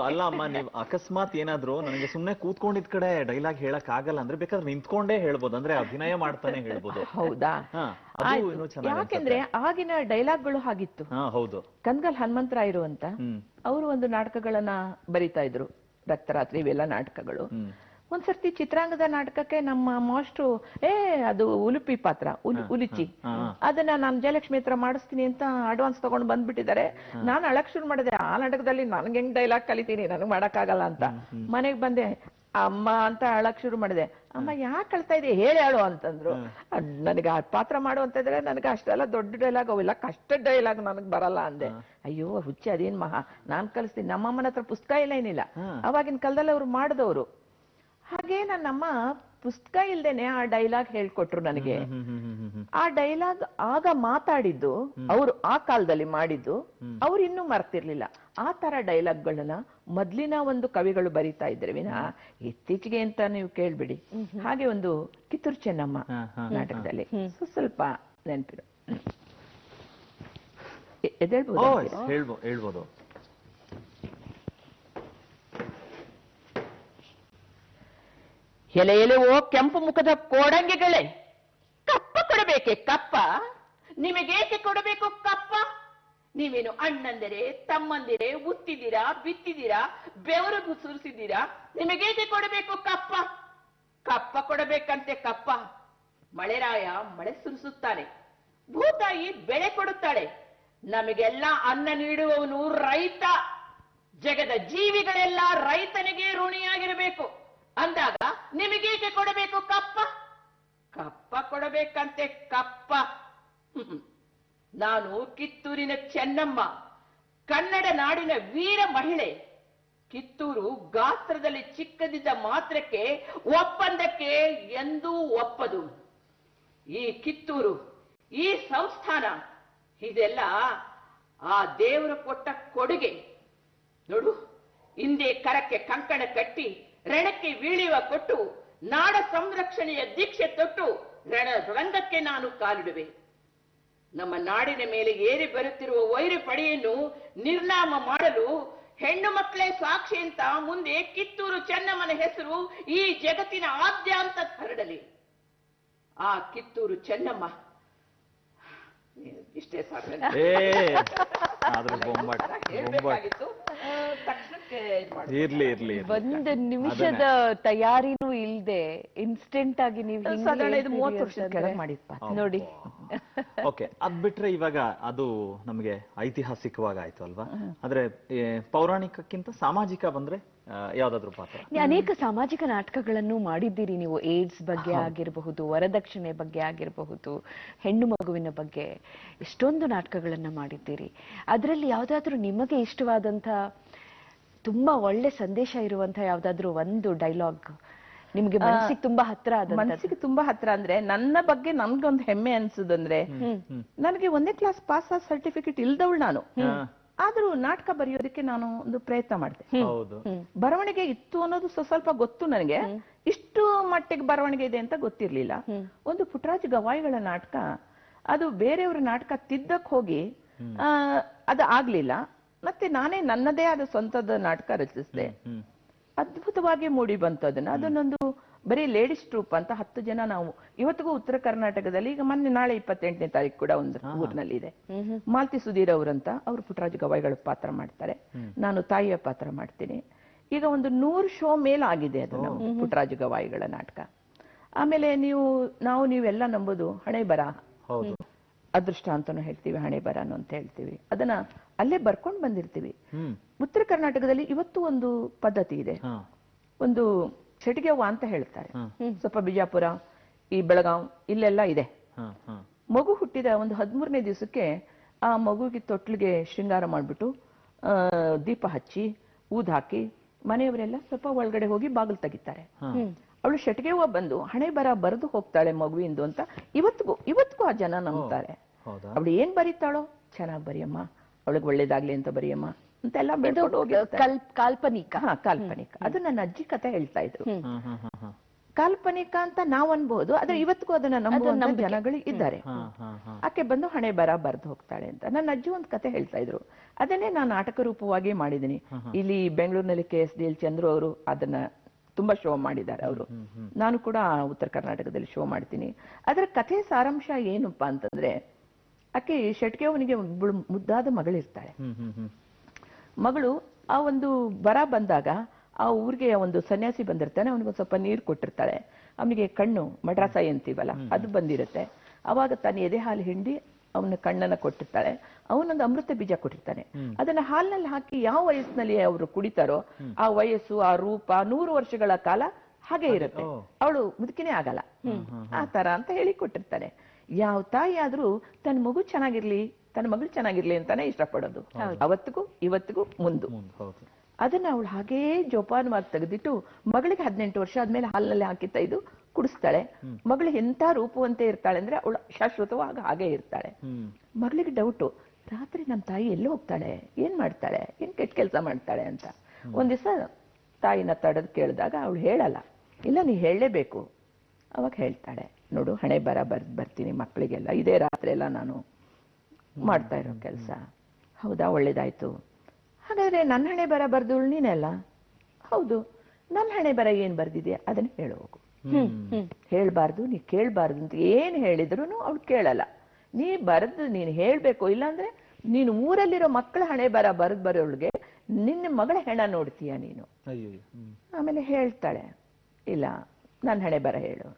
ಅಲ್ಲ ಅಮ್ಮ, ನೀವು ಅಕಸ್ಮಾತ್ ಏನಾದ್ರು ನನಗೆ ಸುಮ್ನೆ ಕೂತ್ಕೊಂಡಿದ್ ಕಡೆ ಡೈಲಾಗ್ ಹೇಳಕ್ ಆಗಲ್ಲ ಅಂದ್ರೆ ಬೇಕಾದ್ರೆ ನಿಂತ್ಕೊಂಡೇ ಹೇಳ್ಬೋದು, ಅಂದ್ರೆ ಅಭಿನಯ ಮಾಡ್ತಾನೆ ಹೇಳ್ಬೋದು. ಹೌದಾ? ಯಾಕೆಂದ್ರೆ ಆಗಿನ ಡೈಲಾಗ್ಗಳು ಹಾಗಿತ್ತು. ಹೌದು. ಕನ್ಗಲ್ ಹನುಮಂತರಾಯರು ಅಂತ ಅವರು ಒಂದು ನಾಟಕಗಳನ್ನ ಬರಿತಾ ಇದ್ರು, ರಕ್ತರಾತ್ರಿ ಇವೆಲ್ಲ ನಾಟಕಗಳು. ಒಂದ್ಸರ್ತಿ ಚಿತ್ರಾಂಗದ ನಾಟಕಕ್ಕೆ ನಮ್ಮ ಮಾಸ್ಟ್ರು ಅದು ಉಲುಪಿ ಪಾತ್ರ, ಉಲಿಚಿ, ಅದನ್ನ ನಾನು ಜಯಲಕ್ಷ್ಮಿ ಹತ್ರ ಮಾಡಿಸ್ತೀನಿ ಅಂತ ಅಡ್ವಾನ್ಸ್ ತಗೊಂಡು ಬಂದ್ಬಿಟ್ಟಿದ್ದಾರೆ. ನಾನು ಅಳಕ್ ಶುರು ಮಾಡಿದೆ. ಆ ನಾಟಕದಲ್ಲಿ ನನ್ಗೆ ಹೆಂಗ್ ಡೈಲಾಗ್ ಕಲಿತೀನಿ, ನನಗ್ ಮಾಡಕ್ಕಾಗಲ್ಲ ಅಂತ. ಮನೆಗ್ ಬಂದೆ, ಅಮ್ಮ ಅಂತ ಅಳಕ್ ಶುರು ಮಾಡಿದೆ. ಅಮ್ಮ ಯಾಕೆ ಕಳ್ತಾ ಇದೆ, ಹೇಳಿ ಹೇಳು ಅಂತಂದ್ರು. ನನಗೆ ಆ ಪಾತ್ರ ಮಾಡು ಅಂತ ಇದ್ರೆ ನನಗೆ ಅಷ್ಟೆಲ್ಲ ದೊಡ್ಡ ಡೈಲಾಗ್, ಅವೆಲ್ಲ ಕಷ್ಟ ಡೈಲಾಗ್ ನನಗ್ ಬರಲ್ಲ ಅಂದೆ. ಅಯ್ಯೋ ಹುಚ್ಚಿ, ಅದೇನ್ ಮಹಾ, ನಾನ್ ಕಲಿಸ್ತೀನಿ. ನಮ್ಮಮ್ಮನ ಹತ್ರ ಪುಸ್ತಕ ಇಲ್ಲ, ಏನಿಲ್ಲ. ಅವಾಗಿನ ಕಾಲದಲ್ಲಿ ಅವ್ರು ಮಾಡಿದವರು. ಹಾಗೆ ನನ್ನಮ್ಮ ಪುಸ್ತಕ ಇಲ್ದೇನೆ ಆ ಡೈಲಾಗ್ ಹೇಳ್ಕೊಟ್ರು ನನಗೆ. ಆ ಡೈಲಾಗ್ ಆಗ ಮಾತಾಡಿದ್ದು ಅವರು, ಆ ಕಾಲದಲ್ಲಿ ಮಾಡಿದ್ದು ಅವ್ರು ಇನ್ನೂ ಮರ್ತಿರ್ಲಿಲ್ಲ. ಆ ತರ ಡೈಲಾಗ್ಗಳನ್ನ ಮೊದ್ಲಿನ ಒಂದು ಕವಿಗಳು ಬರೀತಾ ಇದ್ರೆ ವಿನಃ ಇತ್ತೀಚೆಗೆ ಅಂತ ನೀವು ಕೇಳ್ಬಿಡಿ. ಹಾಗೆ ಒಂದು ಕಿತ್ತೂರು ಚೆನ್ನಮ್ಮ ನಾಟಕದಲ್ಲಿ ಸ್ವಲ್ಪ ನೆನಪಿರು. ಹೇಳ್ಬೋದು. ಎಲೆ ಎಲೆವೋ ಕೆಂಪು ಮುಖದ ಕೋಡಂಗಿಗಳೇ, ಕಪ್ಪ ಕೊಡಬೇಕೆ ಕಪ್ಪ, ನಿಮಗೇಕೆ ಕೊಡಬೇಕು ಕಪ್ಪ? ನೀವೇನು ಅಣ್ಣಂದಿರೆ ತಮ್ಮಂದಿರೆ ಉತ್ತಿದ್ದೀರಾ, ಬಿತ್ತಿದ್ದೀರಾ, ಬೆವರು ಸುರಿಸಿದ್ದೀರಾ, ನಿಮಗೇಕೆ ಕೊಡಬೇಕು ಕಪ್ಪ? ಕಪ್ಪ ಕೊಡಬೇಕಂತೆ ಕಪ್ಪ. ಮಳೆರಾಯ ಮಳೆ ಸುರಿಸುತ್ತಾನೆ, ಭೂತಾಯಿ ಬೆಳೆ ಕೊಡುತ್ತಾಳೆ, ನಮಗೆಲ್ಲ ಅನ್ನ ನೀಡುವವನು ರೈತ. ಜಗದ ಜೀವಿಗಳೆಲ್ಲ ರೈತನಿಗೆ ಋಣಿಯಾಗಿರಬೇಕು ಅಂದಾಗ ನಿಮಗೇಕೆ ಕೊಡಬೇಕು ಕಪ್ಪ? ಕಪ್ಪ ಕೊಡಬೇಕಂತೆ ಕಪ್ಪ. ನಾನು ಕಿತ್ತೂರಿನ ಚೆನ್ನಮ್ಮ, ಕನ್ನಡ ನಾಡಿನ ವೀರ ಮಹಿಳೆ. ಕಿತ್ತೂರು ಗಾತ್ರದಲ್ಲಿ ಚಿಕ್ಕದಿದ್ದ ಮಾತ್ರಕ್ಕೆ ಒಪ್ಪಂದಕ್ಕೆ ಎಂದೂ ಒಪ್ಪದು. ಈ ಕಿತ್ತೂರು, ಈ ಸಂಸ್ಥಾನ, ಇದೆಲ್ಲ ಆ ದೇವರು ಕೊಟ್ಟ ಕೊಡುಗೆ. ನೋಡು, ಹಿಂದೆ ಕರಕ್ಕೆ ಕಂಕಣ ಕಟ್ಟಿ ರಣಕ್ಕೆ ವೀಳಿವ ಕೊಟ್ಟು ನಾಡ ಸಂರಕ್ಷಣೆಯ ದೀಕ್ಷೆ ತೊಟ್ಟು ರಂಗಕ್ಕೆ ನಾನು ಕಾಲಿಡುವೆ. ನಮ್ಮ ನಾಡಿನ ಮೇಲೆ ಏರಿ ಬರುತ್ತಿರುವ ವೈರಿ ಪಡೆಯನ್ನು ನಿರ್ನಾಮ ಮಾಡಲು ಹೆಣ್ಣು ಮಕ್ಕಳೇ ಸಾಕ್ಷಿ ಅಂತ ಮುಂದೆ ಕಿತ್ತೂರು ಚೆನ್ನಮ್ಮನ ಹೆಸರು ಈ ಜಗತ್ತಿನ ಆದ್ಯಾಂತ ಹರಡಲಿ. ಆ ಕಿತ್ತೂರು ಚೆನ್ನಮ್ಮ ಇಷ್ಟೇ ಸಾಕು. ಒಂದು ನಿಮಿಷದ ತಯಾರಿನೂ ಇಲ್ದೆ ಇನ್ಸ್ಟೆಂಟ್ ಆಗಿ ನೀವು 30 ವರ್ಷದ ಕೆಳಗೆ ಮಾಡಿದ್ಪ ನೋಡಿ. ಓಕೆ, ಅದ್ ಬಿಟ್ರೆ ಇವಾಗ ಅದು ನಮಗೆ ಐತಿಹಾಸಿಕವಾಗಿ ಆಯ್ತು ಅಲ್ವಾ? ಆದ್ರೆ ಪೌರಾಣಿಕಕ್ಕಿಂತ ಸಾಮಾಜಿಕ ಬಂದ್ರೆ ಯಾವ್ದಾದ್ರು ಪಾತ್ರ? ಅನೇಕ ಸಾಮಾಜಿಕ ನಾಟಕಗಳನ್ನು ಮಾಡಿದ್ದೀರಿ ನೀವು. ಏಡ್ಸ್ ಬಗ್ಗೆ ಆಗಿರಬಹುದು, ವರದಕ್ಷಿಣೆ ಬಗ್ಗೆ ಆಗಿರಬಹುದು, ಹೆಣ್ಣು ಮಗುವಿನ ಬಗ್ಗೆ ಎಷ್ಟೊಂದು ನಾಟಕಗಳನ್ನ ಮಾಡಿದ್ದೀರಿ. ಅದರಲ್ಲಿ ಯಾವ್ದಾದ್ರು ನಿಮಗೆ ಇಷ್ಟವಾದಂತ ತುಂಬಾ ಒಳ್ಳೆ ಸಂದೇಶ ಇರುವಂತ ಯಾವ್ದಾದ್ರು ಒಂದು ಡೈಲಾಗ್ ನಿಮ್ಗೆ ಮನಸ್ಸಿಗೆ ತುಂಬಾ ಹತ್ರ ಆದ? ಮನಸ್ಸಿಗೆ ತುಂಬಾ ಹತ್ರ ಅಂದ್ರೆ, ನನ್ನ ಬಗ್ಗೆ ನನ್ಗೊಂದು ಹೆಮ್ಮೆ ಅನ್ಸುದಂದ್ರೆ, ನನಗೆ 1ನೇ ಕ್ಲಾಸ್ ಪಾಸ್ ಆದ ಸರ್ಟಿಫಿಕೇಟ್ ಇಲ್ದವಳು ನಾನು. ಆದ್ರೂ ನಾಟಕ ಬರೆಯೋದಕ್ಕೆ ನಾನು ಒಂದು ಪ್ರಯತ್ನ ಮಾಡಿದೆ. ಹೌದು, ಬರವಣಿಗೆ ಇತ್ತು ಅನ್ನೋದು ಸ್ವಲ್ಪ ಗೊತ್ತು ನನಗೆ. ಇಷ್ಟು ಮಟ್ಟಿಗೆ ಬರವಣಿಗೆ ಇದೆ ಅಂತ ಗೊತ್ತಿರ್ಲಿಲ್ಲ. ಒಂದು ಪುಟ್ಟರಾಜ ಗವಾಯಿಗಳ ನಾಟಕ, ಅದು ಬೇರೆಯವ್ರ ನಾಟಕ ತಿದ್ದಕ್ ಹೋಗಿ ಅದು ಆಗ್ಲಿಲ್ಲ. ಮತ್ತೆ ನಾನೇ ನನ್ನದೇ ಆದ ಸ್ವಂತದ ನಾಟಕ ರಚಿಸಿದೆ. ಅದ್ಭುತವಾಗಿ ಮೂಡಿ ಬಂತು ಅದನ್ನೊಂದು ಬರೀ ಲೇಡೀಸ್ ಟ್ರೂಪ್ ಅಂತ 10 ಜನ ನಾವು ಇವತ್ತಿಗೂ ಉತ್ತರ ಕರ್ನಾಟಕದಲ್ಲಿ, ಈಗ ಮೊನ್ನೆ ನಾಳೆ 28ನೇ ತಾರೀಕು ಕೂಡ ಒಂದು ಊರಿನಲ್ಲಿ ಇದೆ. ಮಾಲ್ತಿ ಸುಧೀರ್ ಅವರಂತ, ಅವರು ಪುಟ್ಟರಾಜ ಗವಾಯಿಗಳ ಪಾತ್ರ ಮಾಡ್ತಾರೆ, ನಾನು ತಾಯಿಯ ಪಾತ್ರ ಮಾಡ್ತೀನಿ. ಈಗ ಒಂದು 100 ಶೋ ಮೇಲೆ ಆಗಿದೆ ಅದು ನಮ್ಮ ಪುಟ್ಟರಾಜ ಗವಾಯಿಗಳ ನಾಟಕ. ಆಮೇಲೆ ನೀವೆಲ್ಲ ನಂಬೋದು ಹಣೆ ಬರ, ಅದೃಷ್ಟ ಅಂತಾನು ಹೇಳ್ತೀವಿ, ಹಣೆ ಬರನು ಅಂತ ಹೇಳ್ತೀವಿ. ಅದನ್ನ ಅಲ್ಲೇ ಬರ್ಕೊಂಡ್ ಬಂದಿರ್ತೀವಿ. ಉತ್ತರ ಕರ್ನಾಟಕದಲ್ಲಿ ಇವತ್ತು ಒಂದು ಪದ್ಧತಿ ಇದೆ, ಒಂದು ಚಟಿಗೆವ್ವ ಅಂತ ಹೇಳ್ತಾರೆ. ಸ್ವಲ್ಪ ಬಿಜಾಪುರ, ಈ ಬೆಳಗಾವ್ ಇಲ್ಲೆಲ್ಲ ಇದೆ. ಮಗು ಹುಟ್ಟಿದ ಒಂದು 13ನೇ ದಿವಸಕ್ಕೆ ಆ ಮಗುವಿಗೆ ತೊಟ್ಲಿಗೆ ಶೃಂಗಾರ ಮಾಡ್ಬಿಟ್ಟು ದೀಪ ಹಚ್ಚಿ ಊದ್ ಹಾಕಿ ಮನೆಯವರೆಲ್ಲ ಸ್ವಲ್ಪ ಒಳಗಡೆ ಹೋಗಿ ಬಾಗಿಲು ತೆಗಿತಾರೆ. ಅವಳು ಶಟಿಗೆವ್ವ ಬಂದು ಹಣೆ ಬರ ಬರೆದು ಹೋಗ್ತಾಳೆ ಮಗುವಿಂದು ಅಂತ ಇವತ್ತಿಗೂ ಆ ಜನ ನಂಬ್ತಾರೆ. ಅವಳು ಏನ್ ಬರೀತಾಳೋ, ಚೆನ್ನಾಗ್ ಬರಿಯಮ್ಮ, ಅವಳಿಗೆ ಒಳ್ಳೇದಾಗ್ಲಿ ಅಂತ ಬರಿಯಮ್ಮ ಅಂತೆಲ್ಲ ಬೆಳ್ಕೊಂಡು ಹೋಗಿರ್ತಾರೆ. ಕಾಲ್ಪನಿಕ. ಕಾಲ್ಪನಿಕ. ಅದು ನನ್ನ ಅಜ್ಜಿ ಕತೆ ಹೇಳ್ತಾ ಇದ್ರು. ಕಾಲ್ಪನಿಕ ಅಂತ ನಾವ್ ಅನ್ಬಹುದು, ಆದ್ರೆ ಇವತ್ತಿಗೂ ಅದನ್ನ ನಂಬುವಂತ ಜನಗಳು ಇದ್ದಾರೆ. ಆಕೆ ಬಂದು ಹಣೆ ಬರ ಬರ್ದು ಹೋಗ್ತಾಳೆ ಅಂತ ನನ್ನ ಅಜ್ಜಿ ಒಂದು ಕತೆ ಹೇಳ್ತಾ ಇದ್ರು. ಅದನ್ನೇ ನಾನು ನಾಟಕ ರೂಪವಾಗಿ ಮಾಡಿದೀನಿ. ಇಲ್ಲಿ ಬೆಂಗಳೂರಿನಲ್ಲಿ KSDL ಚಂದ್ರು ಅವರು ಅದನ್ನ ತುಂಬಾ ಶೋ ಮಾಡಿದ್ದಾರೆ ಅವರು. ನಾನು ಕೂಡ ಉತ್ತರ ಕರ್ನಾಟಕದಲ್ಲಿ ಶೋ ಮಾಡ್ತೀನಿ. ಅದರ ಕಥೆ ಸಾರಾಂಶ ಏನಪ್ಪಾ ಅಂತಂದ್ರೆ, ಆಕೆ ಶೆಟ್ಗೆವನಿಗೆ ಮುದ್ದಾದ ಮಗಳಿರ್ತಾಳೆ. ಮಗಳು ಆ ಒಂದು ಬರ ಬಂದಾಗ ಆ ಊರಿಗೆ ಒಂದು ಸನ್ಯಾಸಿ ಬಂದಿರ್ತಾನೆ, ಅವನಿಗೊಂದು ಸ್ವಲ್ಪ ನೀರು ಕೊಟ್ಟಿರ್ತಾಳೆ. ಅವನಿಗೆ ಕಣ್ಣು ಮಡ್ರಾಸಾಯಿ ಅಂತೀವಲ್ಲ ಅದು ಬಂದಿರುತ್ತೆ. ಅವಾಗ ತನ್ನ ಎದೆ ಹಾಲು ಹಿಂಡಿ ಅವನ ಕಣ್ಣನ್ನ ಕೊಟ್ಟಿರ್ತಾಳೆ. ಅವನೊಂದು ಅಮೃತ ಬೀಜ ಕೊಟ್ಟಿರ್ತಾನೆ. ಅದನ್ನ ಹಾಲಿನಲ್ಲಿ ಹಾಕಿ ಯಾವ ವಯಸ್ಸಿನಲ್ಲಿ ಅವರು ಕುಡಿತಾರೋ ಆ ವಯಸ್ಸು, ಆ ರೂಪ 100 ವರ್ಷಗಳ ಕಾಲ ಹಾಗೆ ಇರುತ್ತೆ. ಅವಳು ಮುದುಕಿನೇ ಆಗಲ್ಲ, ಆ ತರ ಅಂತ ಹೇಳಿ ಕೊಟ್ಟಿರ್ತಾನೆ. ಯಾವ ತಾಯಿ ಆದ್ರೂ ತನ್ನ ಮಗು ಚೆನ್ನಾಗಿರ್ಲಿ, ತನ್ನ ಮಗಳು ಚೆನ್ನಾಗಿರ್ಲಿ ಅಂತಾನೆ ಇಷ್ಟಪಡೋದು, ಅವತ್ತಿಗೂ ಇವತ್ತಿಗೂ ಮುಂದೆ. ಅದನ್ನ ಅವಳು ಹಾಗೇ ಜೋಪಾನವಾಗಿ ತೆಗೆದಿಟ್ಟು ಮಗಳಿಗೆ 18 ವರ್ಷ ಆದ್ಮೇಲೆ ಹಾಲಿನಲ್ಲಿ ಹಾಕಿ ತೆಗೆದು ಕುಡಿಸ್ತಾಳೆ. ಮಗಳು ಎಂತ ರೂಪವಂತೆ ಇರ್ತಾಳೆ ಅಂದ್ರೆ ಅವಳು ಶಾಶ್ವತವಾಗಿ ಹಾಗೆ ಇರ್ತಾಳೆ. ಮಗಳಿಗೆ ಡೌಟು, ರಾತ್ರಿ ನಮ್ಮ ತಾಯಿ ಎಲ್ಲಿ ಹೋಗ್ತಾಳೆ, ಏನ್ ಮಾಡ್ತಾಳೆ, ಏನ್ ಕೆಟ್ಟ ಕೆಲಸ ಮಾಡ್ತಾಳೆ ಅಂತ. ಒಂದ್ ದಿವಸ ತಾಯಿನ ತಡೆದು ಕೇಳಿದಾಗ ಅವಳು ಹೇಳಲ್ಲ. ಇಲ್ಲ, ನೀ ಹೇಳಲೇಬೇಕು. ಅವಾಗ ಹೇಳ್ತಾಳೆ, ನೋಡು ಹಣೆ ಬರ ಬರ್ತೀನಿ ಮಕ್ಕಳಿಗೆಲ್ಲ, ಇದೇ ರಾತ್ರಿ ಎಲ್ಲ ನಾನು ಮಾಡ್ತಾ ಇರೋ ಕೆಲಸ. ಹೌದಾ, ಒಳ್ಳೇದಾಯ್ತು. ಹಾಗಾದ್ರೆ ನನ್ನ ಹಣೆ ಬರ ಬರ್ದವಳು ನೀನೆಲ್ಲ. ಹೌದು, ನನ್ನ ಹಣೆ ಬರ ಏನ್ ಬರ್ದಿದೆ ಅದನ್ನ ಹೇಳು ಹೋಗು. ಹೇಳ್ಬಾರ್ದು, ನೀ ಕೇಳ್ಬಾರ್ದು ಅಂತ ಏನ್ ಹೇಳಿದ್ರು ಅವಳು ಕೇಳಲ್ಲ. ನೀ ಬರೆದು ನೀನು ಹೇಳ್ಬೇಕು, ಇಲ್ಲಾಂದ್ರೆ ನೀನು ಊರಲ್ಲಿರೋ ಮಕ್ಕಳ ಹಣೆ ಬರ ಬರೋಳ್ಗೆ ನಿನ್ನ ಮಗಳ ಹೆಣ ನೋಡ್ತೀಯ ನೀನು. ಆಮೇಲೆ ಹೇಳ್ತಾಳೆ, ಇಲ್ಲ ನನ್ನ ಹಣೆ ಬರ ಹೇಳು,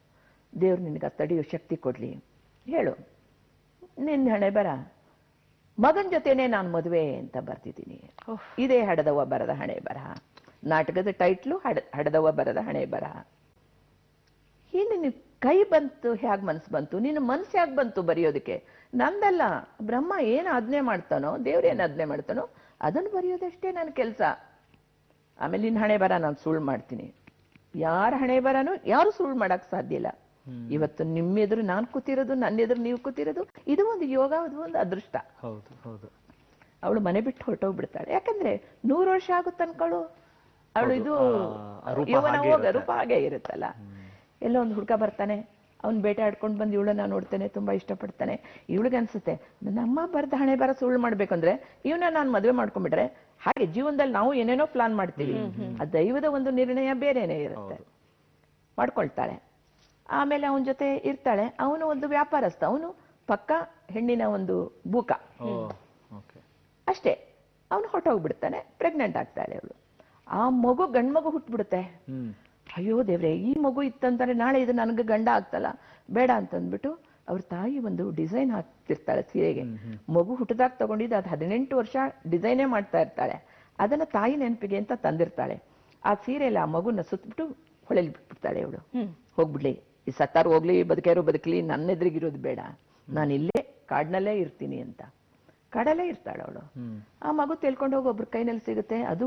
ದೇವ್ರು ನಿನಗೆ ತಡೆಯೋ ಶಕ್ತಿ ಕೊಡ್ಲಿ, ಹೇಳು. ನಿನ್ನ ಹಣೆ ಬರ ಮಗನ್ ಜೊತೆನೆ ನಾನು ಮದುವೆ ಅಂತ ಬರ್ತಿದ್ದೀನಿ. ಇದೇ ಹಡದವ ಬರದ ಹಣೆ ಬರಹ. ನಾಟಕದ ಟೈಟ್ಲು ಹಡದವ ಬರದ ಹಣೆ ಬರಹ. ನಿನ್ನ ಕೈ ಬಂತು, ಹೇಗ್ ಮನ್ಸು ಬಂತು, ನಿನ್ನ ಮನ್ಸು ಹೇಗ್ ಬಂತು ಬರೆಯೋದಕ್ಕೆ? ನಂದಲ್ಲ, ಬ್ರಹ್ಮ ಏನ್ ಆಜ್ಞೆ ಮಾಡ್ತಾನೋ, ದೇವ್ರೇನ್ ಆಜ್ಞೆ ಮಾಡ್ತಾನೋ ಅದನ್ನು ಬರೆಯೋದಷ್ಟೇ ನನ್ನ ಕೆಲಸ. ಆಮೇಲೆ ನಿನ್ನ ಹಣೆ ಬರ ನಾನು ಸುಳ್ಳು ಮಾಡ್ತೀನಿ. ಯಾರ ಹಣೆ ಬರನು ಯಾರು ಸುಳ್ಳು ಮಾಡಕ್ ಸಾಧ್ಯ ಇಲ್ಲ. ಇವತ್ತು ನಿಮ್ಮ ಎದುರು ನಾನು ಕೂತಿರೋದು, ನನ್ನ ಎದುರು ನೀವು ಕೂತಿರೋದು, ಇದು ಒಂದು ಯೋಗ, ಅದು ಒಂದು ಅದೃಷ್ಟ. ಅವಳು ಮನೆ ಬಿಟ್ಟು ಹೊರಟೋಗ್ಬಿಡ್ತಾಳೆ. ಯಾಕಂದ್ರೆ 100 ವರ್ಷ ಆಗುತ್ತೆ ಅನ್ಕೊಳ್ಳು, ಅವಳು ಇದು ಯೌವನ ಹೋಗ ರೂಪ ಹಾಗೆ ಇರುತ್ತಲ್ಲ. ಎಲ್ಲೋ ಒಂದು ಹುಡುಗ ಬರ್ತಾನೆ, ಅವ್ನು ಬೇಟೆ ಆಡ್ಕೊಂಡು ಬಂದು ಇವಳನ್ನ ನೋಡ್ತಾನೆ, ತುಂಬಾ ಇಷ್ಟಪಡ್ತಾನೆ. ಇವಳಿಗೆ ಅನ್ಸುತ್ತೆ, ನಮ್ಮ ಬರ್ದ ಹಣೆ ಬರ ಸುಳ್ಳು ಮಾಡ್ಬೇಕಂದ್ರೆ ಇವನ್ನ ನಾನು ಮದುವೆ ಮಾಡ್ಕೊಂಡ್ಬಿಟ್ರೆ. ಹಾಗೆ ಜೀವನದಲ್ಲಿ ನಾವು ಏನೇನೋ ಪ್ಲಾನ್ ಮಾಡ್ತೀವಿ, ಆ ದೈವದ ಒಂದು ನಿರ್ಣಯ ಬೇರೆನೇ ಇರುತ್ತೆ. ಮಾಡ್ಕೊಳ್ತಾಳೆ. ಆಮೇಲೆ ಅವನ ಜೊತೆ ಇರ್ತಾಳೆ. ಅವನು ಒಂದು ವ್ಯಾಪಾರಸ್ಥ, ಅವನು ಪಕ್ಕ ಹೆಣ್ಣಿನ ಒಂದು ಬೂಕ ಅಷ್ಟೇ. ಅವನು ಹೊರಟೋಗ್ಬಿಡ್ತಾನೆ. ಪ್ರೆಗ್ನೆಂಟ್ ಆಗ್ತಾಳೆ ಅವಳು. ಆ ಮಗು ಗಂಡ್ ಮಗು ಹುಟ್ಬಿಡುತ್ತೆ. ಅಯ್ಯೋ ದೇವ್ರೆ, ಈ ಮಗು ಇತ್ತಂತಾರೆ ನಾಳೆ ಇದು ನನಗೆ ಗಂಡ ಆಗ್ತಲ್ಲ, ಬೇಡ ಅಂತಂದ್ಬಿಟ್ಟು ಅವ್ರ ತಾಯಿ ಒಂದು ಡಿಸೈನ್ ಹಾಕ್ತಿರ್ತಾಳೆ ಸೀರೆಗೆ. ಮಗು ಹುಟ್ಟದಾಗ ತಗೊಂಡಿದ್ದು ಅದು 18 ವರ್ಷ ಡಿಸೈನೇ ಮಾಡ್ತಾ ಇರ್ತಾಳೆ. ಅದನ್ನ ತಾಯಿ ನೆನಪಿಗೆ ಅಂತ ತಂದಿರ್ತಾಳೆ. ಆ ಸೀರೆಯಲ್ಲಿ ಆ ಮಗುನ ಸುತ್ತಬಿಟ್ಟು ಹೊಳೆಲಿ ಬಿಟ್ಬಿಡ್ತಾಳೆ ಅವಳು. ಹೋಗ್ಬಿಡ್ಲಿ, ಈ ಸತ್ತಾರು ಹೋಗ್ಲಿ, ಬದುಕ್ಯಾರು ಬದುಕಲಿ, ನನ್ನ ಎದುರಿಗಿರೋದು ಬೇಡ, ನಾನು ಇಲ್ಲೇ ಕಾಡ್ನಲ್ಲೇ ಇರ್ತೀನಿ ಅಂತ. ಕಾಡಲ್ಲೇ ಇರ್ತಾಳೆ ಅವಳು. ಆ ಮಗು ತಿಳ್ಕೊಂಡು ಹೋಗಿ ಒಬ್ರ ಕೈನಲ್ಲಿ ಸಿಗುತ್ತೆ. ಅದು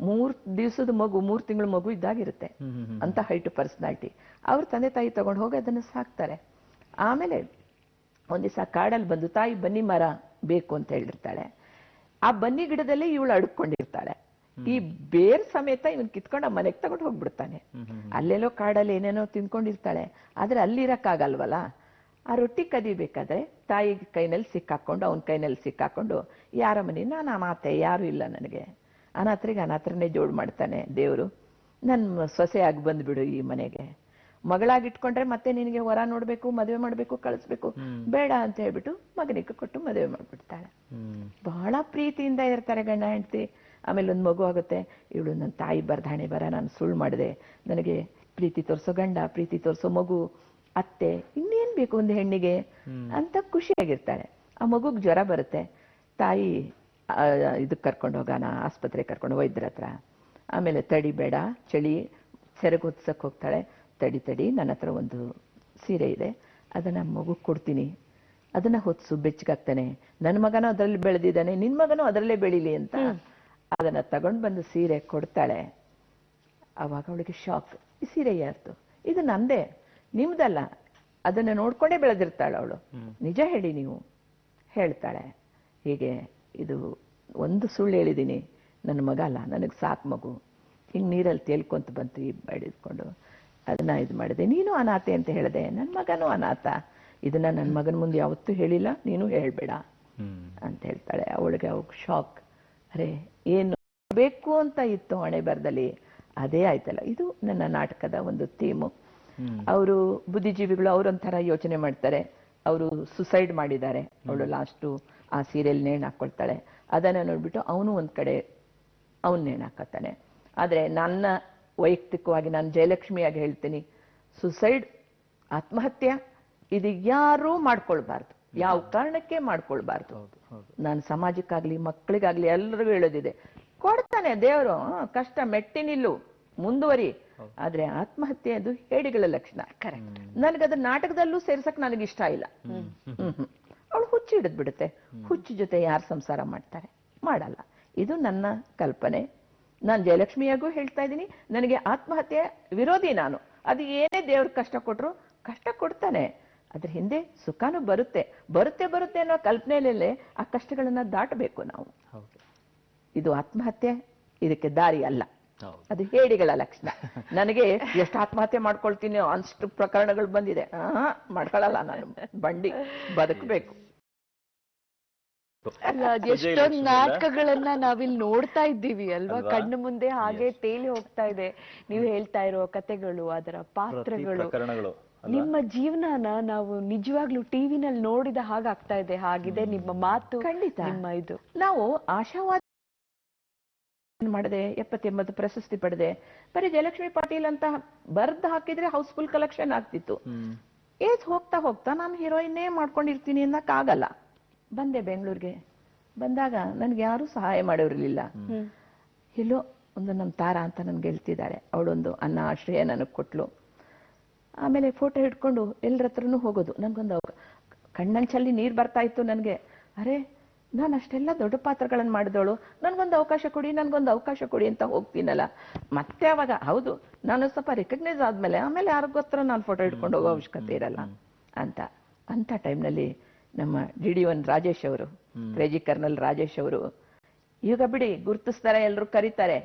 3 ದಿವಸದ ಮಗು, 3 ತಿಂಗಳ ಮಗು ಇದ್ದಾಗಿರುತ್ತೆ. ಅಂತ ಹೈಟ್ ಪರ್ಸನಾಲಿಟಿ. ಅವ್ರ ತಂದೆ ತಾಯಿ ತಗೊಂಡು ಹೋಗಿ ಅದನ್ನ ಸಾಕ್ತಾರೆ. ಆಮೇಲೆ ಒಂದ್ ದಿವಸ ಕಾಡಲ್ಲಿ ಬಂದು ತಾಯಿ ಬನ್ನಿ ಮರ ಬೇಕು ಅಂತ ಹೇಳಿರ್ತಾಳೆ. ಆ ಬನ್ನಿ ಗಿಡದಲ್ಲೇ ಇವಳು ಅಡ್ಕೊಂಡಿರ್ತಾಳೆ. ಈ ಬೇರ್ ಸಮೇತ ಇವನ್ ಕಿತ್ಕೊಂಡು ಆ ಮನೆಗೆ ತಗೊಂಡು ಹೋಗ್ಬಿಡ್ತಾನೆ. ಅಲ್ಲೆಲ್ಲೋ ಕಾಡಲ್ಲಿ ಏನೇನೋ ತಿನ್ಕೊಂಡಿರ್ತಾಳೆ. ಆದ್ರೆ ಅಲ್ಲಿರಕ್ಕಾಗಲ್ವಲ್ಲ. ಆ ರೊಟ್ಟಿ ಕದಿಬೇಕಾದ್ರೆ ತಾಯಿ ಕೈನಲ್ಲಿ ಸಿಕ್ಕಾಕೊಂಡು, ಅವನ ಕೈನಲ್ಲಿ ಸಿಕ್ಕಾಕೊಂಡು, ಯಾರ ಮನೆ, ನಾನು ಅನಾಥೆ, ಯಾರು ಇಲ್ಲ ನನಗೆ, ಅನಾಥರಿಗೆ ಅನಾಥರನ್ನೇ ಜೋಡ್ ಮಾಡ್ತಾನೆ ದೇವರು, ನನ್ನ ಸೊಸೆಯಾಗಿ ಬಂದ್ಬಿಡು ಈ ಮನೆಗೆ, ಮಗಳಾಗಿಟ್ಕೊಂಡ್ರೆ ಮತ್ತೆ ನಿನಗೆ ಹೊರ ನೋಡ್ಬೇಕು, ಮದುವೆ ಮಾಡ್ಬೇಕು, ಕಳಿಸ್ಬೇಕು, ಬೇಡ ಅಂತ ಹೇಳ್ಬಿಟ್ಟು ಮಗನಿಗೆ ಕೊಟ್ಟು ಮದುವೆ ಮಾಡ್ಬಿಡ್ತಾಳೆ. ಬಹಳ ಪ್ರೀತಿಯಿಂದ ಇರ್ತಾರೆ ಗಂಡ ಹೆಂಡತಿ. ಆಮೇಲೆ ಒಂದು ಮಗು ಆಗುತ್ತೆ. ಇವಳು ನನ್ನ ತಾಯಿ ಬರ್ದಾಣೆ ಬರ, ನಾನು ಸುಳ್ಳು ಮಾಡಿದೆ, ನನಗೆ ಪ್ರೀತಿ ತೋರಿಸೋ ಗಂಡ, ಪ್ರೀತಿ ತೋರಿಸೋ ಮಗು, ಅತ್ತೆ, ಇನ್ನೇನ್ ಬೇಕು ಒಂದು ಹೆಣ್ಣಿಗೆ ಅಂತ ಖುಷಿಯಾಗಿರ್ತಾಳೆ. ಆ ಮಗುಗ್ ಜ್ವರ ಬರುತ್ತೆ. ತಾಯಿ ಇದಕ್ಕೆ ಕರ್ಕೊಂಡು ಹೋಗೋಣ, ಆಸ್ಪತ್ರೆಗೆ ಕರ್ಕೊಂಡು ವೈದ್ಯರ ಹತ್ರ. ಆಮೇಲೆ ತಡಿ ಬೇಡ, ಚಳಿ, ಸೆರಗು ಹೊತ್ಸಕ್ ಹೋಗ್ತಾಳೆ. ತಡಿ, ನನ್ನ ಹತ್ರ ಒಂದು ಸೀರೆ ಇದೆ, ಅದನ್ನ ಮಗು ಕೊಡ್ತೀನಿ, ಅದನ್ನ ಹೊತ್ಸು, ಬೆಚ್ಚಗಾಗ್ತಾನೆ, ನನ್ನ ಮಗನೂ ಅದರಲ್ಲಿ ಬೆಳೆದಿದ್ದಾನೆ, ನಿನ್ ಮಗನೂ ಅದರಲ್ಲೇ ಬೆಳೀಲಿ ಅಂತ ಅದನ್ನ ತಗೊಂಡು ಬಂದು ಸೀರೆ ಕೊಡ್ತಾಳೆ. ಅವಾಗ ಅವಳಿಗೆ ಶಾಕ್. ಈ ಸೀರೆ ಯಾರ್ದು? ಇದು ನಂದೇ, ನಿಮ್ದಲ್ಲ. ಅದನ್ನ ನೋಡ್ಕೊಂಡೇ ಬೆಳೆದಿರ್ತಾಳೆ ಅವಳು. ನಿಜ ಹೇಳಿ ನೀವು, ಹೇಳ್ತಾಳೆ. ಹೀಗೆ ಇದು ಒಂದು ಸುಳ್ಳು ಹೇಳಿದೀನಿ, ನನ್ನ ಮಗ ಅಲ್ಲ, ನನಗೆ ಸಾಕು ಮಗು, ಹಿಂಗ್ ನೀರಲ್ಲಿ ತೇಲ್ಕೊಂತ ಬಂತು ಈ ಬಡಿದ್ಕೊಂಡು, ಅದನ್ನ ಇದು ಮಾಡಿದೆ. ನೀನು ಅನಾಥೆ ಅಂತ ಹೇಳಿದೆ, ನನ್ನ ಮಗನೂ ಅನಾಥ, ಇದನ್ನ ನನ್ನ ಮಗನ ಮುಂದೆ ಯಾವತ್ತೂ ಹೇಳಿಲ್ಲ, ನೀನು ಹೇಳ್ಬೇಡ ಅಂತ ಹೇಳ್ತಾಳೆ. ಅವಳಿಗೆ ಅವಾಗ ಶಾಕ್. ಅರೆ, ಏನು ಬೇಕು ಅಂತ ಇತ್ತು ಹಣೆ ಬರದಲ್ಲಿ, ಅದೇ ಆಯ್ತಲ್ಲ. ಇದು ನನ್ನ ನಾಟಕದ ಒಂದು ಥೀಮು. ಅವರು ಬುದ್ಧಿಜೀವಿಗಳು, ಅವರೊಂಥರ ಯೋಚನೆ ಮಾಡ್ತಾರೆ. ಅವರು ಸುಸೈಡ್ ಮಾಡಿದ್ದಾರೆ. ಅವಳು ಲಾಸ್ಟು ಆ ಸೀರಿಯಲ್ ನೇಣು ಹಾಕೊಳ್ತಾಳೆ. ಅದನ್ನ ನೋಡ್ಬಿಟ್ಟು ಅವನು ಒಂದ್ ಕಡೆ ಅವನ್ ನೇಣು ಹಾಕತ್ತಾನೆ. ಆದ್ರೆ ನನ್ನ ವೈಯಕ್ತಿಕವಾಗಿ ನಾನು ಜಯಲಕ್ಷ್ಮಿಯಾಗಿ ಹೇಳ್ತೀನಿ, ಸುಸೈಡ್, ಆತ್ಮಹತ್ಯೆ, ಇದು ಯಾರೂ ಮಾಡ್ಕೊಳ್ಬಾರ್ದು, ಯಾವ ಕಾರಣಕ್ಕೆ ಮಾಡ್ಕೊಳ್ಬಾರ್ದು. ನಾನು ಸಮಾಜಕ್ಕಾಗ್ಲಿ ಮಕ್ಕಳಿಗಾಗ್ಲಿ ಎಲ್ಲರಿಗೂ ಹೇಳೋದಿದೆ, ಕೊಡ್ತಾನೆ ದೇವರು, ಕಷ್ಟ ಮೆಟ್ಟಿ ನಿಲ್ಲು, ಮುಂದುವರಿ. ಆದ್ರೆ ಆತ್ಮಹತ್ಯೆ ಅದು ಹೇಡಿಗಳ ಲಕ್ಷಣ. ಕರೆಕ್ಟ್. ನನಗದ ನಾಟಕದಲ್ಲೂ ಸೇರ್ಸಕ್ ನನಗೆ ಇಷ್ಟ ಇಲ್ಲ. ಅವಳು ಹುಚ್ಚು ಹಿಡಿದ್ ಬಿಡುತ್ತೆ. ಹುಚ್ಚು ಜೊತೆ ಯಾರು ಸಂಸಾರ ಮಾಡ್ತಾರೆ? ಮಾಡಲ್ಲ. ಇದು ನನ್ನ ಕಲ್ಪನೆ. ನಾನು ಜಯಲಕ್ಷ್ಮಿಯಾಗೂ ಹೇಳ್ತಾ ಇದ್ದೀನಿ, ನನಗೆ ಆತ್ಮಹತ್ಯೆ ವಿರೋಧಿ ನಾನು. ಅದು ಏನೇ ದೇವ್ರ ಕಷ್ಟ ಕೊಟ್ರು, ಕಷ್ಟ ಕೊಡ್ತಾನೆ, ಅದ್ರ ಹಿಂದೆ ಸುಖನೂ ಬರುತ್ತೆ ಬರುತ್ತೆ ಅನ್ನೋ ಕಲ್ಪನೆಯಲ್ಲೇ ಆ ಕಷ್ಟಗಳನ್ನ ದಾಟಬೇಕು ನಾವು. ಇದು ಆತ್ಮಹತ್ಯೆ ಇದಕ್ಕೆ ದಾರಿ ಅಲ್ಲ, ಅದು ಹೇಡಿಗಳ ಲಕ್ಷಣ. ನನಗೆ ಎಷ್ಟು ಆತ್ಮಹತ್ಯೆ ಮಾಡ್ಕೊಳ್ತೀನಿ ಅಷ್ಟು ಪ್ರಕರಣಗಳು ಬಂದಿದೆ. ಮಾಡ್ಕೊಳ್ಳಲ್ಲ ನಾನು, ಬಂಡಿ ಬದುಕಬೇಕು. ಅಲ್ಲ, ಎಷ್ಟೊಂದು ನಾಟಕಗಳನ್ನ ನಾವಿಲ್ಲಿ ನೋಡ್ತಾ ಇದ್ದೀವಿ ಅಲ್ವಾ, ಕಣ್ಣು ಮುಂದೆ ಹಾಗೆ ತೇಲಿ ಹೋಗ್ತಾ ಇದೆ. ನೀವು ಹೇಳ್ತಾ ಇರೋ ಕತೆಗಳು, ಅದರ ಪಾತ್ರಗಳು, ನಿಮ್ಮ ಜೀವನನ ನಾವು ನಿಜವಾಗ್ಲೂ ಟಿವಿನಲ್ಲಿ ನೋಡಿದ ಹಾಗಾಗ್ತಾ ಇದೆ. ಹಾಗಿದೆ ನಿಮ್ಮ ಮಾತು. ಖಂಡಿತ. ನಿಮ್ಮ ಇದು ನಾವು ಆಶಾವಾದ ಮಾಡಿದೆ, 70-80 ಪ್ರಶಸ್ತಿ ಪಡೆದೆ. ಬರೀ ಜಯಲಕ್ಷ್ಮಿ ಪಾಟೀಲ್ ಅಂತ ಬರ್ದ್ ಹಾಕಿದ್ರೆ ಹೌಸ್ಫುಲ್ ಕಲೆಕ್ಷನ್ ಆಗ್ತಿತ್ತು. ಏಜ್ ಹೋಗ್ತಾ ಹೋಗ್ತಾ ನಾನು ಹೀರೋಯಿನ್ನೇ ಮಾಡ್ಕೊಂಡಿರ್ತೀನಿ ಅನ್ನಕ್ಕಾಗಲ್ಲ. ಬಂದೆ ಬೆಂಗಳೂರಿಗೆ. ಬಂದಾಗ ನನ್ಗೆ ಯಾರು ಸಹಾಯ ಮಾಡೋರಿರ್ಲಿಲ್ಲ. ಎಲ್ಲೋ ಒಂದು ನಮ್ಮ ತಾರಾ ಅಂತ ನನ್ಗೆ ಹೇಳ್ತಿದ್ದಾರೆ, ಅವಳೊಂದು ಅನ್ನ ಆಶ್ರಯ ನನಗೆ ಕೊಟ್ಲು. ಆಮೇಲೆ ಫೋಟೋ ಹಿಡ್ಕೊಂಡು ಎಲ್ಲರ ಹತ್ರನೂ ಹೋಗೋದು. ನನ್ಗೊಂದು ಕಣ್ಣಂಚಲ್ಲಿ ನೀರು ಬರ್ತಾ ಇತ್ತು ನನಗೆ. ಅರೆ, ನಾನು ಅಷ್ಟೆಲ್ಲ ದೊಡ್ಡ ಪಾತ್ರಗಳನ್ನು ಮಾಡಿದವಳು, ನನ್ಗೊಂದು ಅವಕಾಶ ಕೊಡಿ ಅಂತ ಹೋಗ್ತೀನಲ್ಲ. ಮತ್ತೆ ಅವಾಗ ಹೌದು, ನಾನು ಸ್ವಲ್ಪ ರೆಕಗ್ನೈಸ್ ಆದ್ಮೇಲೆ ಆಮೇಲೆ ಯಾರಿಗೋತ್ರ ನಾನು ಫೋಟೋ ಹಿಡ್ಕೊಂಡು ಹೋಗೋ ಅವಶ್ಯಕತೆ ಇರಲ್ಲ ಅಂತ ಟೈಮ್ನಲ್ಲಿ ನಮ್ಮ DD1 ರಾಜೇಶ್ ಅವರು, ಕ್ರೇಜಿ ಕರ್ನಲ್ ರಾಜೇಶ್ ಅವರು, ಈಗ ಬಿಡಿ ಗುರುತಿಸ್ತಾರೆ, ಎಲ್ಲರೂ ಕರೀತಾರೆ.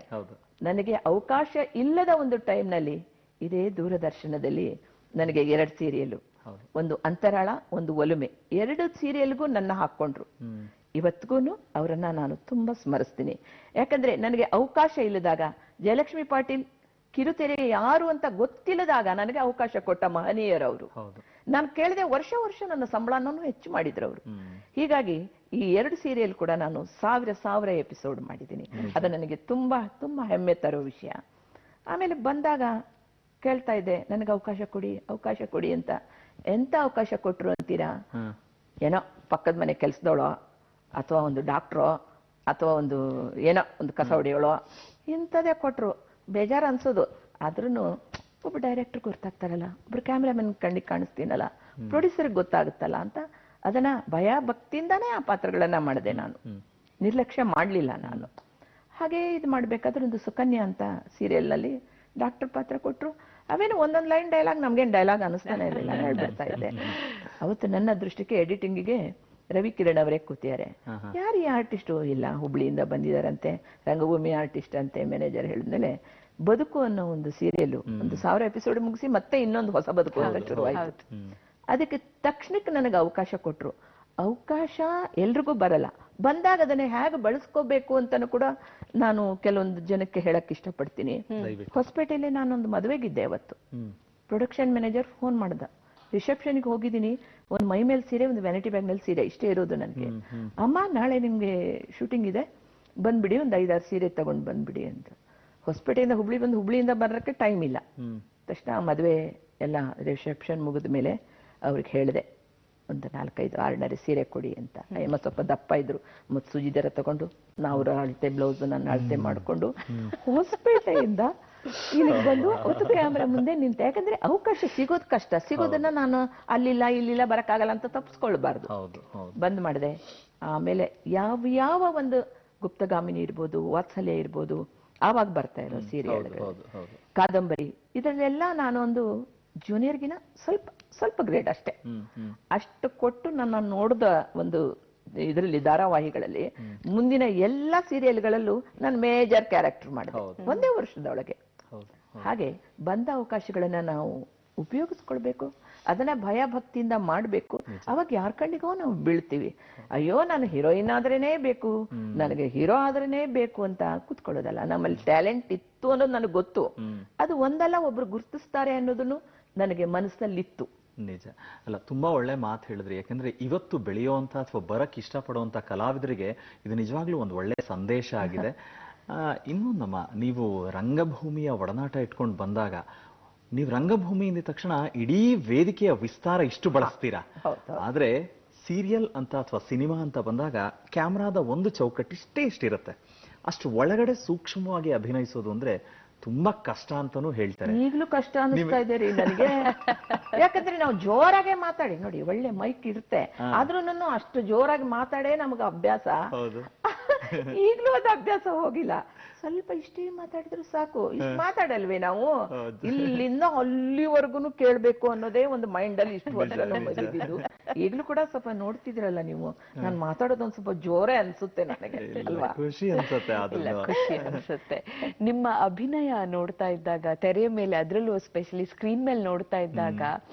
ನನಗೆ ಅವಕಾಶ ಇಲ್ಲದ ಒಂದು ಟೈಮ್ನಲ್ಲಿ ಇದೇ ದೂರದರ್ಶನದಲ್ಲಿ ನನಗೆ 2 ಸೀರಿಯಲ್, ಒಂದು ಅಂತರಾಳ, ಒಂದು ಒಲುಮೆ, 2 ಸೀರಿಯಲ್ಗೂ ನನ್ನ ಹಾಕೊಂಡ್ರು. ಇವತ್ತಿಗೂ ಅವರನ್ನ ನಾನು ತುಂಬಾ ಸ್ಮರಿಸ್ತೀನಿ. ಯಾಕಂದ್ರೆ ನನಗೆ ಅವಕಾಶ ಇಲ್ಲದಾಗ, ಜಯಲಕ್ಷ್ಮಿ ಪಾಟೀಲ್ ಕಿರುತೆರೆಗೆ ಯಾರು ಅಂತ ಗೊತ್ತಿಲ್ಲದಾಗ ನನಗೆ ಅವಕಾಶ ಕೊಟ್ಟ ಮಹನೀಯರವರು. ನಾನು ಕೇಳಿದೆ, ವರ್ಷ ನನ್ನ ಸಂಬಳನೂ ಹೆಚ್ಚು ಮಾಡಿದ್ರು ಅವರು. ಹೀಗಾಗಿ ಈ 2 ಸೀರಿಯಲ್ ಕೂಡ ನಾನು 1000 ಎಪಿಸೋಡ್ ಮಾಡಿದ್ದೀನಿ. ಅದು ನನಗೆ ತುಂಬಾ ತುಂಬಾ ಹೆಮ್ಮೆ ತರೋ ವಿಷಯ. ಆಮೇಲೆ ಬಂದಾಗ ಕೇಳ್ತಾ ಇದ್ದೆ, ನನಗೆ ಅವಕಾಶ ಕೊಡಿ ಅಂತ. ಎಂತ ಅವಕಾಶ ಕೊಟ್ರು ಅಂತೀರಾ? ಏನೋ ಪಕ್ಕದ ಮನೆ ಕೆಲ್ಸದವಳೋ ಅಥವಾ ಒಂದು ಡಾಕ್ಟ್ರೋ ಅಥವಾ ಒಂದು ಏನೋ ಒಂದು ಕಸ ಹೊಡಿಯೋಳೋ ಇಂಥದೇ ಕೊಟ್ರು. ಬೇಜಾರು ಅನ್ಸೋದು. ಆದ್ರೂ ಒಬ್ಬ ಡೈರೆಕ್ಟರ್ ಗೊತ್ತಾಗ್ತಾರಲ್ಲ, ಒಬ್ರು ಕ್ಯಾಮ್ರಾಮನ್ ಕಣ್ಣಿಗೆ ಕಾಣಿಸ್ತೀನಲ್ಲ, ಪ್ರೊಡ್ಯೂಸರ್ಗೆ ಗೊತ್ತಾಗುತ್ತಲ್ಲ ಅಂತ ಅದನ್ನ ಭಯ ಭಕ್ತಿಯಿಂದಾನೇ ಆ ಪಾತ್ರಗಳನ್ನ ಮಾಡಿದೆ ನಾನು. ನಿರ್ಲಕ್ಷ್ಯ ಮಾಡ್ಲಿಲ್ಲ ನಾನು. ಹಾಗೆ ಇದು ಮಾಡ್ಬೇಕಾದ್ರೆ ಒಂದು ಸುಕನ್ಯಾ ಅಂತ ಸೀರಿಯಲ್ ನಲ್ಲಿ ಡಾಕ್ಟರ್ ಪಾತ್ರ ಕೊಟ್ರು. ಅವೇನು ಒಂದೊಂದು ಲೈನ್ ಡೈಲಾಗ್ ನಮ್ಗೇನು ಡೈಲಾಗ್ ಅನಿಸ್ತಾನೆ ಇರಲಿಲ್ಲ, ಹೇಳ್ಬಿಡ್ತಾ ಇದ್ದೆ. ಅವತ್ತು ನನ್ನ ದೃಷ್ಟಿಗೆ ಎಡಿಟಿಂಗಿಗೆ ರವಿ ಕಿರಣ್ ಅವರೇ ಕೂತಿದ್ದಾರೆ. ಯಾರು ಈ ಆರ್ಟಿಸ್ಟು? ಇಲ್ಲ, ಹುಬ್ಳಿಯಿಂದ ಬಂದಿದಾರಂತೆ, ರಂಗಭೂಮಿ ಆರ್ಟಿಸ್ಟ್ ಅಂತೆ. ಮ್ಯಾನೇಜರ್ ಹೇಳಿದ್ಮೇಲೆ ಬದುಕು ಅನ್ನೋ ಒಂದು ಸೀರಿಯಲ್ ಒಂದು 1000 ಎಪಿಸೋಡ್ ಮುಗಿಸಿ ಮತ್ತೆ ಇನ್ನೊಂದು ಹೊಸ ಬದುಕು ಅಂತ ಶುರುವಾಯಿತು. ಅದಕ್ಕೆ ತಕ್ಷಣಕ್ಕೆ ನನಗೆ ಅವಕಾಶ ಕೊಟ್ರು. ಅವಕಾಶ ಎಲ್ರಿಗೂ ಬರಲ್ಲ. ಬಂದಾಗ ಅದನ್ನ ಹೇಗೆ ಬಳಸ್ಕೋಬೇಕು ಅಂತಾನು ಕೂಡ ನಾನು ಕೆಲವೊಂದು ಜನಕ್ಕೆ ಹೇಳಕ್ ಇಷ್ಟಪಡ್ತೀನಿ. ಹೊಸಪೇಟೆಯಲ್ಲಿ ನಾನೊಂದು ಮದುವೆಗಿದ್ದೆ ಅವತ್ತು. ಪ್ರೊಡಕ್ಷನ್ ಮ್ಯಾನೇಜರ್ ಫೋನ್ ಮಾಡ್ದ, ರಿಸೆಪ್ಷನ್ಗೆ ಹೋಗಿದ್ದೀನಿ, ಒಂದು ಮೈ ಮೇಲೆ ಸೀರೆ, ಒಂದು ವ್ಯಾನಿಟಿ ಬ್ಯಾಗ್ ನಲ್ಲಿ ಸೀರೆ, ಇಷ್ಟೇ ಇರೋದು ನನಗೆ. ಅಮ್ಮ ನಾಳೆ ನಿಮ್ಗೆ ಶೂಟಿಂಗ್ ಇದೆ, ಬಂದ್ಬಿಡಿ, ಒಂದು 5-6 ಸೀರೆ ತಗೊಂಡ್ ಬಂದ್ಬಿಡಿ ಅಂತ. ಹೊಸಪೇಟೆಯಿಂದ ಹುಬ್ಳಿ ಬಂದು ಹುಬ್ಳಿಯಿಂದ ಬರೋಕ್ಕೆ ಟೈಮ್ ಇಲ್ಲ. ತಕ್ಷಣ ಮದುವೆ ಎಲ್ಲ ರಿಸೆಪ್ಷನ್ ಮುಗಿದ ಮೇಲೆ ಅವ್ರಿಗೆ ಹೇಳಿದೆ, ಒಂದು 4-5 ಆರ್ಡಿನರಿ ಸೀರೆ ಕೊಡಿ ಅಂತ. ಅಯ್ಯಮ್ಮ ಸ್ವಲ್ಪ ದಪ್ಪ ಇದ್ರು, ಮತ್ತು ಸುಜಿದರ ತಗೊಂಡು ನಾವು ಅಳತೆ ಬ್ಲೌಸ್ ನನ್ನ ಅಳತೆ ಮಾಡ್ಕೊಂಡು ಹೊಸಪೇಟೆಯಿಂದ ಇಲ್ಲಿಗೆ ಬಂದು ಹೊತ್ತು ಕ್ಯಾಮ್ರಾ ಮುಂದೆ ನಿಂತೆ. ಯಾಕಂದ್ರೆ ಅವಕಾಶ ಸಿಗೋದು ಕಷ್ಟ, ಸಿಗೋದನ್ನ ನಾನು ಅಲ್ಲಿಲ್ಲ ಇಲ್ಲಿಲ್ಲ ಬರಕ್ಕಾಗಲ್ಲ ಅಂತ ತಪ್ಪಿಸ್ಕೊಳ್ಬಾರ್ದು. ಬಂದ್ ಮಾಡಿದೆ. ಆಮೇಲೆ ಯಾವ ಒಂದು ಗುಪ್ತಗಾಮಿನಿ ಇರ್ಬೋದು, ವಾತ್ಸಲ್ಯ ಇರ್ಬೋದು, ಆವಾಗ ಬರ್ತಾ ಇರೋ ಸೀರಿಯಲ್, ಕಾದಂಬರಿ, ಇದರಲ್ಲೆಲ್ಲ ನಾನೊಂದು ಜೂನಿಯರ್ಗಿನ ಸ್ವಲ್ಪ ಗ್ರೇಡ್ ಅಷ್ಟೇ. ಅಷ್ಟು ಕೊಟ್ಟು ನನ್ನ ನೋಡಿದ ಒಂದು ಇದರಲ್ಲಿ ಧಾರಾವಾಹಿಗಳಲ್ಲಿ ಮುಂದಿನ ಎಲ್ಲಾ ಸೀರಿಯಲ್ಗಳಲ್ಲೂ ನಾನು ಮೇಜರ್ ಕ್ಯಾರೆಕ್ಟರ್ ಮಾಡಿದೆ ಒಂದೇ ವರ್ಷದೊಳಗೆ. ಹಾಗೆ ಬಂದ ಅವಕಾಶಗಳನ್ನ ನಾವು ಉಪಯೋಗಿಸ್ಕೊಳ್ಬೇಕು, ಅದನ್ನ ಭಯ ಭಕ್ತಿಯಿಂದ ಮಾಡ್ಬೇಕು. ಅವಾಗ ಯಾರ ಕಣ್ಣಿಗೋ ನಾವು ಬೀಳ್ತೀವಿ. ಅಯ್ಯೋ ನಾನು ಹೀರೋಯಿನ್ ಆದ್ರೇನೆ ಬೇಕು, ನನಗೆ ಹೀರೋ ಆದ್ರೇನೆ ಬೇಕು ಅಂತ ಕೂತ್ಕೊಳ್ಳೋದಲ್ಲ. ನಮ್ಮಲ್ಲಿ ಟ್ಯಾಲೆಂಟ್ ಇತ್ತು ಅನ್ನೋದು ನನಗೆ ಗೊತ್ತು. ಅದು ಒಂದಲ್ಲ ಒಬ್ರು ಗುರ್ತಿಸ್ತಾರೆ ಅನ್ನೋದನ್ನು ನನಗೆ ಮನಸ್ಸಿನಲ್ಲಿತ್ತು. ನಿಜ. ಅಲ್ಲ, ತುಂಬಾ ಒಳ್ಳೆ ಮಾತು ಹೇಳಿದ್ರಿ. ಯಾಕಂದ್ರೆ ಇವತ್ತು ಬೆಳೆಯುವಂತ ಅಥವಾ ಬರಕ್ ಇಷ್ಟಪಡುವಂತ ಕಲಾವಿದರಿಗೆ ಇದು ನಿಜವಾಗ್ಲೂ ಒಂದು ಒಳ್ಳೆ ಸಂದೇಶ ಆಗಿದೆ. ಇನ್ನೊಂದಮ್ಮ, ನೀವು ರಂಗಭೂಮಿಯ ಒಡನಾಟ ಇಟ್ಕೊಂಡು ಬಂದಾಗ ನೀವು ರಂಗಭೂಮಿ ಅಂದ ತಕ್ಷಣ ಇಡೀ ವೇದಿಕೆಯ ವಿಸ್ತಾರ ಇಷ್ಟು ಬಳಸ್ತೀರಾ. ಆದ್ರೆ ಸೀರಿಯಲ್ ಅಂತ ಅಥವಾ ಸಿನಿಮಾ ಅಂತ ಬಂದಾಗ ಕ್ಯಾಮ್ರಾದ ಒಂದು ಚೌಕಟ್ಟು ಇಷ್ಟಿರುತ್ತೆ. ಅಷ್ಟು ಒಳಗಡೆ ಸೂಕ್ಷ್ಮವಾಗಿ ಅಭಿನಯಿಸೋದು ಅಂದ್ರೆ ತುಂಬಾ ಕಷ್ಟ ಅಂತಾನೂ ಹೇಳ್ತಾರೆ. ಈಗಲೂ ಕಷ್ಟ ಅನಿಸ್ತಾ ಇದೆ ರೀ ನನಗೆ. ಯಾಕಂದ್ರೆ ನಾವು ಜೋರಾಗೆ ಮಾತಾಡಿ ನೋಡಿ, ಒಳ್ಳೆ ಮೈಕ್ ಇರುತ್ತೆ, ಆದ್ರೂ ಅಷ್ಟು ಜೋರಾಗಿ ಮಾತಾಡೇ ನಮ್ಗೆ ಅಭ್ಯಾಸ. ಈಗಲೂ ಅದು ಅಭ್ಯಾಸ ಹೋಗಿಲ್ಲ. ಸ್ವಲ್ಪ ಇಷ್ಟೇ ಮಾತಾಡಿದ್ರು ಸಾಕು. ಇಷ್ಟು ಮಾತಾಡಲ್ವೇ ನಾವು? ಇಲ್ಲಿಂದ ಅಲ್ಲಿವರೆಗೂ ಕೇಳ್ಬೇಕು ಅನ್ನೋದೇ ಒಂದು ಮೈಂಡ್ ಅಲ್ಲಿ ಇಷ್ಟು ಬಂದಿದ್ದು. ಈಗಲೂ ಕೂಡ ಸ್ವಲ್ಪ ನೋಡ್ತಿದ್ರಲ್ಲ ನೀವು, ನಾನು ಮಾತಾಡೋದೊಂದು ಸ್ವಲ್ಪ ಜೋರೇ ಅನ್ಸುತ್ತೆ ನನಗೆ, ಅಲ್ವಾ? ಖುಷಿ ಅನ್ಸುತ್ತೆ. ಖುಷಿ ಅನ್ಸುತ್ತೆ. ನಿಮ್ಮ ಅಭಿನಯ ನೋಡ್ತಾ ಇದ್ದಾಗ ತೆರೆಯ ಮೇಲೆ, ಅದ್ರಲ್ಲೂ ಎಸ್ಪೆಷಲಿ ಸ್ಕ್ರೀನ್ ಮೇಲೆ ನೋಡ್ತಾ ಇದ್ದಾಗ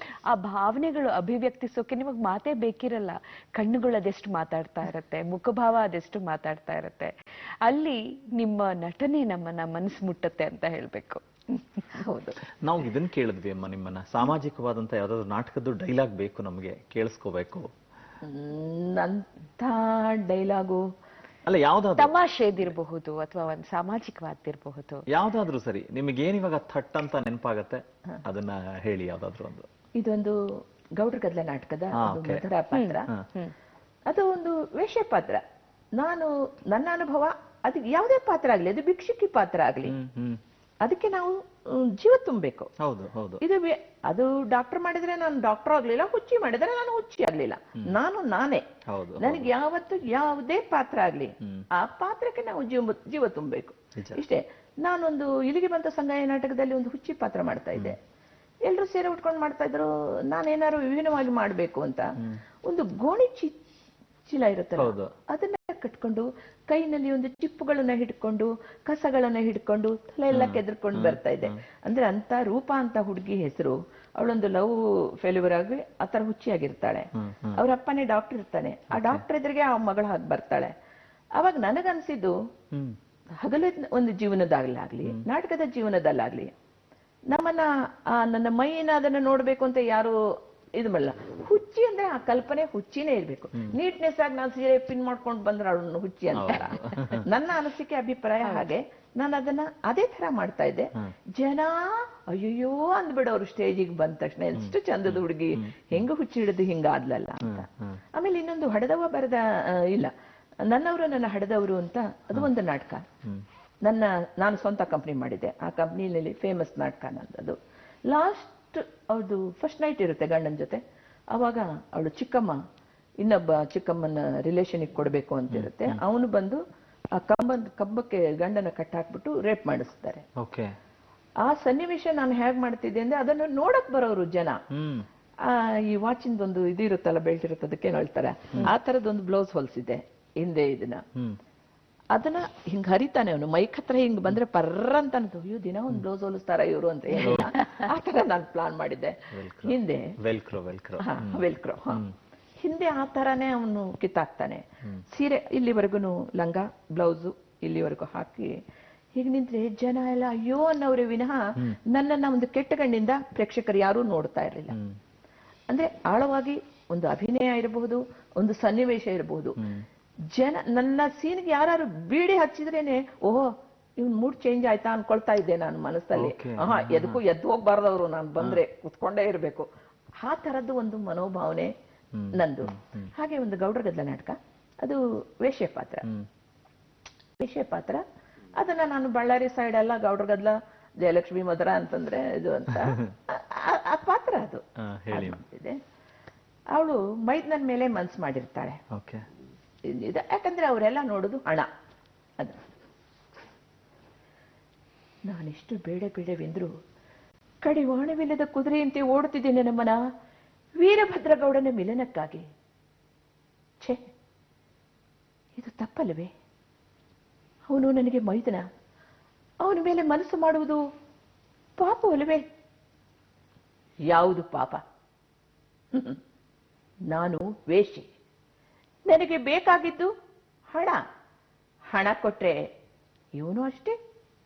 ಆ ಭಾವನೆಗಳು ಅಭಿವ್ಯಕ್ತಿಸೋಕೆ ನಿಮಗ್ ಮಾತೇ ಬೇಕಿರಲ್ಲ. ಕಣ್ಣುಗಳು ಅದೆಷ್ಟು ಮಾತಾಡ್ತಾ ಇರತ್ತೆ, ಮುಖಭಾವ ಅದೆಷ್ಟು ಮಾತಾಡ್ತಾ ಇರತ್ತೆ. ಅಲ್ಲಿ ನಿಮ್ಮ ನಟನೆ ನಮ್ಮನ್ನ ಮನಸ್ಸು ಮುಟ್ಟತ್ತೆ ಅಂತ ಹೇಳ್ಬೇಕು. ಹೌದು. ನಾವು ಇದನ್ನ ಕೇಳಿದ್ವಿ ಅಮ್ಮ ನಿಮ್ಮನ್ನ, ಸಾಮಾಜಿಕವಾದಂತ ಯಾವ್ದಾದ್ರು ನಾಟಕದ್ದು ಡೈಲಾಗ್ ಬೇಕು ನಮ್ಗೆ, ಕೇಳಿಸ್ಕೋಬೇಕು ಅಂತ ಡೈಲಾಗು. ಅಲ್ಲ, ಯಾವ್ದಾದ್ರು ತಮಾಷೆದಿರಬಹುದು ಅಥವಾ ಒಂದು ಸಾಮಾಜಿಕವಾದಿರಬಹುದು, ಯಾವ್ದಾದ್ರು ಸರಿ. ನಿಮಗೇನ್ ಇವಾಗ ಥಟ್ ಅಂತ ನೆನಪಾಗತ್ತೆ ಅದನ್ನ ಹೇಳಿ, ಯಾವ್ದಾದ್ರು ಒಂದು. ಇದೊಂದು ಗೌಡ್ರ ಗದ್ಲ ನಾಟಕದ ಮಧುರ ಪಾತ್ರ. ಅದು ಒಂದು ವೇಶ್ಯ ಪಾತ್ರ. ನಾನು ನನ್ನ ಅನುಭವ, ಅದು ಯಾವುದೇ ಪಾತ್ರ ಆಗ್ಲಿ, ಅದು ಭಿಕ್ಷುಕಿ ಪಾತ್ರ ಆಗ್ಲಿ, ಅದಕ್ಕೆ ನಾವು ಜೀವ ತುಂಬಬೇಕು. ಇದು ಅದು ಡಾಕ್ಟರ್ ಮಾಡಿದ್ರೆ ನಾನು ಡಾಕ್ಟರ್ ಆಗ್ಲಿಲ್ಲ, ಹುಚ್ಚಿ ಮಾಡಿದ್ರೆ ನಾನು ಹುಚ್ಚಿ ಆಗ್ಲಿಲ್ಲ, ನಾನು ನಾನೇ. ನನಗೆ ಯಾವತ್ತು ಯಾವುದೇ ಪಾತ್ರ ಆಗ್ಲಿ ಆ ಪಾತ್ರಕ್ಕೆ ನಾವು ಜೀವ ತುಂಬಬೇಕು, ಇಷ್ಟೇ. ನಾನೊಂದು ಇಲ್ಲಿಗೆ ಬಂತ ಸಂಗಾಯ ನಾಟಕದಲ್ಲಿ ಒಂದು ಹುಚ್ಚಿ ಪಾತ್ರ ಮಾಡ್ತಾ ಇದ್ದೆ. ಎಲ್ರು ಸೇರೆ ಉಟ್ಕೊಂಡು ಮಾಡ್ತಾ ಇದ್ರು. ನಾನೇನಾದ್ರು ವಿಭಿನ್ನವಾಗಿ ಮಾಡ್ಬೇಕು ಅಂತ ಒಂದು ಗೋಣಿ ಚೀಲ ಇರುತ್ತಲ್ಲ, ಅದನ್ನ ಕಟ್ಕೊಂಡು ಕೈನಲ್ಲಿ ಒಂದು ಚಿಪ್ಪುಗಳನ್ನ ಹಿಡ್ಕೊಂಡು ಕಸಗಳನ್ನ ಹಿಡ್ಕೊಂಡು ತಲೆ ಎಲ್ಲ ಕೆದರ್ಕೊಂಡು ಬರ್ತಾ ಇದ್ದೆ. ಅಂದ್ರೆ ಅಂತ ರೂಪ ಅಂತ ಹುಡುಗಿ ಹೆಸರು. ಅವಳೊಂದು ಲವ್ ಫೇಲ್ಯೂರ್ ಆಗಿ ಆತರ ಹುಚ್ಚಿಯಾಗಿರ್ತಾಳೆ. ಅವ್ರ ಅಪ್ಪನೇ ಡಾಕ್ಟರ್ ಇರ್ತಾನೆ. ಆ ಡಾಕ್ಟರ್ ಎದುರಿಗೆ ಆ ಮಗಳ ಹಾಗೆ ಬರ್ತಾಳೆ. ಅವಾಗ ನನಗನ್ಸಿದ್ದು, ಹಗಲ ಒಂದು ಜೀವನದಾಗ್ಲಾಗ್ಲಿ ನಾಟಕದ ಜೀವನದಲ್ಲಾಗ್ಲಿ ನಮ್ಮನ್ನ ನನ್ನ ಮೈನ ಅದನ್ನ ನೋಡ್ಬೇಕು ಅಂತ ಯಾರು ಇದು ಮಾಡಲ್ಲ. ಹುಚ್ಚಿ ಅಂದ್ರೆ ಆ ಕಲ್ಪನೆ ಹುಚ್ಚಿನೇ ಇರ್ಬೇಕು. ನೀಟ್ನೆಸ್ ಆಗಿ ನಾನು ಸೀರೆ ಪಿನ್ ಮಾಡ್ಕೊಂಡು ಬಂದ್ರೆ ಅವಳನ್ನು ಹುಚ್ಚಿ ಅಂತಾರ. ನನ್ನ ಅನಿಸಿಕೆ ಅಭಿಪ್ರಾಯ ಹಾಗೆ. ನಾನು ಅದನ್ನ ಅದೇ ತರ ಮಾಡ್ತಾ ಇದ್ದೆ. ಜನ ಅಯ್ಯಯ್ಯೋ ಅಂದ್ಬಿಡೋರು ಸ್ಟೇಜಿಗೆ ಬಂದ ತಕ್ಷಣ, ಎಷ್ಟು ಚಂದದ ಹುಡುಗಿ, ಹೆಂಗ ಹುಚ್ಚಿ ಹಿಡಿದು ಹಿಂಗಾದ್ಲಲ್ಲ ಅಂತ. ಆಮೇಲೆ ಇನ್ನೊಂದು ಹಡದವ ಬರೆದ ಇಲ್ಲ, ನನ್ನವರು ನನ್ನ ಹಡದವರು ಅಂತ, ಅದು ಒಂದು ನಾಟಕ. ನಾನು ಸ್ವಂತ ಕಂಪ್ನಿ ಮಾಡಿದ್ದೆ. ಆ ಕಂಪ್ನಿನಲ್ಲಿ ಫೇಮಸ್ ನಾಟಕ ನಂದದು. ಲಾಸ್ಟ್ ಅವ್ರದ್ದು ಫಸ್ಟ್ ನೈಟ್ ಇರುತ್ತೆ ಗಂಡನ ಜೊತೆ. ಅವಾಗ ಅವಳು ಚಿಕ್ಕಮ್ಮ ಇನ್ನೊಬ್ಬ ಚಿಕ್ಕಮ್ಮನ ರಿಲೇಷನ್ಗೆ ಕೊಡಬೇಕು ಅಂತ ಇರುತ್ತೆ. ಅವನು ಬಂದು ಆ ಕಂಬಕ್ಕೆ ಗಂಡನ ಕಟ್ಟಾಕ್ಬಿಟ್ಟು ರೇಪ್ ಮಾಡಿಸ್ತಾರೆ. ಆ ಸನ್ನಿವೇಶ ನಾನು ಹೇಗ್ ಮಾಡ್ತಿದ್ದೆ ಅಂದ್ರೆ, ಅದನ್ನು ನೋಡಕ್ ಬರೋರು ಜನ, ಈ ವಾಚಿಂದೊಂದು ಇದಿರುತ್ತಲ್ಲ, ಬೆಲ್ಟ್ ಇರುತ್ತೆ, ಅದಕ್ಕೆ ಹೇಳ್ತಾರೆ, ಆ ತರದೊಂದು ಬ್ಲೌಸ್ ಹೊಲ್ಸಿದ್ದೆ ಹಿಂದೆ. ಇದನ್ನ ಅದನ್ನ ಹಿಂಗ್ ಹರಿತಾನೆ ಅವನು, ಮೈಕ್ ಹತ್ರ ಹಿಂಗ್ ಬಂದ್ರೆ ಪರ್ರ ಅಂತ ಅಯ್ಯೋ ದಿನ ಒಂದ್ ಬ್ಲೌಸ್ ಹೊಲಿಸ್ತಾರ ಇವರು ಅಂತ ಹೇಳಿಲ್ಲ. ಆ ತರ ನಾನು ಪ್ಲಾನ್ ಮಾಡಿದ್ದೆ ಹಿಂದೆ. ವೆಲ್ಕ್ರೋ ಹಿಂದೆ ಆ ತರಾನೇ ಅವನು ಕಿತ್ತಾಕ್ತಾನೆ. ಸೀರೆ ಇಲ್ಲಿವರೆಗೂ ಲಂಗ ಬ್ಲೌಸು ಇಲ್ಲಿವರೆಗೂ ಹಾಕಿ ಹೀಗೆ ನಿಂತ್ರೆ ಜನ ಎಲ್ಲ ಅಯ್ಯೋ ಅನ್ನೋರೇ ವಿನಃ ನನ್ನನ್ನ ಒಂದು ಕೆಟ್ಟ ಕಣ್ಣಿಂದ ಪ್ರೇಕ್ಷಕರು ಯಾರೂ ನೋಡ್ತಾ ಇರಲಿಲ್ಲ. ಅಂದ್ರೆ ಆಳವಾಗಿ ಒಂದು ಅಭಿನಯ ಇರಬಹುದು, ಒಂದು ಸನ್ನಿವೇಶ ಇರಬಹುದು. ಜನ ನನ್ನ ಸೀನ್ಗೆ ಯಾರು ಬೀಡಿ ಹಚ್ಚಿದ್ರೇನೆ ಓಹೋ ಇವ್ನ್ ಮೂಡ್ ಚೇಂಜ್ ಆಯ್ತಾ ಅನ್ಕೊಳ್ತಾ ಇದ್ದೆ ನಾನು ಮನಸ್ಸಲ್ಲಿ. ಎದಕ್ಕೂ ಎದ್ದು ಹೋಗ್ಬಾರ್ದವ್ರು, ನಾನು ಬಂದ್ರೆ ಕುತ್ಕೊಂಡೇ ಇರ್ಬೇಕು, ಆ ತರದ್ದು ಒಂದು ಮನೋಭಾವನೆ ನಂದು. ಹಾಗೆ ಒಂದು ಗೌಡ್ರ ಗದ್ದಲ ನಾಟಕ, ಅದು ವೇಶ್ಯ ಪಾತ್ರ. ಅದನ್ನ ನಾನು ಬಳ್ಳಾರಿ ಸೈಡ್ ಎಲ್ಲ ಗೌಡ್ರ ಗದ್ದಲ, ಜಯಲಕ್ಷ್ಮಿ ಮಧುರ ಅಂತಂದ್ರೆ ಇದು ಅಂತ ಆ ಪಾತ್ರ ಅದು ಇದೆ. ಅವಳು ಮೈದ್ನನ್ ಮೇಲೆ ಮನ್ಸು ಮಾಡಿರ್ತಾಳೆ. ಯಾಕಂದ್ರೆ ಅವರೆಲ್ಲ ನೋಡುದು ಹಣ. ಅದು ನಾನಿಷ್ಟು ಬೇಡವೆಂದ್ರು ಕಡಿವಾಣವಿಲ್ಲದ ಕುದುರೆಯಂತೆ ಓಡುತ್ತಿದ್ದೇನೆ ನಮ್ಮನ ವೀರಭದ್ರಗೌಡನ ಮಿಲನಕ್ಕಾಗಿ. ಛೇ, ಇದು ತಪ್ಪಲ್ಲವೇ? ಅವನು ನನಗೆ ಮೈದನ, ಅವನ ಮೇಲೆ ಮನಸ್ಸು ಮಾಡುವುದು ಪಾಪವಲ್ಲವೇ? ಯಾವುದು ಪಾಪ? ನಾನು ವೇಶ್ಯೆ, ನನಗೆ ಬೇಕಾಗಿದ್ದು ಹಣ. ಹಣ ಕೊಟ್ರೆ ಇವನು ಅಷ್ಟೇ,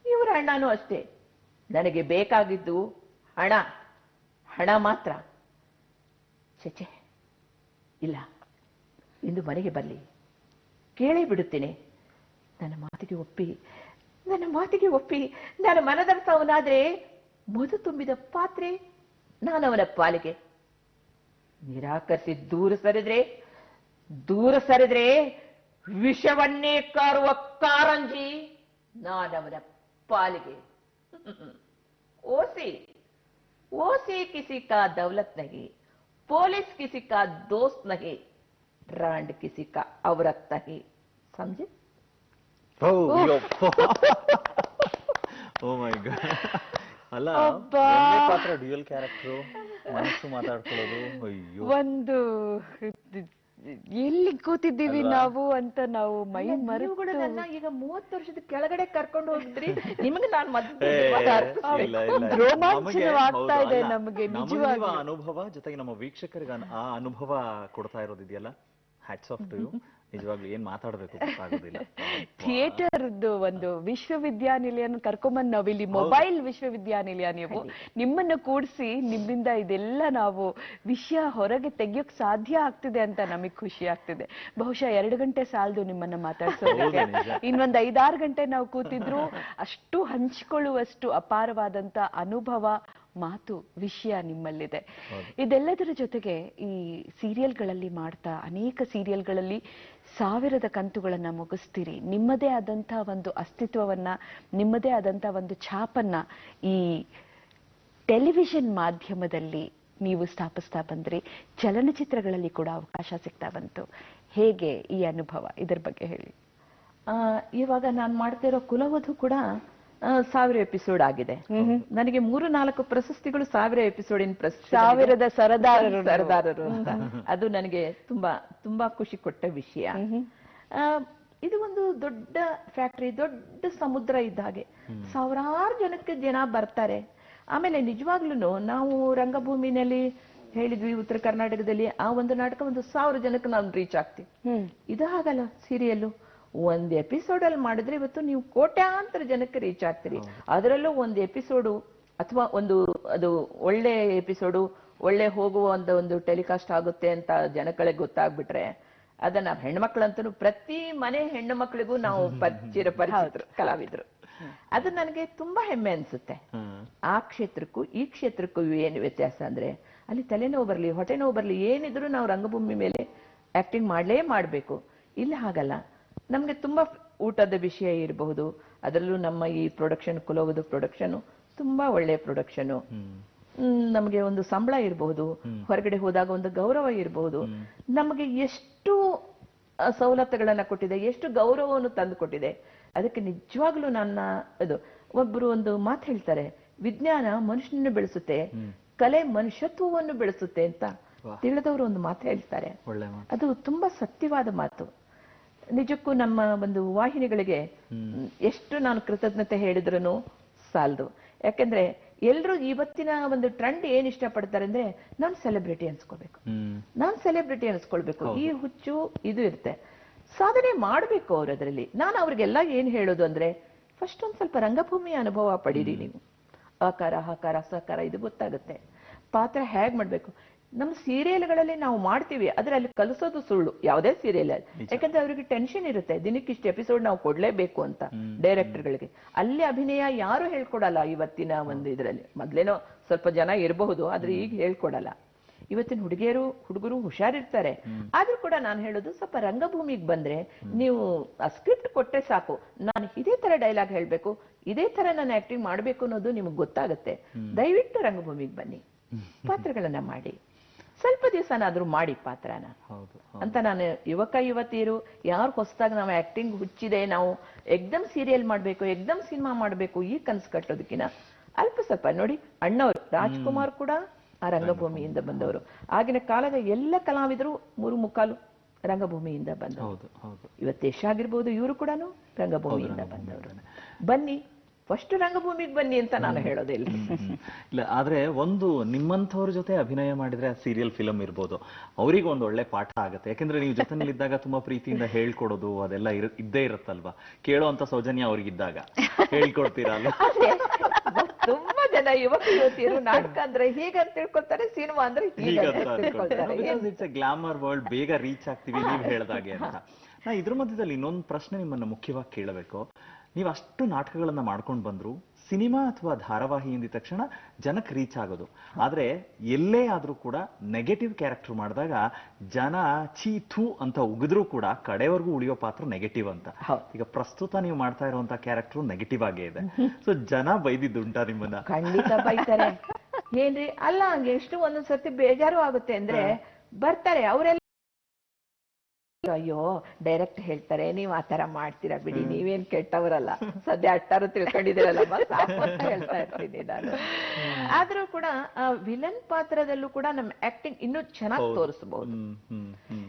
ಇವರ ಅಣ್ಣನೂ ಅಷ್ಟೇ. ನನಗೆ ಬೇಕಾಗಿದ್ದು ಹಣ ಮಾತ್ರ. ಛೆ, ಇಲ್ಲ, ಇಂದು ಮನೆಗೆ ಬರಲಿ, ಕೇಳೇ ಬಿಡುತ್ತೇನೆ. ನನ್ನ ಮಾತಿಗೆ ಒಪ್ಪಿ ನನ್ನ ಮನದರ್ಥವನಾದ್ರೆ ಮಧು ತುಂಬಿದ ಪಾತ್ರೆ ನಾನವನ ಪಾಲಿಗೆ. ನಿರಾಕರಿಸಿ ದೂರ ಸರಿದ್ರೆ ವಿಷವನ್ನೇ ಕಾರುವ ಕಾರಂಜಿ ನಾನವನ ಪಾಲಿಗೆ. ओसी किसी का दौलत नहीं, पुलिस किसी का दोस्त नहीं, ब्रांड किसी का औरत नहीं, समझे? ಓ ಮೈ ಗಾಡ್. ಅಲ್ಲ, ಪಾತ್ರ ಡ್ಯೂಯಲ್ ಕ್ಯಾರೆಕ್ಟರ್, ಮನಸ್ಸು ಮಾತಾಡ್ಕೊಳ್ಳೋದು. ಅಯ್ಯೋ, ಒಂದು ಎಲ್ಲಿ ಕೂತಿದ್ದೀವಿ ನಾವು ಅಂತ ನಾವು ಮೈ ಮರೆತು. ನನ್ನ ಈಗ 30 ವರ್ಷದ ಕೆಳಗಡೆ ಕರ್ಕೊಂಡು ಹೋಗಿದ್ರಿ, ನಿಮಗೆ ನಾನು ರೋಮಾಂಚನವಾಗ್ತಾ ಇದೆ ನಮಗೆ ನಿಜವಾಗಿ. ಅನುಭವ ಜೊತೆಗೆ ನಮ್ಮ ವೀಕ್ಷಕರಿಗೆ ಆ ಅನುಭವ ಕೊಡ್ತಾ ಇರೋದಿದೆಯಲ್ಲ, ಹ್ಯಾಟ್ಸ್ ಆಫ್ ಟು ಯು. ನಿಜವಾಗ್ಲೂ ಏನ್ ಮಾತಾಡ್ಬೇಕು ಗೊತ್ತಾಗೋದಿಲ್ಲ. ಥಿಯೇಟರ್ದು ಒಂದು ವಿಶ್ವವಿದ್ಯಾನಿಲಯ ಕರ್ಕೊಂಬಂದ್ ನಾವು ಇಲ್ಲಿ ಮೊಬೈಲ್ ವಿಶ್ವವಿದ್ಯಾನಿಲಯ, ನಿಮ್ಮನ್ನ ಕೂಡಿಸಿ ನಿಮ್ಮಿಂದ ಇದೆಲ್ಲ ನಾವು ವಿಷಯ ಹೊರಗೆ ತೆಗಿಯೋಕ್ ಸಾಧ್ಯ ಆಗ್ತಿದೆ ಅಂತ ನಮಗ್ ಖುಷಿ ಆಗ್ತಿದೆ. ಬಹುಶಃ 2 ಗಂಟೆ ಸಾಲದು ನಿಮ್ಮನ್ನ ಮಾತಾಡ್ಸೋದಕ್ಕೆ. ಇನ್ನೊಂದ್ 5-6 ಗಂಟೆ ನಾವು ಕೂತಿದ್ರು ಅಷ್ಟು ಹಂಚಿಕೊಳ್ಳುವಷ್ಟು ಅಪಾರವಾದಂತ ಅನುಭವ, ಮಾತು, ವಿಷಯ ನಿಮ್ಮಲ್ಲಿದೆ. ಇದೆಲ್ಲದರ ಜೊತೆಗೆ ಈ ಸೀರಿಯಲ್ಗಳಲ್ಲಿ ಮಾಡ್ತಾ ಅನೇಕ ಸೀರಿಯಲ್ಗಳಲ್ಲಿ 1000 ಕಂತುಗಳನ್ನ ಮುಗಿಸ್ತೀರಿ. ನಿಮ್ಮದೇ ಆದಂತ ಒಂದು ಅಸ್ತಿತ್ವವನ್ನ, ನಿಮ್ಮದೇ ಆದಂತ ಒಂದು ಛಾಪನ್ನ ಈ ಟೆಲಿವಿಷನ್ ಮಾಧ್ಯಮದಲ್ಲಿ ನೀವು ಸ್ಥಾಪಿಸ್ತಾ ಬಂದ್ರಿ. ಚಲನಚಿತ್ರಗಳಲ್ಲಿ ಕೂಡ ಅವಕಾಶ ಸಿಗ್ತಾ ಬಂತು. ಹೇಗೆ ಈ ಅನುಭವ? ಇದರ ಬಗ್ಗೆ ಹೇಳಿ. ಇವಾಗ ನಾನು ಮಾಡ್ತಿರೋ ಕುಲವಧು ಕೂಡ 1000 ಎಪಿಸೋಡ್ ಆಗಿದೆ. ನನಗೆ 3-4 ಪ್ರಶಸ್ತಿಗಳು 1000 ಎಪಿಸೋಡಿನ ಪ್ರಶಸ್ತಿ, 1000 ಸರದಾರರು ಅಂತ. ಅದು ನನಗೆ ತುಂಬಾ ಖುಷಿ ಕೊಟ್ಟ ವಿಷಯ. ಇದು ಒಂದು ದೊಡ್ಡ ಫ್ಯಾಕ್ಟರಿ, ದೊಡ್ಡ ಸಮುದ್ರ ಇದ್ದ ಹಾಗೆ. 1000 ಜನಕ್ಕೆ ಜನ ಬರ್ತಾರೆ. ಆಮೇಲೆ ನಿಜವಾಗ್ಲೂ ನಾವು ರಂಗಭೂಮಿನಲ್ಲಿ ಹೇಳಿದ್ವಿ, ಉತ್ತರ ಕರ್ನಾಟಕದಲ್ಲಿ ಆ ಒಂದು ನಾಟಕ 1000 ಜನಕ್ಕೆ ನಾವು ರೀಚ್ ಆಗ್ತೀವಿ. ಇದು ಹಾಗಲ್ಲ. ಸೀರಿಯಲ್ಲು ಒಂದು ಎಪಿಸೋಡ್ ಅಲ್ಲಿ ಮಾಡಿದ್ರೆ ಇವತ್ತು ನೀವು ಕೋಟ್ಯಾಂತರ ಜನಕ್ಕೆ ರೀಚ್ ಆಗ್ತೀರಿ. ಅದರಲ್ಲೂ ಒಂದು ಎಪಿಸೋಡು ಅಥವಾ ಅದು ಒಳ್ಳೆ ಎಪಿಸೋಡು, ಒಳ್ಳೆ ಹೋಗುವ ಒಂದು ಟೆಲಿಕಾಸ್ಟ್ ಆಗುತ್ತೆ ಅಂತ ಜನಗಳಿಗೆ ಗೊತ್ತಾಗ್ಬಿಟ್ರೆ ಅದನ್ನ ಹೆಣ್ಮಕ್ಳಂತೂ ಪ್ರತಿ ಮನೆ ಹೆಣ್ಣು ಮಕ್ಕಳಿಗೂ ನಾವು ಪರಿಚಿತರು ಕಲಾವಿದ್ರು. ಅದು ನನಗೆ ತುಂಬಾ ಹೆಮ್ಮೆ ಅನ್ಸುತ್ತೆ. ಆ ಕ್ಷೇತ್ರಕ್ಕೂ ಈ ಕ್ಷೇತ್ರಕ್ಕೂ ಏನು ವ್ಯತ್ಯಾಸ ಅಂದ್ರೆ ಅಲ್ಲಿ ತಲೆನೋವು ಬರ್ಲಿ ಹೊಟ್ಟೆ ನೋವು ಬರ್ಲಿ ಏನಿದ್ರು ನಾವು ರಂಗಭೂಮಿ ಮೇಲೆ ಆಕ್ಟಿಂಗ್ ಮಾಡ್ಬೇಕು. ಇಲ್ಲಿ ಹಾಗಲ್ಲ. ನಮ್ಗೆ ತುಂಬಾ ಊಟದ ವಿಷಯ ಇರಬಹುದು, ಅದರಲ್ಲೂ ನಮ್ಮ ಈ ಪ್ರೊಡಕ್ಷನ್ ಕುಲೋವುದು ಪ್ರೊಡಕ್ಷನ್ ತುಂಬಾ ಒಳ್ಳೆ ಪ್ರೊಡಕ್ಷನ್. ನಮಗೆ ಒಂದು ಸಂಬಳ ಇರಬಹುದು, ಹೊರಗಡೆ ಹೋದಾಗ ಒಂದು ಗೌರವ ಇರಬಹುದು. ನಮಗೆ ಎಷ್ಟು ಸವಲತ್ತುಗಳನ್ನ ಕೊಟ್ಟಿದೆ, ಎಷ್ಟು ಗೌರವವನ್ನು ತಂದು ಕೊಟ್ಟಿದೆ. ಅದಕ್ಕೆ ನಿಜವಾಗ್ಲೂ ಒಬ್ಬರು ಒಂದು ಮಾತು ಹೇಳ್ತಾರೆ, ವಿಜ್ಞಾನ ಮನುಷ್ಯನನ್ನು ಬೆಳೆಸುತ್ತೆ, ಕಲೆ ಮನುಷ್ಯತ್ವವನ್ನು ಬೆಳೆಸುತ್ತೆ ಅಂತ ತಿಳಿದವರು ಒಂದು ಮಾತು ಹೇಳ್ತಾರೆ. ಅದು ತುಂಬಾ ಸತ್ಯವಾದ ಮಾತು. ನಿಜಕ್ಕೂ ನಮ್ಮ ಒಂದು ವಾಹಿನಿಗಳಿಗೆ ಎಷ್ಟು ನಾನು ಕೃತಜ್ಞತೆ ಹೇಳಿದ್ರು ಸಾಲದು. ಯಾಕಂದ್ರೆ ಎಲ್ರು ಇವತ್ತಿನ ಒಂದು ಟ್ರೆಂಡ್ ಏನ್ ಇಷ್ಟಪಡ್ತಾರೆ ಅಂದ್ರೆ ನಾನ್ ಸೆಲೆಬ್ರಿಟಿ ಅನ್ಸ್ಕೊಳ್ಬೇಕು, ಈ ಹುಚ್ಚು ಇದು ಇರುತ್ತೆ. ಸಾಧನೆ ಮಾಡ್ಬೇಕು ಅವ್ರು. ಅದರಲ್ಲಿ ನಾನು ಅವ್ರಿಗೆಲ್ಲ ಏನ್ ಹೇಳೋದು ಅಂದ್ರೆ ಫಸ್ಟ್ ಒಂದ್ ಸ್ವಲ್ಪ ರಂಗಭೂಮಿಯ ಅನುಭವ ಪಡೀರಿ ನೀವು. ಆಕಾರ ಹಕಾರ ಸಹಕಾರ ಇದು ಗೊತ್ತಾಗುತ್ತೆ. ಪಾತ್ರ ಹೇಗ್ ಮಾಡ್ಬೇಕು. ನಮ್ಮ ಸೀರಿಯಲ್ಗಳಲ್ಲಿ ನಾವು ಮಾಡ್ತೀವಿ, ಅದರಲ್ಲಿ ಕಲಿಸೋದು ಸುಳ್ಳು ಯಾವುದೇ ಸೀರಿಯಲ್. ಯಾಕಂದ್ರೆ ಅವರಿಗೆ ಟೆನ್ಷನ್ ಇರುತ್ತೆ, ದಿನಕ್ಕೆ ಇಷ್ಟು ಎಪಿಸೋಡ್ ನಾವು ಕೊಡ್ಲೇಬೇಕು ಅಂತ ಡೈರೆಕ್ಟರ್ಗಳಿಗೆ. ಅಲ್ಲಿ ಅಭಿನಯ ಯಾರು ಹೇಳ್ಕೊಡಲ್ಲ ಇವತ್ತಿನ ಒಂದು ಇದರಲ್ಲಿ. ಮೊದ್ಲೇನೋ ಸ್ವಲ್ಪ ಜನ ಇರಬಹುದು, ಆದ್ರೆ ಈಗ ಹೇಳ್ಕೊಡಲ್ಲ. ಇವತ್ತಿನ ಹುಡುಗರು ಹುಷಾರಿರ್ತಾರೆ. ಆದ್ರೂ ಕೂಡ ನಾನು ಹೇಳೋದು ಸ್ವಲ್ಪ ರಂಗಭೂಮಿಗೆ ಬಂದ್ರೆ ನೀವು ಆ ಸ್ಕ್ರಿಪ್ಟ್ ಕೊಟ್ಟರೆ ಸಾಕು, ನಾನು ಇದೇ ತರ ಡೈಲಾಗ್ ಹೇಳ್ಬೇಕು, ಇದೇ ತರ ನಾನು ಆಕ್ಟಿಂಗ್ ಮಾಡ್ಬೇಕು ಅನ್ನೋದು ನಿಮ್ಗೆ ಗೊತ್ತಾಗುತ್ತೆ. ದಯವಿಟ್ಟು ರಂಗಭೂಮಿಗೆ ಬನ್ನಿ, ಪಾತ್ರಗಳನ್ನ ಮಾಡಿ, ಸ್ವಲ್ಪ ದಿವಸನಾದ್ರೂ ಮಾಡಿ ಪಾತ್ರನ ಅಂತ ನಾನು ಯುವತಿಯರು ಯಾರು ಹೊಸದಾಗಿ ನಾವು ಆಕ್ಟಿಂಗ್ ಹುಚ್ಚಿದೆ, ನಾವು ಎಕ್ದಮ್ ಸೀರಿಯಲ್ ಮಾಡ್ಬೇಕು, ಎಕ್ದಮ್ ಸಿನಿಮಾ ಮಾಡ್ಬೇಕು, ಈ ಕನಸು ಕಟ್ಟೋದಕ್ಕಿಂತ ಅಲ್ಪ ಸ್ವಲ್ಪ ನೋಡಿ. ಅಣ್ಣವರು ರಾಜ್ಕುಮಾರ್ ಕೂಡ ಆ ರಂಗಭೂಮಿಯಿಂದ ಬಂದವರು. ಆಗಿನ ಕಾಲದ ಎಲ್ಲ ಕಲಾವಿದರು 3/4 ರಂಗಭೂಮಿಯಿಂದ ಬಂದವರು. ಇವತ್ತು ಯಶ್ ಆಗಿರ್ಬೋದು, ಇವರು ಕೂಡ ರಂಗಭೂಮಿಯಿಂದ ಬಂದವರು. ಬನ್ನಿ, ಫಸ್ಟ್ ರಂಗಭೂಮಿಗೆ ಬನ್ನಿ ಅಂತ ನಾನು ಹೇಳೋದಿಲ್ಲ. ಇಲ್ಲ, ಆದ್ರೆ ಒಂದು ನಿಮ್ಮಂಥವ್ರ ಜೊತೆ ಅಭಿನಯ ಮಾಡಿದ್ರೆ ಸೀರಿಯಲ್ ಫಿಲಂ ಇರ್ಬೋದು, ಅವ್ರಿಗೆ ಒಂದು ಒಳ್ಳೆ ಪಾಠ ಆಗುತ್ತೆ. ಯಾಕಂದ್ರೆ ನೀವು ಜೊತೆನಲ್ಲಿದ್ದಾಗ ತುಂಬಾ ಪ್ರೀತಿಯಿಂದ ಹೇಳ್ಕೊಡೋದು ಅದೆಲ್ಲ ಇದ್ದೇ ಇರುತ್ತಲ್ವಾ. ಕೇಳೋ ಅಂತ ಸೌಜನ್ಯ ಅವ್ರಿಗಿದ್ದಾಗ ಹೇಳ್ಕೊಡ್ತೀರಲ್ಲ. ತುಂಬಾ ಜನ ಯುವತಿಯರು ನಾಟಕ ಅಂದ್ರೆ ಹೀಗಂತ ತಿಳ್ಕೊಳ್ತಾರೆ, ಸಿನಿಮಾ ಅಂದ್ರೆ ಇಟ್ಸ್ ಎ ಗ್ಲಾಮರ್ ವರ್ಲ್ಡ್, ಬೇಗ ರೀಚ್ ಆಗ್ತೀವಿ ನೀವು ಹೇಳ್ದಾಗೆ ಅಂತ. ನಾ ಇದ್ರ ಮಧ್ಯದಲ್ಲಿ ಇನ್ನೊಂದು ಪ್ರಶ್ನೆ ನಿಮ್ಮನ್ನ ಮುಖ್ಯವಾಗಿ ಕೇಳಬೇಕು. ನೀವು ಅಷ್ಟು ನಾಟಕಗಳನ್ನ ಮಾಡ್ಕೊಂಡು ಬಂದ್ರು, ಸಿನಿಮಾ ಅಥವಾ ಧಾರಾವಾಹಿ ಎಂದ ತಕ್ಷಣ ಜನಕ್ಕೆ ರೀಚ್ ಆಗೋದು. ಆದ್ರೆ ಎಲ್ಲೇ ಆದ್ರೂ ಕೂಡ ನೆಗೆಟಿವ್ ಕ್ಯಾರೆಕ್ಟರ್ ಮಾಡಿದಾಗ ಜನ ಛೀ ಥೂ ಅಂತ ಉಗಿದ್ರೂ ಕೂಡ ಕಡೆವರೆಗೂ ಉಳಿಯೋ ಪಾತ್ರ ನೆಗೆಟಿವ್ ಅಂತ. ಈಗ ಪ್ರಸ್ತುತ ನೀವು ಮಾಡ್ತಾ ಇರುವಂತ ಕ್ಯಾರೆಕ್ಟರ್ ನೆಗೆಟಿವ್ ಆಗೇ ಇದೆ. ಸೊ ಜನ ಬೈದಿದ್ದುಂಟಾ ನಿಮ್ಮನ್ನ? ಖಂಡಿತ ಬೈತಾರೆ. ಏನ್ರಿ ಅಲ್ಲ, ಎಷ್ಟು ಒಂದೊಂದ್ಸತಿ ಬೇಜಾರು ಆಗುತ್ತೆ ಅಂದ್ರೆ ಬರ್ತಾರೆ ಅವರೆಲ್ಲ, ಅಯ್ಯೋ ಡೈರೆಕ್ಟ್ ಹೇಳ್ತಾರೆ ನೀವು ಆತರ ಮಾಡ್ತೀರಾ ಬಿಡಿ, ನೀವೇನ್ ಕೆಟ್ಟವರಲ್ಲ, ಸದ್ಯ ಅಟ್ಟಾರು ತಿಳ್ಕೊಂಡಿದ್ದೀರಲ್ಲ ಸಾಕು ಅಂತ ಹೇಳ್ತಾ ಇರ್ತೀನಿ ನಾನು. ಆದ್ರೂ ಕೂಡ ವಿಲನ್ ಪಾತ್ರದಲ್ಲೂ ಕೂಡ ನಮ್ಮ ಆಕ್ಟಿಂಗ್ ಇನ್ನೂ ಚೆನ್ನಾಗಿ ತೋರಿಸಬಹುದು.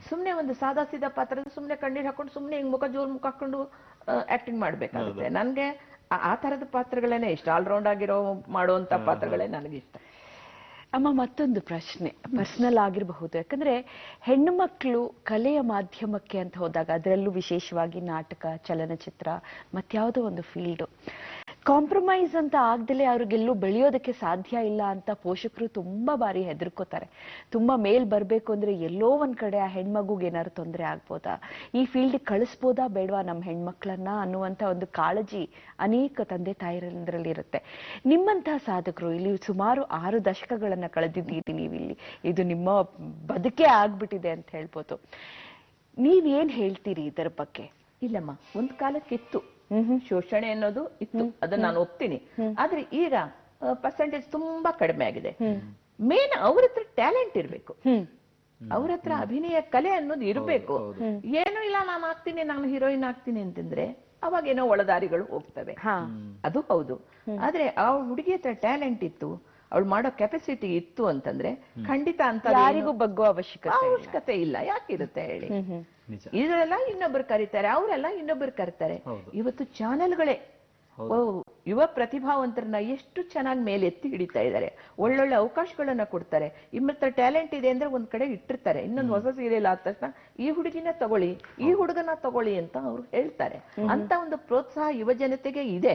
ಸುಮ್ನೆ ಒಂದು ಸಾದಾ ಸೀದಾ ಪಾತ್ರದ ಸುಮ್ನೆ ಕಣ್ಣೀರ್ ಹಾಕೊಂಡು ಸುಮ್ನೆ ಹಿಂಗ್ ಜೋರ್ ಮುಖ ಹಾಕೊಂಡು ಆಕ್ಟಿಂಗ್ ಮಾಡ್ಬೇಕಾಗುತ್ತೆ. ನನ್ಗೆ ಆ ತರದ ಪಾತ್ರಗಳೇನೆ ಇಷ್ಟ, ಆಲ್ರೌಂಡ್ ಆಗಿರೋ ಮಾಡುವಂತ ಪಾತ್ರಗಳೇ ನನಗಿಷ್ಟ. ಅಮ್ಮ, ಮತ್ತೊಂದು ಪ್ರಶ್ನೆ ಪರ್ಸನಲ್ ಆಗಿರಬಹುದು. ಯಾಕಂದ್ರೆ ಹೆಣ್ಣು ಮಕ್ಕಳು ಕಲೆಯ ಮಾಧ್ಯಮಕ್ಕೆ ಅಂತ ಹೋದಾಗ, ಅದರಲ್ಲೂ ವಿಶೇಷವಾಗಿ ನಾಟಕ, ಚಲನಚಿತ್ರ, ಮತ್ಯಾವುದೋ ಒಂದು ಫೀಲ್ಡು, ಕಾಂಪ್ರಮೈಸ್ ಅಂತ ಆಗ್ದಲೇ ಅವ್ರಿಗೆಲ್ಲೂ ಬೆಳೆಯೋದಕ್ಕೆ ಸಾಧ್ಯ ಇಲ್ಲ ಅಂತ ಪೋಷಕರು ತುಂಬಾ ಬಾರಿ ಹೆದರ್ಕೋತಾರೆ. ತುಂಬಾ ಮೇಲ್ ಬರ್ಬೇಕು ಅಂದ್ರೆ ಎಲ್ಲೋ ಒಂದ್ ಕಡೆ ಆ ಹೆಣ್ಮಗುಗೆ ಏನಾದ್ರು ತೊಂದರೆ ಆಗ್ಬೋದಾ, ಈ ಫೀಲ್ಡ್ ಕಳಿಸ್ಬೋದಾ ಬೇಡವಾ ನಮ್ಮ ಹೆಣ್ಮಕ್ಳನ್ನ ಅನ್ನುವಂತ ಒಂದು ಕಾಳಜಿ ಅನೇಕ ತಂದೆ ತಾಯಿರಲ್ಲಿ ಇರುತ್ತೆ. ನಿಮ್ಮಂತಹ ಸಾಧಕರು ಇಲ್ಲಿ ಸುಮಾರು 6 ದಶಕಗಳನ್ನ ಕಳೆದಿದ್ದೀರಿ ನೀವಿಲ್ಲಿ, ಇದು ನಿಮ್ಮ ಬದುಕೇ ಆಗ್ಬಿಟ್ಟಿದೆ ಅಂತ ಹೇಳ್ಬೋದು. ನೀವೇನ್ ಹೇಳ್ತೀರಿ ಇದರ ಬಗ್ಗೆ? ಇಲ್ಲಮ್ಮ, ಒಂದ್ ಕಾಲಕ್ಕಿತ್ತು ಶೋಷಣೆ ಅನ್ನೋದು ಇತ್ತು, ಅದನ್ನ ನಾನು ಒಪ್ತೀನಿ. ಆದ್ರೆ ಈಗ ಪರ್ಸೆಂಟೇಜ್ ತುಂಬಾ ಕಡಿಮೆ ಆಗಿದೆ. ಮೇನ್ ಅವ್ರ ಹತ್ರ ಟ್ಯಾಲೆಂಟ್ ಇರ್ಬೇಕು, ಅವ್ರ ಹತ್ರ ಅಭಿನಯ ಕಲೆ ಅನ್ನೋದು ಇರ್ಬೇಕು. ಏನೂ ಇಲ್ಲ ನಾನು ಆಗ್ತೀನಿ, ನಾನು ಹೀರೋಯಿನ್ ಆಗ್ತೀನಿ ಅಂತಂದ್ರೆ ಅವಾಗ ಏನೋ ಒಳದಾರಿಗಳು ಹೋಗ್ತವೆ, ಅದು ಹೌದು. ಆದ್ರೆ ಆ ಹುಡುಗಿ ಹತ್ರ ಟ್ಯಾಲೆಂಟ್ ಇತ್ತು, ಅವಳು ಮಾಡೋ ಕೆಪಾಸಿಟಿ ಇತ್ತು ಅಂತಂದ್ರೆ ಖಂಡಿತ ಅಂತ ಯಾರಿಗೂ ಬಗ್ಗೋ ಅವಶ್ಯಕತೆ ಇಲ್ಲ. ಯಾಕಿರುತ್ತೆ ಹೇಳಿ? ಇದರೆಲ್ಲ ಇನ್ನೊಬ್ರು ಕರೀತಾರೆ, ಅವರೆಲ್ಲ ಇನ್ನೊಬ್ರು ಕರೀತಾರೆ. ಇವತ್ತು ಚಾನೆಲ್ಗಳೇ ಯುವ ಪ್ರತಿಭಾವಂತರನ್ನ ಎಷ್ಟು ಚೆನ್ನಾಗಿ ಮೇಲೆ ಎತ್ತಿ ಹಿಡಿತಾ ಇದ್ದಾರೆ, ಒಳ್ಳೊಳ್ಳೆ ಅವಕಾಶಗಳನ್ನ ಕೊಡ್ತಾರೆ. ಇಮ್ಮತ್ರ ಟ್ಯಾಲೆಂಟ್ ಇದೆ ಅಂದ್ರೆ ಒಂದ್ ಕಡೆ ಇಟ್ಟಿರ್ತಾರೆ, ಇನ್ನೊಂದು ಹೊಸ ಸೀರಿಯಲ್ ಆದ ತಕ್ಷಣ ಈ ಹುಡುಗಿನ ತಗೊಳ್ಳಿ, ಈ ಹುಡುಗನ ತಗೊಳ್ಳಿ ಅಂತ ಅವ್ರು ಹೇಳ್ತಾರೆ. ಅಂತ ಒಂದು ಪ್ರೋತ್ಸಾಹ ಯುವ ಜನತೆಗೆ ಇದೆ.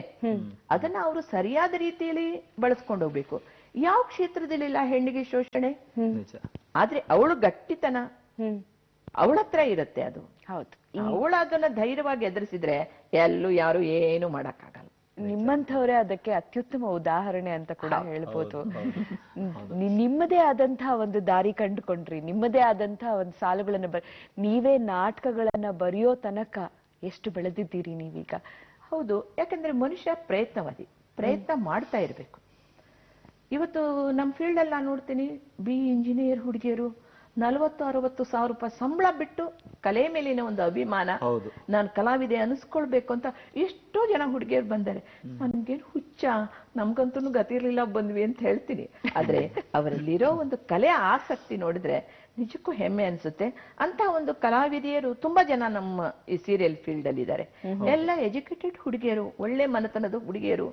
ಅದನ್ನ ಅವರು ಸರಿಯಾದ ರೀತಿಯಲ್ಲಿ ಬಳಸ್ಕೊಂಡು ಹೋಗ್ಬೇಕು. ಯಾವ ಕ್ಷೇತ್ರದಲ್ಲಿಲ್ಲ ಹೆಣ್ಣಿಗೆ ಶೋಷಣೆ? ನಿಜ. ಆದ್ರೆ ಅವಳು ಗಟ್ಟಿತನ ಅವಳ ಹತ್ರ ಇರುತ್ತೆ. ಅದು ಹೌದು. ಅವಳು ಅದನ್ನ ಧೈರ್ಯವಾಗಿ ಎದುರಿಸಿದ್ರೆ ಎಲ್ಲೂ ಯಾರು ಏನು ಮಾಡಕ್ಕಾಗಲ್ಲ. ನಿಮ್ಮಂಥವ್ರೆ ಅದಕ್ಕೆ ಅತ್ಯುತ್ತಮ ಉದಾಹರಣೆ ಅಂತ ಕೂಡ ಹೇಳ್ಬೋದು. ನಿಮ್ಮದೇ ಆದಂತಹ ಒಂದು ದಾರಿ ಕಂಡುಕೊಂಡ್ರಿ, ನಿಮ್ಮದೇ ಆದಂತಹ ಒಂದು ಸಾಲುಗಳನ್ನ ನೀವೇ ನಾಟಕಗಳನ್ನ ಬರೆಯೋ ತನಕ ಎಷ್ಟು ಬೆಳೆದಿದ್ದೀರಿ ನೀವೀಗ. ಹೌದು, ಯಾಕಂದ್ರೆ ಮನುಷ್ಯ ಪ್ರಯತ್ನ ಮಾಡ್ತಾ ಇರ್ಬೇಕು. ಇವತ್ತು ನಮ್ಮ ಫೀಲ್ಡ್ ಅಲ್ಲಿ ನಾನು ನೋಡ್ತೀನಿ, ಇಂಜಿನಿಯರ್ ಹುಡುಗಿಯರು 40-60 ಸಾವಿರ ರೂಪಾಯಿ ಸಂಬಳ ಬಿಟ್ಟು ಕಲೆ ಮೇಲಿನ ಒಂದು ಅಭಿಮಾನ, ನಾನು ಕಲಾವಿದೆ ಅನಿಸ್ಕೊಳ್ಬೇಕು ಅಂತ ಎಷ್ಟೋ ಜನ ಹುಡುಗಿಯರು ಬಂದಾರೆ. ನನ್ಗೇನು ಹುಚ್ಚ, ನಮ್ಗಂತೂ ಗತಿ ಇರ್ಲಿಲ್ಲ ಬಂದ್ವಿ ಅಂತ ಹೇಳ್ತೀನಿ. ಆದ್ರೆ ಅವರಲ್ಲಿರೋ ಒಂದು ಕಲೆ ಆಸಕ್ತಿ ನೋಡಿದ್ರೆ ನಿಜಕ್ಕೂ ಹೆಮ್ಮೆ ಅನ್ಸುತ್ತೆ. ಅಂತ ಒಂದು ಕಲಾವಿದೆಯರು ತುಂಬಾ ಜನ ನಮ್ಮ ಈ ಸೀರಿಯಲ್ ಫೀಲ್ಡ್ ಅಲ್ಲಿ ಇದ್ದಾರೆ. ಎಲ್ಲ ಎಜುಕೇಟೆಡ್ ಹುಡುಗಿಯರು, ಒಳ್ಳೆ ಮನತನದ ಹುಡುಗಿಯರು.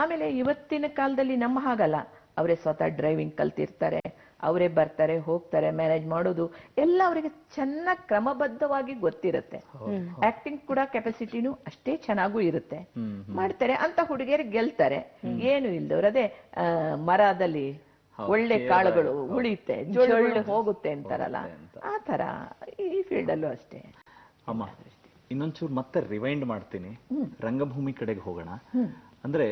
ಆಮೇಲೆ ಇವತ್ತಿನ ಕಾಲದಲ್ಲಿ ನಮ್ಮ ಹಾಗಲ್ಲ, ಅವರೇ ಸ್ವತಃ ಡ್ರೈವಿಂಗ್ ಕಲ್ತಿರ್ತಾರೆ, ಅವರೇ ಬರ್ತಾರೆ ಹೋಗ್ತಾರೆ, ಮ್ಯಾನೇಜ್ ಮಾಡೋದು ಎಲ್ಲ ಅವರಿಗೆ ಚೆನ್ನಾಗಿ ಕ್ರಮಬದ್ಧವಾಗಿ ಗೊತ್ತಿರುತ್ತೆ. ಆಕ್ಟಿಂಗ್ ಕೂಡ ಕೆಪಾಸಿಟಿನೂ ಅಷ್ಟೇ ಚೆನ್ನಾಗೂ ಇರುತ್ತೆ, ಮಾಡ್ತಾರೆ. ಅಂತ ಹುಡುಗಿಯರು ಗೆಲ್ತಾರೆ. ಏನು ಇಲ್ದವ್ರು ಅದೇ ಮರದಲ್ಲಿ ಒಳ್ಳೆ ಕಾಳುಗಳು ಉಳಿಯುತ್ತೆ, ಜೋಳ ಹೋಗುತ್ತೆ ಅಂತಾರಲ್ಲ, ಆ ತರ ಈ ಫೀಲ್ಡ್ ಅಲ್ಲೂ ಅಷ್ಟೇ. ಅಮ್ಮ, ಇನ್ನೊಂಚೂರು ಮತ್ತೆ ರಿವೈಂಡ್ ಮಾಡ್ತೀನಿ, ರಂಗಭೂಮಿ ಕಡೆಗೆ ಹೋಗೋಣ. ಅಂದ್ರೆ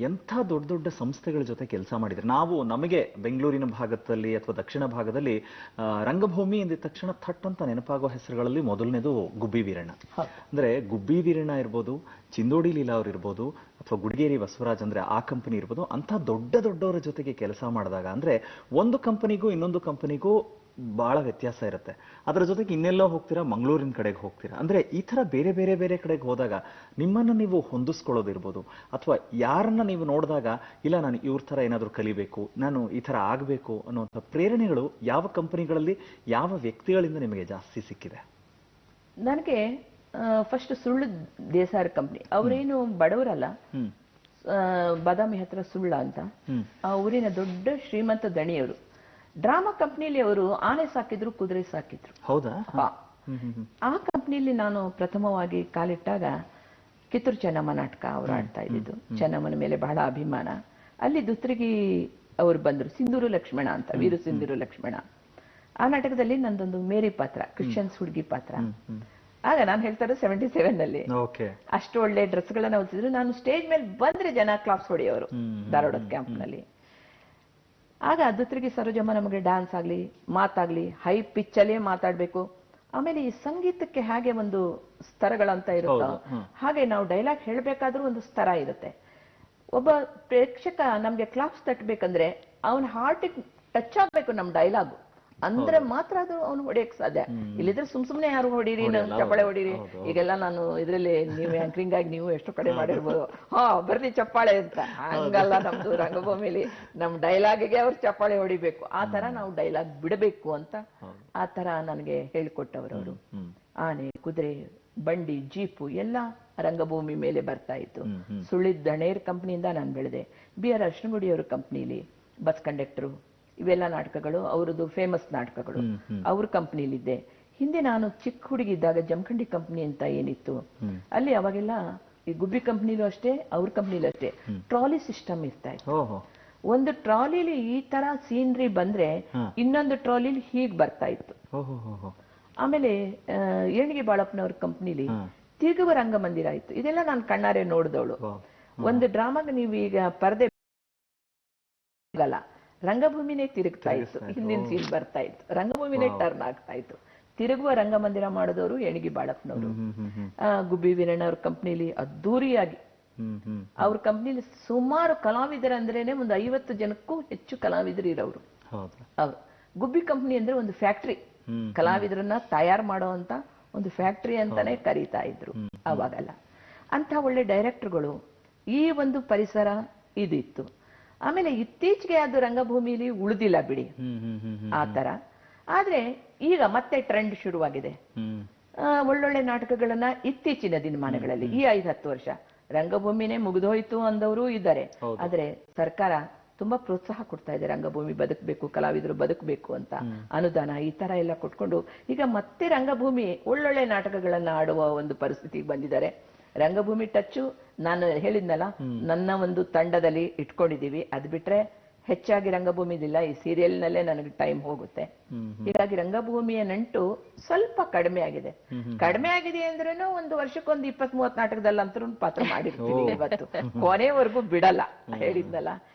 ಎಂಥ ದೊಡ್ಡ ದೊಡ್ಡ ಸಂಸ್ಥೆಗಳ ಜೊತೆ ಕೆಲಸ ಮಾಡಿದ್ರೆ ನಾವು, ನಮಗೆ ಬೆಂಗಳೂರಿನ ಭಾಗದಲ್ಲಿ ಅಥವಾ ದಕ್ಷಿಣ ಭಾಗದಲ್ಲಿ ರಂಗಭೂಮಿ ಎಂದ ತಕ್ಷಣ ಥಟ್ ಅಂತ ನೆನಪಾಗೋ ಹೆಸರುಗಳಲ್ಲಿ ಮೊದಲನೇದು ಗುಬ್ಬಿ ವೀರಣ್ಣ. ಅಂದ್ರೆ ಗುಬ್ಬಿ ವೀರಣ್ಣ ಇರ್ಬೋದು, ಚಿಂದೋಡಿ ಲೀಲಾ ಅವ್ರು ಇರ್ಬೋದು, ಅಥವಾ ಗುಡಿಗೇರಿ ಬಸವರಾಜ್ ಅಂದ್ರೆ ಆ ಕಂಪನಿ ಇರ್ಬೋದು. ಅಂತ ದೊಡ್ಡ ದೊಡ್ಡವರ ಜೊತೆಗೆ ಕೆಲಸ ಮಾಡಿದಾಗ ಅಂದ್ರೆ ಒಂದು ಕಂಪನಿಗೂ ಇನ್ನೊಂದು ಕಂಪನಿಗೂ ಬಹಳ ವ್ಯತ್ಯಾಸ ಇರುತ್ತೆ. ಅದರ ಜೊತೆಗೆ ಇನ್ನೆಲ್ಲೋ ಹೋಗ್ತೀರಾ, ಮಂಗಳೂರಿನ ಕಡೆಗೆ ಹೋಗ್ತೀರಾ. ಅಂದ್ರೆ ಈ ತರ ಬೇರೆ ಬೇರೆ ಬೇರೆ ಕಡೆಗೆ ಹೋದಾಗ ನಿಮ್ಮನ್ನ ನೀವು ಹೊಂದಿಸ್ಕೊಳ್ಳೋದಿರ್ಬೋದು, ಅಥವಾ ಯಾರನ್ನ ನೀವು ನೋಡಿದಾಗ ಇಲ್ಲ ನಾನು ಇವ್ರ ತರ ಏನಾದ್ರು ಕಲಿಬೇಕು, ನಾನು ಈ ತರ ಆಗ್ಬೇಕು ಅನ್ನುವಂಥ ಪ್ರೇರಣೆಗಳು ಯಾವ ಕಂಪನಿಗಳಲ್ಲಿ, ಯಾವ ವ್ಯಕ್ತಿಗಳಿಂದ ನಿಮಗೆ ಜಾಸ್ತಿ ಸಿಕ್ಕಿದೆ? ನನಗೆ ಫಸ್ಟ್ ಸುಳ್ಳು ದೇಸಾರ ಕಂಪ್ನಿ, ಅವರೇನು ಬಡವರಲ್ಲ, ಬಾದಾಮಿ ಹತ್ರ ಸುಳ್ಳ ಅಂತ, ಆ ಊರಿನ ದೊಡ್ಡ ಶ್ರೀಮಂತ ದಣಿಯವರು. ಡ್ರಾಮಾ ಕಂಪ್ನಿಲಿ ಅವರು ಆನೆ ಸಾಕಿದ್ರು, ಕುದುರೆ ಸಾಕಿದ್ರು. ಹೌದಾ? ಆ ಕಂಪ್ನಿಲಿ ನಾನು ಪ್ರಥಮವಾಗಿ ಕಾಲಿಟ್ಟಾಗ ಕಿತ್ತೂರು ಚೆನ್ನಮ್ಮ ನಾಟಕ ಅವ್ರು ಆಡ್ತಾ ಇದ್ದಿದ್ದು. ಚೆನ್ನಮ್ಮನ ಮೇಲೆ ಬಹಳ ಅಭಿಮಾನ. ಅಲ್ಲಿ ದುತ್ರಿಗಿ ಅವರು ಬಂದ್ರು, ಸಿಂಧೂರು ಲಕ್ಷ್ಮಣ ಅಂತ, ವೀರು ಸಿಂಧೂರು ಲಕ್ಷ್ಮಣ. ಆ ನಾಟಕದಲ್ಲಿ ನಂದೊಂದು ಮೇರಿ ಪಾತ್ರ, ಕ್ರಿಶ್ಚಿಯನ್ಸ್ ಹುಡುಗಿ ಪಾತ್ರ. ಆಗ ನಾನು ಹೇಳ್ತಾ ಇರೋದು 77 ನಲ್ಲಿ. ಅಷ್ಟು ಒಳ್ಳೆ ಡ್ರೆಸ್ಗಳನ್ನ ಹೊಲಿಸಿದ್ರು. ನಾನು ಸ್ಟೇಜ್ ಮೇಲೆ ಬಂದ್ರೆ ಜನ ಕ್ಲಾಪ್ಸ್ ಹೊಡೆಯೋರು ಧಾರವಾಡದ ಕ್ಯಾಂಪ್ನಲ್ಲಿ. ಆಗ ದುತ್ರಿಗಿ ಸರೋಜಮ್ಮ ನಮಗೆ ಡ್ಯಾನ್ಸ್ ಆಗ್ಲಿ ಮಾತಾಗ್ಲಿ ಹೈ ಪಿಚ್ ಅಲ್ಲೇ ಮಾತಾಡ್ಬೇಕು. ಆಮೇಲೆ ಈ ಸಂಗೀತಕ್ಕೆ ಹಾಗೆ ಒಂದು ಸ್ತರಗಳಂತ ಇರುತ್ತೋ ಹಾಗೆ ನಾವು ಡೈಲಾಗ್ ಹೇಳ್ಬೇಕಾದ್ರೂ ಒಂದು ಸ್ತರ ಇರುತ್ತೆ. ಒಬ್ಬ ಪ್ರೇಕ್ಷಕ ನಮ್ಗೆ ಕ್ಲಾಪ್ಸ್ ತಟ್ಟಬೇಕಂದ್ರೆ ಅವನ ಹಾರ್ಟಿಗೆ ಟಚ್ ಆಗ್ಬೇಕು ನಮ್ ಡೈಲಾಗು, ಅಂದ್ರೆ ಮಾತ್ರ ಅದು ಅವನು ಹೊಡೆಯಕ್ ಸಾಧ್ಯ. ಇಲ್ಲಿದ್ರೆ ಸುಮ್ನೆ ಯಾರು ಹೊಡೀರಿ, ಚಪ್ಪಾಳೆ ಹೊಡೀರಿ. ಈಗೆಲ್ಲ ನಾನು ಇದ್ರಲ್ಲಿ ನೀವು ಆಂಕರಿಂಗ್ ಆಗಿ ನೀವು ಎಷ್ಟು ಕಡೆ ಮಾಡಿರ್ಬೋದು, ಬರ್ಲಿ ಚಪ್ಪಾಳೆ ಅಂತ. ಹಂಗಲ್ಲ, ನಮ್ದು ರಂಗಭೂಮಿಲಿ ನಮ್ ಡೈಲಾಗಿಗೆ ಅವ್ರು ಚಪ್ಪಾಳೆ ಹೊಡಿಬೇಕು, ಆ ತರ ನಾವು ಡೈಲಾಗ್ ಬಿಡಬೇಕು ಅಂತ ಆ ತರ ನನಗೆ ಹೇಳ್ಕೊಟ್ಟವ್ರವರು. ಆನೆ, ಕುದುರೆ, ಬಂಡಿ, ಜೀಪು ಎಲ್ಲ ರಂಗಭೂಮಿ ಮೇಲೆ ಬರ್ತಾ ಇತ್ತು. ಸುಳ್ಳಿದ ದಣೇರ್ ಕಂಪ್ನಿಯಿಂದ ನಾನು ಬೆಳೆದೆ. BR ಅರ್ಶನಗುಡಿ ಅವ್ರ ಕಂಪ್ನಿಲಿ ಬಸ್ ಕಂಡಕ್ಟರು, ಇವೆಲ್ಲ ನಾಟಕಗಳು ಅವರದ್ದು ಫೇಮಸ್ ನಾಟಕಗಳು. ಅವ್ರ ಕಂಪ್ನಿಲಿದ್ದೆ. ಹಿಂದೆ ನಾನು ಚಿಕ್ಕ ಹುಡುಗಿ ಇದ್ದಾಗ ಜಮಖಂಡಿ ಕಂಪ್ನಿ ಅಂತ ಏನಿತ್ತು, ಅಲ್ಲಿ ಅವಾಗೆಲ್ಲ ಈ ಗುಬ್ಬಿ ಕಂಪ್ನಿಲೂ ಅಷ್ಟೇ, ಅವ್ರ ಕಂಪ್ನಿಲೂ ಅಷ್ಟೇ, ಟ್ರಾಲಿ ಸಿಸ್ಟಮ್ ಇರ್ತಾ ಇತ್ತು. ಒಂದು ಟ್ರಾಲಿಲಿ ಈ ತರ ಸೀನ್ರಿ ಬಂದ್ರೆ ಇನ್ನೊಂದು ಟ್ರಾಲಿಲಿ ಹೀಗ್ ಬರ್ತಾ ಇತ್ತು. ಆಮೇಲೆ ಏಣಿಗೆ ಬಾಳಪ್ಪನವ್ರ ಕಂಪ್ನಿಲಿ ತಿರುಗುವ ರಂಗಮಂದಿರ ಇತ್ತು. ಇದೆಲ್ಲ ನಾನು ಕಣ್ಣಾರೆ ನೋಡಿದವಳು. ಒಂದು ಡ್ರಾಮಾಗ ನೀವು ಈಗ ಪರದೆ ರಂಗಭೂಮಿನೇ ತಿರುಗ್ತಾ ಇತ್ತು, ಹಿಂದಿನ ಸೀನ್ ಬರ್ತಾ ಇತ್ತು, ರಂಗಭೂಮಿನೇ ಟರ್ನ್ ಆಗ್ತಾ ಇತ್ತು. ತಿರುಗುವ ರಂಗಮಂದಿರ ಮಾಡಿದವರು ಏಣಿಗೆ ಬಾಳಪ್ಪನವರು. ಗುಬ್ಬಿ ವೀರಣ್ಣ ಅವ್ರ ಕಂಪ್ನಿಲಿ ಅದ್ದೂರಿಯಾಗಿ, ಅವ್ರ ಕಂಪ್ನಿಲಿ ಸುಮಾರು ಕಲಾವಿದರಂದ್ರೇನೆ ಒಂದು 50 ಜನಕ್ಕೂ ಹೆಚ್ಚು ಕಲಾವಿದರು ಇರೋರು. ಅವ್ರು ಗುಬ್ಬಿ ಕಂಪ್ನಿ ಅಂದ್ರೆ ಒಂದು ಫ್ಯಾಕ್ಟ್ರಿ, ಕಲಾವಿದರನ್ನ ತಯಾರು ಮಾಡುವಂತ ಒಂದು ಫ್ಯಾಕ್ಟ್ರಿ ಅಂತಾನೆ ಕರೀತಾ ಇದ್ರು ಅವಾಗಲ್ಲ. ಅಂತ ಒಳ್ಳೆ ಡೈರೆಕ್ಟರ್ಗಳು, ಈ ಒಂದು ಪರಿಸರ ಇದಿತ್ತು. ಆಮೇಲೆ ಇತ್ತೀಚೆಗೆ ಅದು ರಂಗಭೂಮಿಲಿ ಉಳಿದಿಲ್ಲ ಬಿಡಿ ಆ ತರ. ಆದ್ರೆ ಈಗ ಮತ್ತೆ ಟ್ರೆಂಡ್ ಶುರುವಾಗಿದೆ. ಒಳ್ಳೊಳ್ಳೆ ನಾಟಕಗಳನ್ನ ಇತ್ತೀಚಿನ ದಿನಮಾನಗಳಲ್ಲಿ ಈ 5-10 ವರ್ಷ ರಂಗಭೂಮಿನೇ ಮುಗಿದೋಯ್ತು ಅಂದವರು ಇದ್ದಾರೆ. ಆದ್ರೆ ಸರ್ಕಾರ ತುಂಬಾ ಪ್ರೋತ್ಸಾಹ ಕೊಡ್ತಾ ಇದೆ, ರಂಗಭೂಮಿ ಬದುಕಬೇಕು, ಕಲಾವಿದರು ಬದುಕಬೇಕು ಅಂತ ಅನುದಾನ ಈ ತರ ಎಲ್ಲ ಕೊಟ್ಕೊಂಡು ಈಗ ಮತ್ತೆ ರಂಗಭೂಮಿ ಒಳ್ಳೊಳ್ಳೆ ನಾಟಕಗಳನ್ನ ಆಡುವ ಒಂದು ಪರಿಸ್ಥಿತಿಗೆ ಬಂದಿದ್ದಾರೆ. ರಂಗಭೂಮಿ ಟಚ್ಚು ನಾನು ಹೇಳಿದ್ನಲ್ಲ, ನನ್ನ ಒಂದು ತಂಡದಲ್ಲಿ ಇಟ್ಕೊಂಡಿದೀವಿ. ಅದ್ ಬಿಟ್ರೆ ಹೆಚ್ಚಾಗಿ ರಂಗಭೂಮಿದಿಲ್ಲ, ಈ ಸೀರಿಯಲ್ ನಲ್ಲೇ ನನಗೆ ಟೈಮ್ ಹೋಗುತ್ತೆ. ಹೀಗಾಗಿ ರಂಗಭೂಮಿಯ ನಂಟು ಸ್ವಲ್ಪ ಕಡಿಮೆ ಆಗಿದೆ. ಕಡಿಮೆ ಆಗಿದೆ ಅಂದ್ರೂ ಒಂದು ವರ್ಷಕ್ಕೊಂದು 20-30 ನಾಟಕದಲ್ಲಂತರೂ ಪಾತ್ರ ಮಾಡಿರ್ತೀನಿ ಇವತ್ತು, ಕೊನೆವರೆಗೂ ಬಿಡಲ್ಲ. ಹೇಳಿದ್ನಲ್ಲ,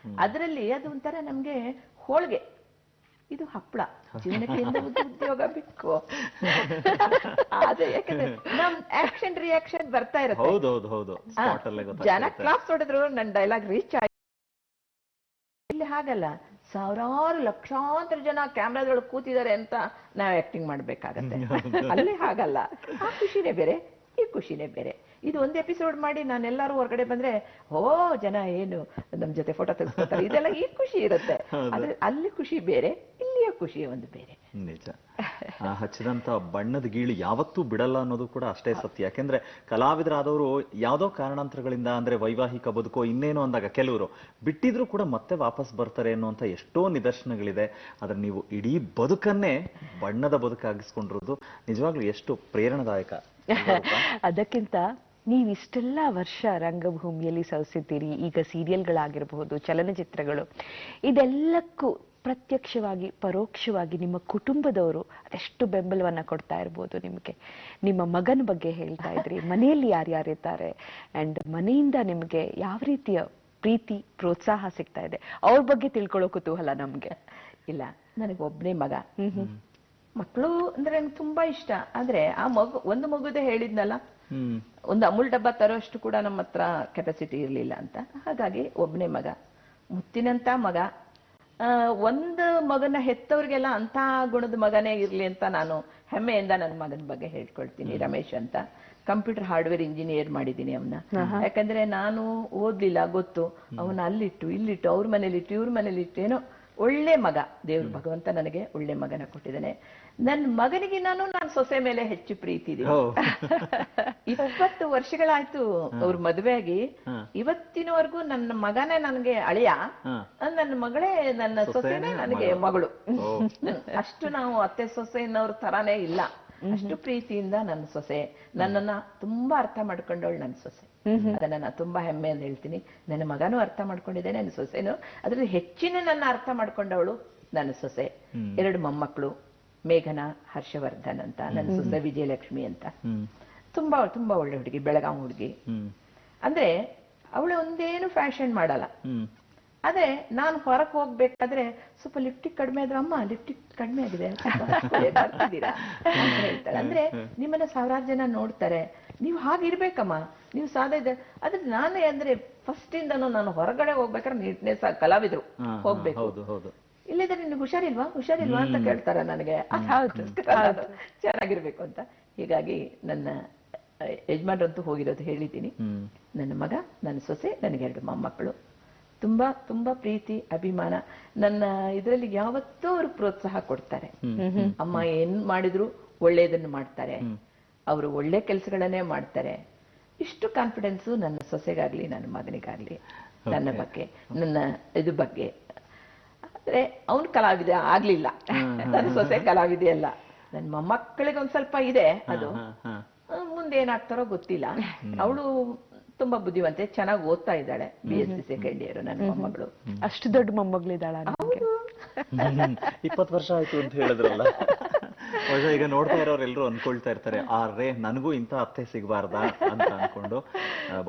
ಅದರಲ್ಲಿ ಅದು ಒಂಥರ ನಮ್ಗೆ ಹೋಳ್ಗೆ, ಇದು ಹಪ್ಪಳ, ಜೀವನಕ್ಕೆ ಉದ್ಯೋಗ ಬೇಕು. ಅದು ಯಾಕಂದ್ರೆ ನಮ್ ಆಕ್ಷನ್ ರಿಯಾಕ್ಷನ್ ಬರ್ತಾ ಇರುತ್ತೆ, ಜನ ಕ್ಲಾಸ್ ಹೊಡೆದ್ರು ನನ್ನ ಡೈಲಾಗ್ ರೀಚ್ ಆಗಿ. ಇಲ್ಲಿ ಹಾಗಲ್ಲ, ಸಾವಿರಾರು ಲಕ್ಷಾಂತರ ಜನ ಕ್ಯಾಮ್ರಾದೊಳಗೆ ಕೂತಿದ್ದಾರೆ ಅಂತ ನಾವು ಆಕ್ಟಿಂಗ್ ಮಾಡ್ಬೇಕಾಗತ್ತೆ. ಅಲ್ಲಿ ಹಾಗಲ್ಲ, ಆ ಖುಷಿನೇ ಬೇರೆ, ಈ ಖುಷಿನೇ ಬೇರೆ. ಇದು ಒಂದು ಎಪಿಸೋಡ್ ಮಾಡಿ ನಾನೆಲ್ಲರೂ ಹೊರಗಡೆ ಬಂದ್ರೆ ಜನ ಏನು ನಮ್ ಜೊತೆ ಫೋಟೋ ತೆಗೆಸ್ಕೊತಾರೆ, ಇದೆಲ್ಲ ಈ ಖುಷಿ ಇರುತ್ತೆ. ಆದ್ರೆ ಅಲ್ಲಿ ಖುಷಿ ಬೇರೆ, ಇಲ್ಲಿಯ ಖುಷಿ ಒಂದು ಬೇರೆ. ನಿಜ, ಹಚ್ಚಿದಂತ ಬಣ್ಣದ ಗೀಳು ಯಾವತ್ತೂ ಬಿಡಲ್ಲ ಅನ್ನೋದು ಕೂಡ ಅಷ್ಟೇ ಸತ್ಯ. ಯಾಕೆಂದ್ರೆ ಕಲಾವಿದರಾದವರು ಯಾವ್ದೋ ಕಾರಣಾಂತರಗಳಿಂದ, ಅಂದ್ರೆ ವೈವಾಹಿಕ ಬದುಕೋ ಇನ್ನೇನೋ ಅಂದಾಗ ಕೆಲವರು ಬಿಟ್ಟಿದ್ರು ಕೂಡ ಮತ್ತೆ ವಾಪಸ್ ಬರ್ತಾರೆ ಅನ್ನುವಂತ ಎಷ್ಟೋ ನಿದರ್ಶನಗಳಿದೆ. ಆದ್ರೆ ನೀವು ಇಡೀ ಬದುಕನ್ನೇ ಬಣ್ಣದ ಬದುಕಾಗಿಸ್ಕೊಂಡಿರೋದು ನಿಜವಾಗ್ಲೂ ಎಷ್ಟು ಪ್ರೇರಣಾದಾಯಕ. ಅದಕ್ಕಿಂತ ನೀವಿಷ್ಟೆಲ್ಲ ವರ್ಷ ರಂಗಭೂಮಿಯಲ್ಲಿ ಸವಿಸಿದ್ದೀರಿ, ಈಗ ಸೀರಿಯಲ್ಗಳಾಗಿರಬಹುದು, ಚಲನಚಿತ್ರಗಳು, ಇದೆಲ್ಲಕ್ಕೂ ಪ್ರತ್ಯಕ್ಷವಾಗಿ ಪರೋಕ್ಷವಾಗಿ ನಿಮ್ಮ ಕುಟುಂಬದವರು ಅದೆಷ್ಟು ಬೆಂಬಲವನ್ನ ಕೊಡ್ತಾ ಇರ್ಬೋದು ನಿಮಗೆ. ನಿಮ್ಮ ಮಗನ ಬಗ್ಗೆ ಹೇಳ್ತಾ ಇದ್ರಿ, ಮನೆಯಲ್ಲಿ ಯಾರ್ಯಾರಿದ್ದಾರೆ ಅಂಡ್ ಮನೆಯಿಂದ ನಿಮಗೆ ಯಾವ ರೀತಿಯ ಪ್ರೀತಿ ಪ್ರೋತ್ಸಾಹ ಸಿಗ್ತಾ ಇದೆ, ಅವ್ರ ಬಗ್ಗೆ ತಿಳ್ಕೊಳ್ಳೋ ಕುತೂಹಲ ನಮ್ಗೆ. ಇಲ್ಲ, ನನಗೆ ಒಬ್ಬನೇ ಮಗ. ಮಕ್ಕಳು ಅಂದ್ರೆ ನಂಗೆ ತುಂಬಾ ಇಷ್ಟ. ಆದ್ರೆ ಆ ಒಂದು ಮಗುದೇ ಹೇಳಿದ್ನಲ್ಲ, ಒಂದು ಅಮೂಲ್ ಡಬ್ಬ ತರೋಷ್ಟು ಕೂಡ ನಮ್ಮ ಹತ್ರ ಕೆಪಾಸಿಟಿ ಇರ್ಲಿಲ್ಲ ಅಂತ. ಹಾಗಾಗಿ ಒಬ್ಬನೇ ಮಗ, ಮುತ್ತಿನಂತ ಮಗ. ಒಂದು ಮಗನ ಹೆತ್ತವ್ರಿಗೆಲ್ಲ ಅಂತ ಗುಣದ ಮಗನೇ ಇರ್ಲಿ ಅಂತ ನಾನು ಹೆಮ್ಮೆಯಿಂದ ನನ್ನ ಮಗನ ಬಗ್ಗೆ ಹೇಳ್ಕೊಳ್ತೀನಿ. ರಮೇಶ್ ಅಂತ, ಕಂಪ್ಯೂಟರ್ ಹಾರ್ಡ್ವೇರ್ ಇಂಜಿನಿಯರ್ ಮಾಡಿದ್ದೀನಿ ಅವನ್ನ. ಯಾಕಂದ್ರೆ ನಾನು ಓದ್ಲಿಲ್ಲ, ಗೊತ್ತು. ಅವನ ಅಲ್ಲಿಟ್ಟು ಇಲ್ಲಿಟ್ಟು, ಅವ್ರ ಮನೇಲಿಟ್ಟು ಇವ್ರ ಮನೇಲಿಟ್ಟು, ಏನೋ ಒಳ್ಳೆ ಮಗ. ದೇವ್ರ ಭಗವಂತ ನನಗೆ ಒಳ್ಳೆ ಮಗನ ಕೊಟ್ಟಿದ್ದಾನೆ. ನನ್ನ ಮಗನಿಗೆ ನಾನು ಸೊಸೆ ಮೇಲೆ ಹೆಚ್ಚು ಪ್ರೀತಿ ಇದೆ. 20 ವರ್ಷಗಳಾಯ್ತು ಅವ್ರ ಮದುವೆಯಾಗಿ. ಇವತ್ತಿನವರೆಗೂ ನನ್ನ ಮಗನೇ ನನಗೆ ಅಳಿಯ, ನನ್ನ ಮಗಳೇ ನನ್ನ ಸೊಸೆನೇ ನನಗೆ ಮಗಳು. ಅಷ್ಟು ನಾವು ಅತ್ತೆ ಸೊಸೆನವ್ರ ತರಾನೇ ಇಲ್ಲ. ಅಷ್ಟು ಪ್ರೀತಿಯಿಂದ ನನ್ನ ಸೊಸೆ ನನ್ನನ್ನ ತುಂಬಾ ಅರ್ಥ ಮಾಡ್ಕೊಂಡವಳು ನನ್ನ ಸೊಸೆ. ಅದನ್ನ ನಾನು ತುಂಬಾ ಹೆಮ್ಮೆ ಅಂತ ಹೇಳ್ತೀನಿ. ನನ್ನ ಮಗನೂ ಅರ್ಥ ಮಾಡ್ಕೊಂಡಿದ್ದೇನೆ, ನನ್ನ ಸೊಸೆನು ಅದ್ರಲ್ಲಿ ಹೆಚ್ಚಿನ ನನ್ನ ಅರ್ಥ ಮಾಡ್ಕೊಂಡವಳು ನನ್ನ ಸೊಸೆ. 2 ಮೊಮ್ಮಕ್ಕಳು, ಮೇಘನಾ, ಹರ್ಷವರ್ಧನ್ ಅಂತ, ನನ್ನ ಸೊಸೆ ವಿಜಯಲಕ್ಷ್ಮಿ ಅಂತ. ತುಂಬಾ ತುಂಬಾ ಒಳ್ಳೆ ಹುಡುಗಿ, ಬೆಳಗಾವಿ ಹುಡುಗಿ. ಅಂದ್ರೆ ಅವಳು ಒಂದೇನು ಫ್ಯಾಷನ್ ಮಾಡಲ್ಲ. ಆದ್ರೆ ನಾನು ಹೊರಗೆ ಹೋಗ್ಬೇಕಾದ್ರೆ ಸ್ವಲ್ಪ ಲಿಫ್ಟಿಕ್ ಕಡಿಮೆ ಆದ್ರೆ, ಅಮ್ಮ ಲಿಫ್ಟಿಕ್ ಕಡಿಮೆ ಆಗಿದೆ ಬರ್ತಿದ್ದೀರಾ ಅಂತ ಹೇಳ್ತಾಳೆ. ಅಂದ್ರೆ ನಿಮ್ಮನ್ನ ಸಾವಿರಾರು ಜನ ನೋಡ್ತಾರೆ, ನೀವು ಹಾಗಿರ್ಬೇಕಮ್ಮ, ನೀವು ಸಾಧ್ಯ ಇದೆ. ಆದ್ರೆ ನಾನೇ ಅಂದ್ರೆ ಫಸ್ಟ್ ಇಂದನೂ ನಾನು ಹೊರಗಡೆ ಹೋಗ್ಬೇಕಾದ್ರೆ ನೀಟ್ನೆಸ್ ಕಲಾವಿದ್ರು ಹೋಗ್ಬೇಕು. ಇಲ್ಲಿದ್ರೆ ನಿನ್ಗೆ ಹುಷಾರಿಲ್ವಾ ಅಂತ ಕೇಳ್ತಾರ ನನಗೆ. ಚೆನ್ನಾಗಿರ್ಬೇಕು ಅಂತ. ಹೀಗಾಗಿ ನನ್ನ ಯಜಮಾನ್ರಂತೂ ಹೋಗಿರೋದು ಹೇಳಿದ್ದೀನಿ. ನನ್ನ ಮಗ, ನನ್ನ ಸೊಸೆ, ನನಗೆ 2 ಮೊಮ್ಮಕ್ಕಳು. ತುಂಬಾ ತುಂಬಾ ಪ್ರೀತಿ ಅಭಿಮಾನ. ನನ್ನ ಇದರಲ್ಲಿ ಯಾವತ್ತೂ ಅವರು ಪ್ರೋತ್ಸಾಹ ಕೊಡ್ತಾರೆ. ಅಮ್ಮ ಏನ್ ಮಾಡಿದ್ರು ಒಳ್ಳೆಯದನ್ನು ಮಾಡ್ತಾರೆ, ಅವರು ಒಳ್ಳೆ ಕೆಲಸಗಳನ್ನೇ ಮಾಡ್ತಾರೆ. ಇಷ್ಟು ಕಾನ್ಫಿಡೆನ್ಸು ನನ್ನ ಸೊಸೆಗಾಗ್ಲಿ ನನ್ನ ಮಗನಿಗಾಗ್ಲಿ ನನ್ನ ಬಗ್ಗೆ, ನನ್ನ ಇದು ಬಗ್ಗೆ. ಆದ್ರೆ ಅವನು ಕಲಾವಿದ ಆಗ್ಲಿಲ್ಲ, ನನ್ನ ಸೊಸೆ ಕಲಾವಿದೆ ಅಲ್ಲ. ನನ್ನ ಮೊಮ್ಮಕ್ಕಳಿಗೆ ಒಂದ್ ಸ್ವಲ್ಪ ಇದೆ, ಅದು ಮುಂದೆ ಏನಾಗ್ತಾರೋ ಗೊತ್ತಿಲ್ಲ. ಅವಳು ತುಂಬಾ ಬುದ್ಧಿವಂತೆ, ಚೆನ್ನಾಗಿ ಓದ್ತಾ ಇದ್ದಾಳೆ, BSc ಸೆಕೆಂಡ್ ಇಯರ್ ನನ್ನ ಮೊಮ್ಮಗಳು. ಅಷ್ಟು ದೊಡ್ಡ ಮೊಮ್ಮಗಳಿದ್ದಾಳ? 20 ವರ್ಷ ಆಯ್ತು ಅಂತ ಹೇಳಿದ್ರಲ್ಲ. ಈಗ ನೋಡ್ತಾ ಇರೋರೆಲ್ಲರೂ ಅನ್ಕೊಳ್ತಾ ಇರ್ತಾರೆ, ಆದ್ರೆ ನನಗೂ ಇಂತ ಅತ್ತೆ ಸಿಗಬಾರ್ದಾ ಅಂತ ಅನ್ಕೊಂಡು.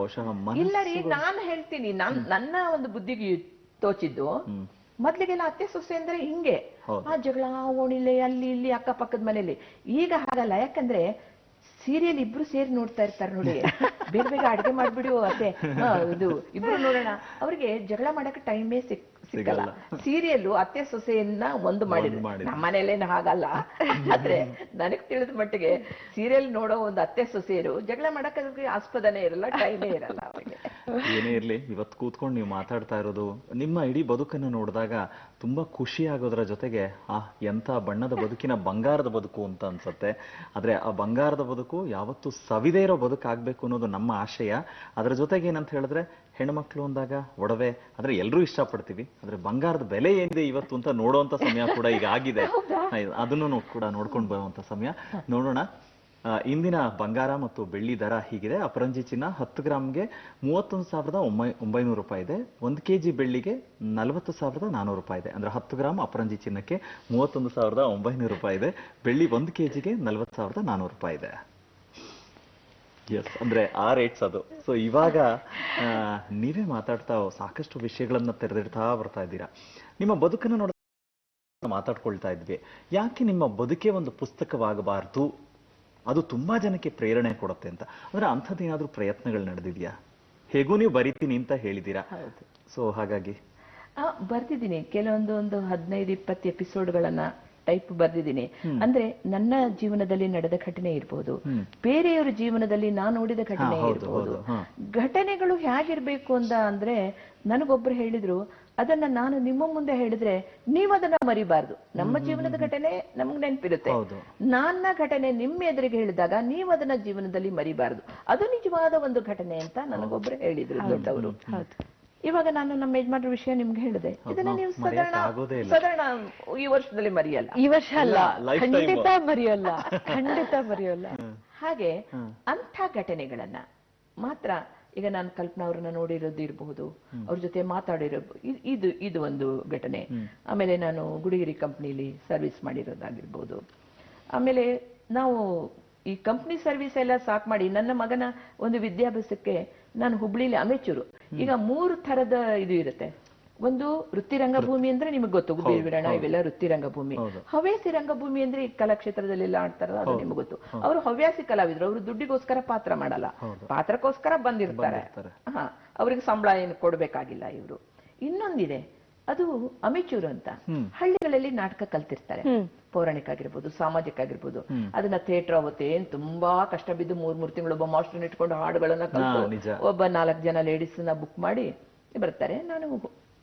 ಬಹುಶಃ ಇಲ್ಲ ರೀ, ನಾನು ಹೇಳ್ತೀನಿ, ನನ್ನ ಒಂದು ಬುದ್ಧಿಗೆ ತೋಚಿದ್ದು, ಮೊದ್ಲಿಗೆಲ್ಲ ಅತ್ತೆ ಸೊಸೆ ಅಂದ್ರೆ ಹಿಂಗೆ ಆ ಜಗಳ ಓಣಿಲೆ ಅಲ್ಲಿ ಇಲ್ಲಿ ಅಕ್ಕಪಕ್ಕದ ಮನೇಲಿ. ಈಗ ಹಾಗಲ್ಲ. ಯಾಕಂದ್ರೆ ಸೀರಿಯಲ್ ಇಬ್ರು ಸೇರಿ ನೋಡ್ತಾ ಇರ್ತಾರೆ ನೋಡಿ, ಬೇಗ ಬೇಗ ಅಡ್ಗೆ ಮಾಡ್ಬಿಡು ಅತ್ತೆ, ಇದು ಇಬ್ರು ನೋಡೋಣ. ಅವ್ರಿಗೆ ಜಗಳ ಮಾಡಕ್ಕೆ ಟೈಮೇ ಸಿಕ್ಕಲ್ಲ. ಸೀರಿಯಲ್ ಅತ್ತೆ ಸೊಸೆಯನ್ನ ಒಂದು ಮಾಡಿದ್ರು. ನಮ್ಮ ಮನೇಲೇನು ಹಾಗಲ್ಲ. ಆದ್ರೆ ನನಗ್ ತಿಳಿದ ಮಟ್ಟಿಗೆ ಸೀರಿಯಲ್ ನೋಡೋ ಒಂದು ಅತ್ತೆ ಸೊಸೆಯರು ಜಗಳ ಮಾಡಕ್ಕೆ ಅದಕ್ಕೆ ಆಸ್ಪದನೇ ಇರಲ್ಲ, ಟೈಮೇ ಇರಲ್ಲ ಅವ್ರಿಗೆ. ಏನೇ ಇರ್ಲಿ, ಇವತ್ತು ಕೂತ್ಕೊಂಡು ನೀವು ಮಾತಾಡ್ತಾ ಇರೋದು ನಿಮ್ಮ ಇಡೀ ಬದುಕನ್ನು ನೋಡಿದಾಗ ತುಂಬಾ ಖುಷಿ ಆಗೋದ್ರ ಜೊತೆಗೆ ಎಂತ ಬಣ್ಣದ ಬದುಕಿನ ಬಂಗಾರದ ಬದುಕು ಅಂತ ಅನ್ಸುತ್ತೆ. ಆದ್ರೆ ಆ ಬಂಗಾರದ ಬದುಕು ಯಾವತ್ತೂ ಸವಿದೇ ಇರೋ ಬದುಕಾಗ್ಬೇಕು ಅನ್ನೋದು ನಮ್ಮ ಆಶಯ. ಅದ್ರ ಜೊತೆಗೆ ಏನಂತ ಹೇಳಿದ್ರೆ, ಹೆಣ್ಮಕ್ಳು ಅಂದಾಗ ಒಡವೆ ಆದ್ರೆ ಎಲ್ರೂ ಇಷ್ಟಪಡ್ತೀವಿ. ಆದ್ರೆ ಬಂಗಾರದ ಬೆಲೆ ಏನಿದೆ ಇವತ್ತು ಅಂತ ನೋಡುವಂತ ಸಮಯ ಕೂಡ ಈಗ ಆಗಿದೆ. ಅದನ್ನು ಕೂಡ ನೋಡ್ಕೊಂಡು ಬರುವಂತ ಸಮಯ. ನೋಡೋಣ ಇಂದಿನ ಬಂಗಾರ ಮತ್ತು ಬೆಳ್ಳಿ ದರ ಹೀಗಿದೆ. ಅಪರಂಜಿ ಚಿನ್ನ 10 ಗ್ರಾಮ್ಗೆ 31,900 ರೂಪಾಯಿ ಇದೆ. 1 ಕೆಜಿ ಬೆಳ್ಳಿಗೆ 40,400 ರೂಪಾಯಿ ಇದೆ. ಅಂದ್ರೆ 10 ಗ್ರಾಮ್ ಅಪರಂಜಿ ಚಿನ್ನಕ್ಕೆ 31,900 ರೂಪಾಯಿ ಇದೆ. ಬೆಳ್ಳಿ 1 ಕೆಜಿಗೆ 40,400 ರೂಪಾಯಿ ಇದೆ. ಎಸ್, ಅಂದ್ರೆ ಆ ರೇಟ್ಸ್ ಅದು. ಸೊ ಇವಾಗ ನೀವೇ ಮಾತಾಡ್ತಾ ಸಾಕಷ್ಟು ವಿಷಯಗಳನ್ನ ತೆರೆದಿಡ್ತಾ ಬರ್ತಾ ಇದ್ದೀರಾ. ನಿಮ್ಮ ಬದುಕನ್ನು ನೋಡ ಮಾತಾಡ್ಕೊಳ್ತಾ ಇದ್ವಿ. ಯಾಕೆ ನಿಮ್ಮ ಬದುಕೆ ಒಂದು ಪುಸ್ತಕವಾಗಬಾರ್ದು, ಅದು ತುಂಬಾ ಜನಕ್ಕೆ ಪ್ರೇರಣೆ ಕೊಡುತ್ತೆ ಅಂತ. ಅಂದ್ರೆ ಅಂಥದ್ದೇನಾದ್ರೂ ಪ್ರಯತ್ನಗಳು ನಡೆದಿದ್ಯಾ? ಹೇಗೂ ನೀವು ಬರಿತೀನಿ ಅಂತ ಹೇಳಿದ್ದೀರಾ. ಸೊ ಹಾಗಾಗಿ ಬರ್ದಿದ್ದೀನಿ ಕೆಲವೊಂದು 15-20 ಎಪಿಸೋಡ್ಗಳನ್ನ ಟೈಪ್ ಬರ್ದಿದ್ದೀನಿ. ಅಂದ್ರೆ ನನ್ನ ಜೀವನದಲ್ಲಿ ನಡೆದ ಘಟನೆ ಇರ್ಬೋದು, ಬೇರೆಯವರ ಜೀವನದಲ್ಲಿ ನಾನು ನೋಡಿದ ಘಟನೆ ಇರ್ಬೋದು. ಘಟನೆಗಳು ಹೇಗಿರ್ಬೇಕು ಅಂತ ಅಂದ್ರೆ ನನಗೊಬ್ರು ಹೇಳಿದ್ರು, ಅದನ್ನ ನಾನು ನಿಮ್ಮ ಮುಂದೆ ಹೇಳಿದ್ರೆ ನೀವು ಅದನ್ನ ಮರಿಬಾರ್ದು. ನಮ್ಮ ಜೀವನದ ಘಟನೆ ನಮ್ಗೆ ನೆನಪಿರುತ್ತೆ, ನನ್ನ ಘಟನೆ ನಿಮ್ಮ ಎದುರಿಗೆ ಹೇಳಿದಾಗ ನೀವು ಅದನ್ನ ಜೀವನದಲ್ಲಿ ಮರಿಬಾರ್ದು. ಅದು ನಿಜವಾದ ಒಂದು ಘಟನೆ ಅಂತ ನನಗೊಬ್ರು ಹೇಳಿದ್ರು ದೊಡ್ಡವರು. ಇವಾಗ ನಾನು ನಮ್ಮ ಯಜಮಾನ್ರ ವಿಷಯ ನಿಮ್ಗೆ ಹೇಳಿದೆ, ಇದನ್ನ ನೀವು ಸಾಧಾರಣ ಈ ವರ್ಷದಲ್ಲಿ ಮರೆಯಲ್ಲ. ಈ ವರ್ಷ ಅಲ್ಲ, ಖಂಡಿತ ಮರೆಯಲ್ಲ, ಖಂಡಿತ ಮರೆಯಲ್ಲ. ಹಾಗೆ ಅಂಥ ಘಟನೆಗಳನ್ನ ಮಾತ್ರ ಈಗ ನಾನು ಕಲ್ಪನಾ ಅವ್ರನ್ನ ನೋಡಿರೋದು ಇರಬಹುದು, ಅವ್ರ ಜೊತೆ ಮಾತಾಡಿರೋದು, ಇದು ಒಂದು ಘಟನೆ. ಆಮೇಲೆ ನಾನು ಗುಡಿಗಿರಿ ಕಂಪ್ನಿಲಿ ಸರ್ವಿಸ್ ಮಾಡಿರೋದಾಗಿರ್ಬೋದು. ಆಮೇಲೆ ನಾವು ಈ ಕಂಪ್ನಿ ಸರ್ವಿಸ್ ಎಲ್ಲ ಸಾಕ್ ಮಾಡಿ ನನ್ನ ಮಗನ ಒಂದು ವಿದ್ಯಾಭ್ಯಾಸಕ್ಕೆ ನಾನು ಹುಬ್ಳಿಲಿ ಅಮೆಚೂರು. ಈಗ 3 ಥರದ ಇದು ಇರುತ್ತೆ. ಒಂದು ವೃತ್ತಿ ರಂಗಭೂಮಿ ಅಂದ್ರೆ ನಿಮಗೆ ಗೊತ್ತು, ಬೀರಣ ಇವೆಲ್ಲ ವೃತ್ತಿ ರಂಗಭೂಮಿ. ಹವ್ಯಾಸಿ ರಂಗಭೂಮಿ ಅಂದ್ರೆ ಈ ಕಲಾಕ್ಷೇತ್ರದಲ್ಲೆಲ್ಲ ಆಡ್ತಾರಲ್ಲ, ಅದು ನಿಮ್ಗೆ ಗೊತ್ತು. ಅವರು ಹವ್ಯಾಸಿ ಕಲಾವಿದ್ರು, ಅವರು ದುಡ್ಡಿಗೋಸ್ಕರ ಪಾತ್ರ ಮಾಡಲ್ಲ, ಪಾತ್ರಕ್ಕೋಸ್ಕರ ಬಂದಿರ್ತಾರೆ. ಅವ್ರಿಗೆ ಸಂಬಳ ಏನು ಕೊಡ್ಬೇಕಾಗಿಲ್ಲ ಇವರು. ಇನ್ನೊಂದಿದೆ, ಅದು ಅಮೆಚೂರು ಅಂತ. ಹಳ್ಳಿಗಳಲ್ಲಿ ನಾಟಕ ಕಲ್ತಿರ್ತಾರೆ, ಪೌರಾಣಿಕ ಆಗಿರ್ಬೋದು, ಸಾಮಾಜಿಕ ಆಗಿರ್ಬೋದು. ಅದನ್ನ ಥಿಯೇಟರ್ ಅವತ್ತೇನ್ ತುಂಬಾ ಕಷ್ಟ ಬಿದ್ದು 3 ತಿಂಗಳು ಒಬ್ಬ ಮಾಸ್ಟರ್ ಇಟ್ಕೊಂಡು ಹಾಡುಗಳನ್ನ ಕಲಿತು ಒಬ್ಬ 4 ಜನ ಲೇಡೀಸ್ ನ ಬುಕ್ ಮಾಡಿ ಬರ್ತಾರೆ. ನಾನು